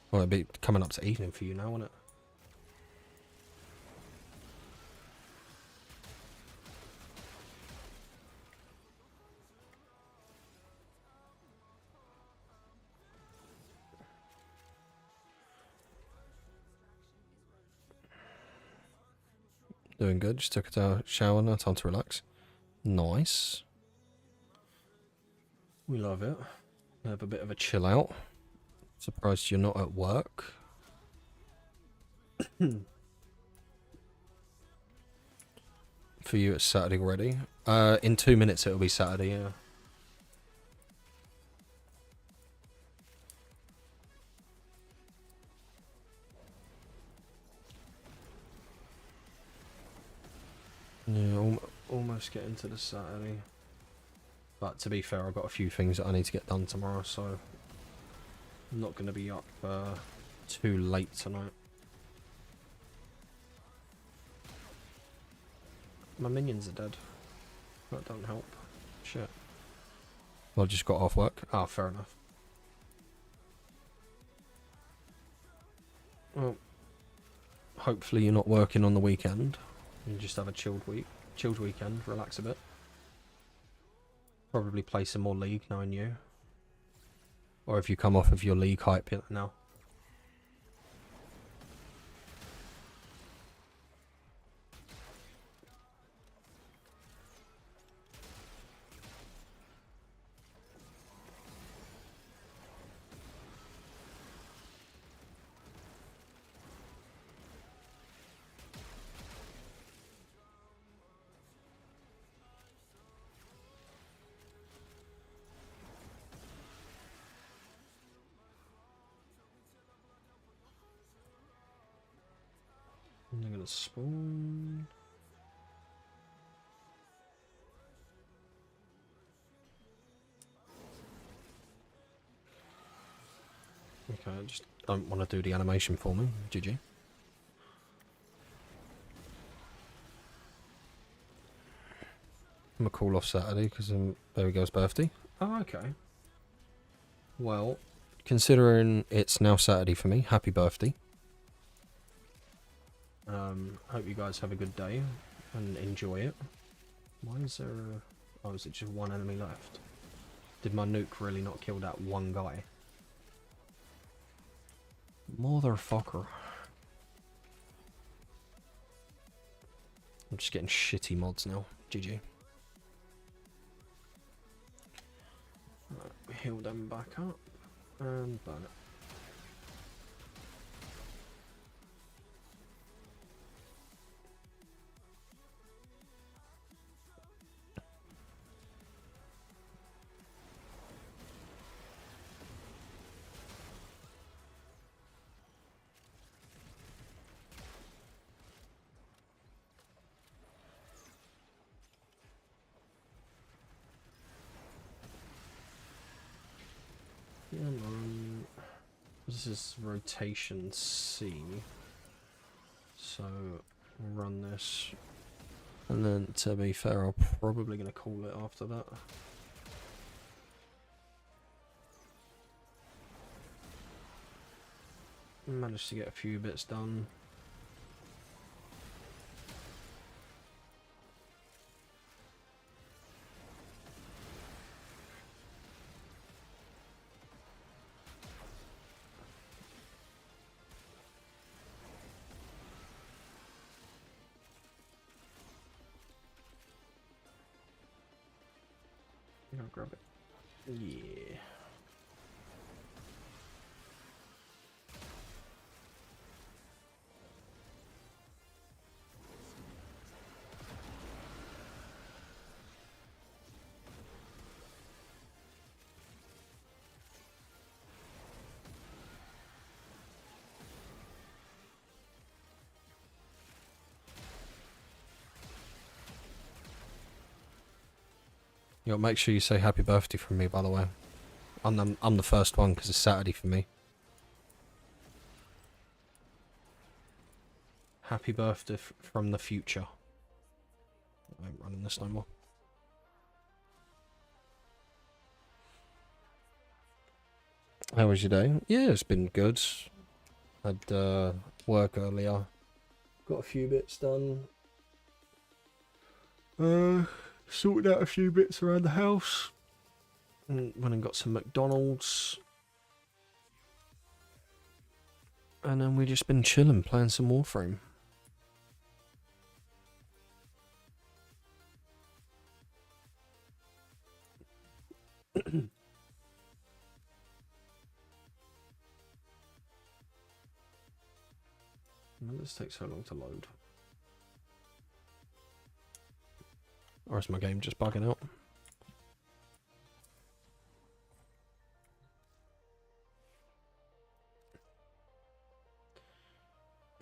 Well, it'll be coming up to evening for you now, won't it? Doing good. Just took a shower now. Time to relax. Nice. We love it. Have a bit of a chill out. Surprised you're not at work. For you, it's Saturday already. In 2 minutes it'll be Saturday. Yeah. Yeah, almost getting to the Saturday. But to be fair, I've got a few things that I need to get done tomorrow, so I'm not going to be up too late tonight. My minions are dead. That don't help. Shit. Well, I just got off work. Ah, fair enough. Well, hopefully you're not working on the weekend. You just have a chilled weekend, relax a bit. Probably play some more League, knowing you. Or if you come off of your League hype now. I'm gonna spawn. Okay, I just don't want to do the animation for me. GG. I'm gonna call off Saturday because Baby Girl's birthday. Oh, okay. Well, considering it's now Saturday for me, happy birthday. Hope you guys have a good day and enjoy it. Why is there a... Oh, is it just one enemy left? Did my nuke really not kill that one guy? Motherfucker. I'm just getting shitty mods now. GG. Right, heal them back up and burn it. This is rotation C, so run this, and then to be fair, I'm probably going to call it after that. Managed to get a few bits done. I'll grab it. Yeah. Yo, make sure you say happy birthday from me, by the way. I'm the first one because it's Saturday for me. Happy birthday from the future. I ain't running this no more. How was your day? Yeah, it's been good. Had work earlier. Got a few bits done. Sorted out a few bits around the house. And went and got some McDonald's. And then we just been chilling, playing some Warframe. Why does this take so long to load? Or is my game just bugging out?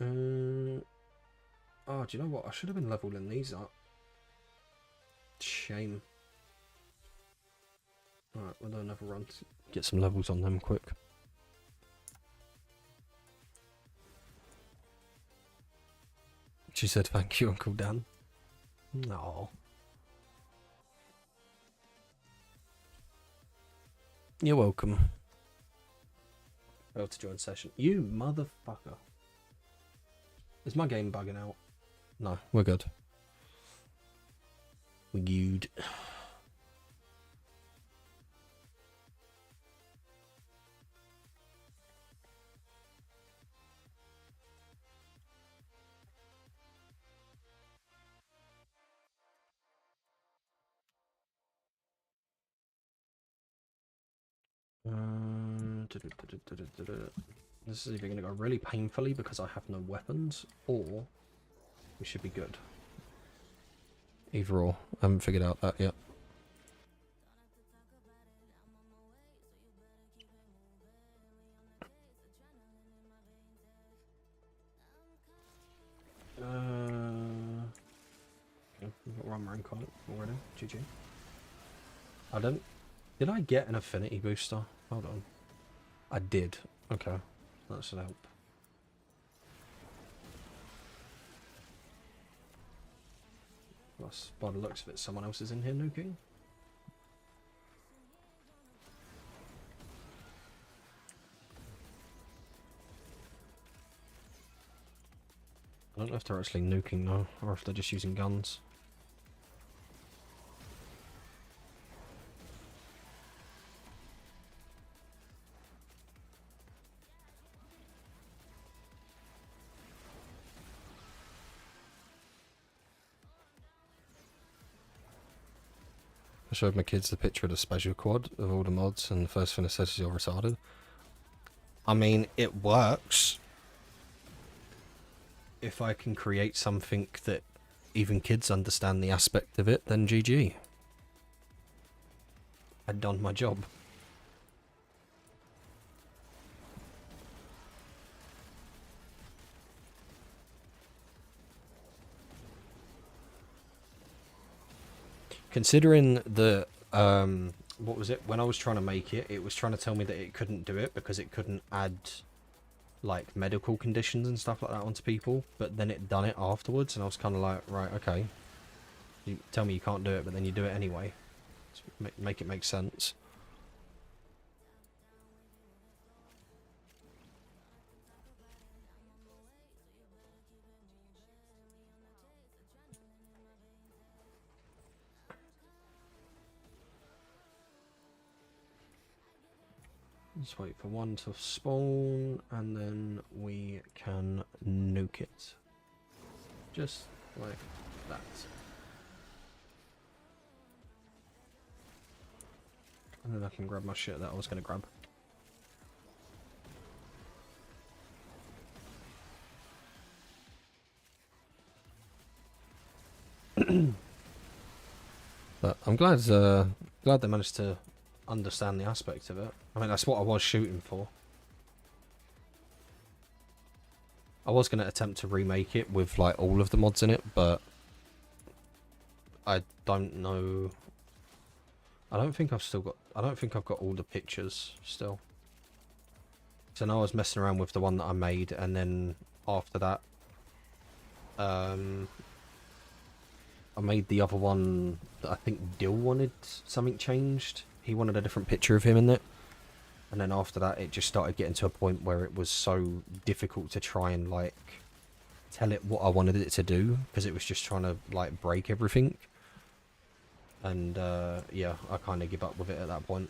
Oh, do you know what? I should have been leveling these up. Shame. Alright, we'll do another run to get some levels on them quick. She said thank you, Uncle Dan. No. You're welcome. Able to join session. You motherfucker. Is my game bugging out? No, we're good. We're good. This is either going to go really painfully because I have no weapons, or we should be good. Either or. I haven't figured out that yet. Okay, we've got one rank on it already. GG. I don't. Did I get an affinity booster? Hold on. I did. Okay. That should help. Plus, by the looks of it, someone else is in here nuking. I don't know if they're actually nuking though, or if they're just using guns. I showed my kids the picture of the special quad of all the mods, and the first thing it says is you're retarded. I mean, it works. If I can create something that even kids understand the aspect of it, then GG. I'd done my job. Considering the, what was it? When I was trying to make it, it was trying to tell me that it couldn't do it because it couldn't add, like, medical conditions and stuff like that onto people. But then it done it afterwards, and I was kind of like, right, okay. You tell me you can't do it, but then you do it anyway. Make it make sense. Just wait for one to spawn, and then we can nuke it. Just like that. And then I can grab my shit that I was going to grab. But I'm glad they managed to understand the aspect of it. I mean, that's what I was shooting for. I was going to attempt to remake it with like all of the mods in it, but I don't know. I don't think I've got all the pictures still. So now I was messing around with the one that I made, and then after that I made the other one that I think Dill wanted something changed. He wanted a different picture of him in it. And then after that, it just started getting to a point where it was so difficult to try and, like, tell it what I wanted it to do, because it was just trying to, like, break everything. And, yeah, I kind of give up with it at that point.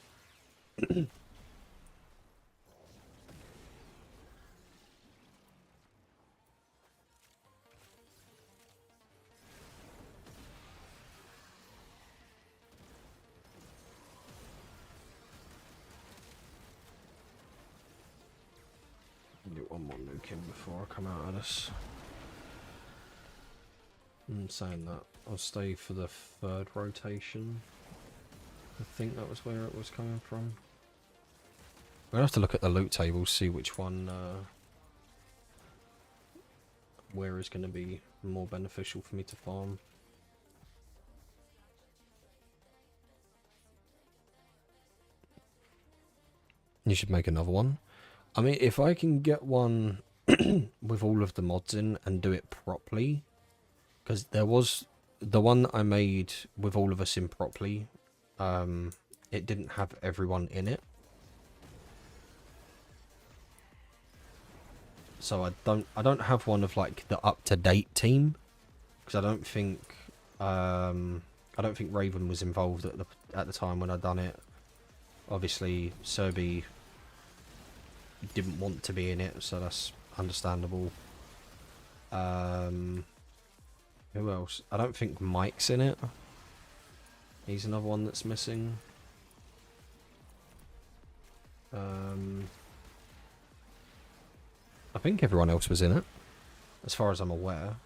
Do one more nuke in before I come out of this. I'm saying that I'll stay for the third rotation. I think that was where it was coming from. We're gonna have to look at the loot table, see which one, where is going to be more beneficial for me to farm. You should make another one. I mean, if I can get one with all of the mods in and do it properly, because there was the one that I made with all of us in properly, it didn't have everyone in it. So I don't have one of like the up-to-date team, because I don't think Raven was involved at the time when I done it. Obviously, Serby didn't want to be in it, so that's understandable. Who else? I don't think Mike's in it. He's another one that's missing. I think everyone else was in it, as far as I'm aware.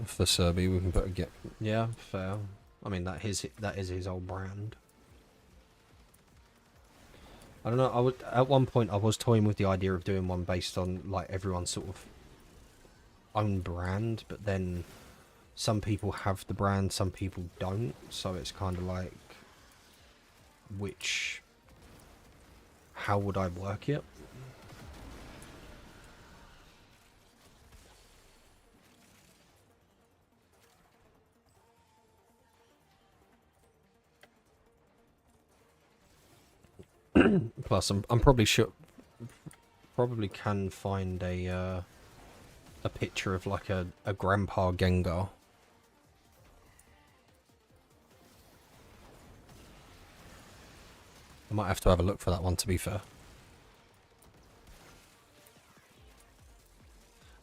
For Serby, we can put a get. Yeah, fair. I mean, that is his old brand. I don't know. At one point I was toying with the idea of doing one based on like everyone's sort of own brand, but then some people have the brand, some people don't. So it's kind of like, how would I work it? Plus, I'm probably probably can find a picture of like a grandpa Gengar. I might have to have a look for that one, to be fair.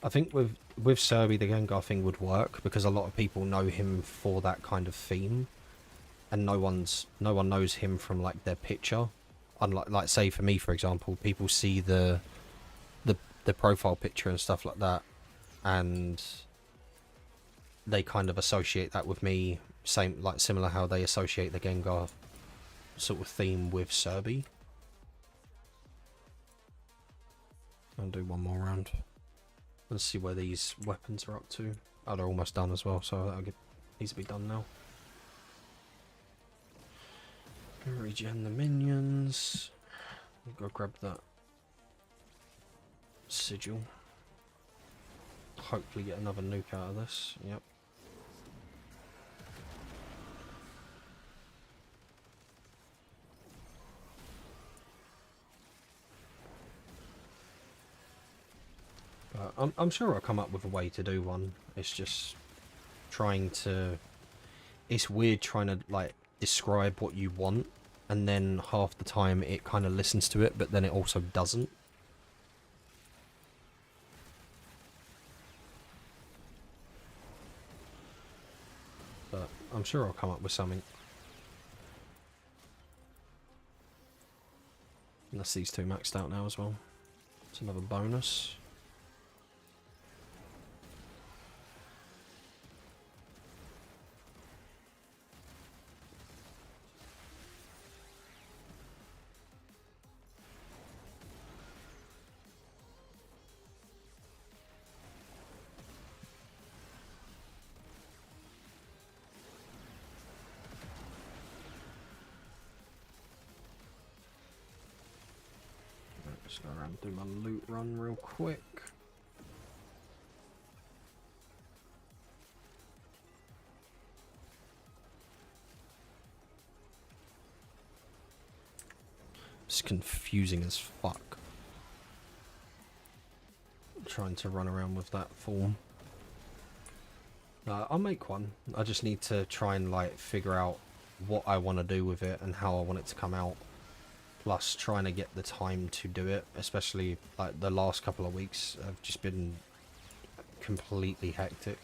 I think with Serby, the Gengar thing would work because a lot of people know him for that kind of theme, and no one knows him from like their picture. Unlike, like, say for me, for example, people see the profile picture and stuff like that, and they kind of associate that with me. Similar how they associate the Gengar sort of theme with Serby. I'll do one more round. Let's see where these weapons are up to. Oh, they're almost done as well, so that'll needs to be done now. Regen the minions. Go grab that sigil. Hopefully get another nuke out of this. Yep. I'm sure I'll come up with a way to do one. It's just trying to... It's weird trying to, like, describe what you want, and then half the time it kind of listens to it, but then it also doesn't. But I'm sure I'll come up with something. And that's these two maxed out now as well. It's another bonus. Just go around and do my loot run real quick. It's confusing as fuck. I'm trying to run around with that form. I'll make one. I just need to try and like figure out what I want to do with it and how I want it to come out. Plus trying to get the time to do it, especially like the last couple of weeks have just been completely hectic.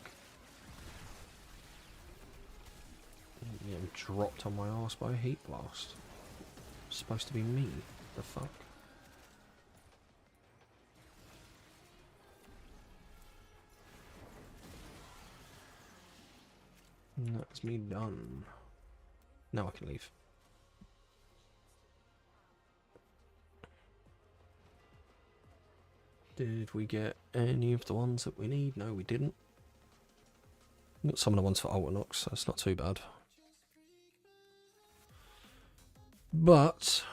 Getting dropped on my arse by a heat blast. It's supposed to be me. The fuck? And that's me done. Now I can leave. Did we get any of the ones that we need? No, we didn't. We got some of the ones for Alternox, so that's not too bad. But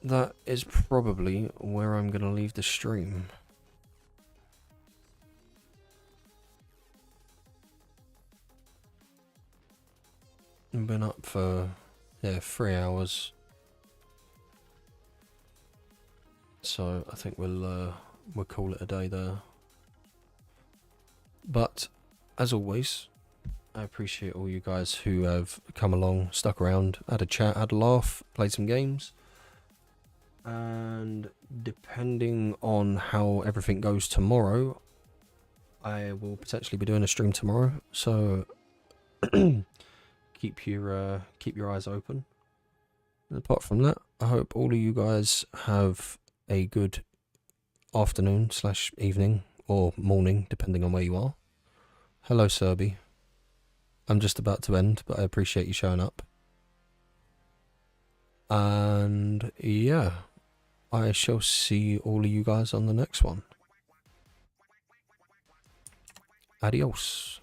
that is probably where I'm going to leave the stream. I've been up for 3 hours. So I think we'll call it a day there. But as always, I appreciate all you guys who have come along, stuck around, had a chat, had a laugh, played some games. And depending on how everything goes tomorrow, I will potentially be doing a stream tomorrow. So keep your eyes open. And apart from that, I hope all of you guys have a good afternoon / evening or morning, depending on where you are. Hello, Serby. I'm just about to end, but I appreciate you showing up. And yeah, I shall see all of you guys on the next one. Adios.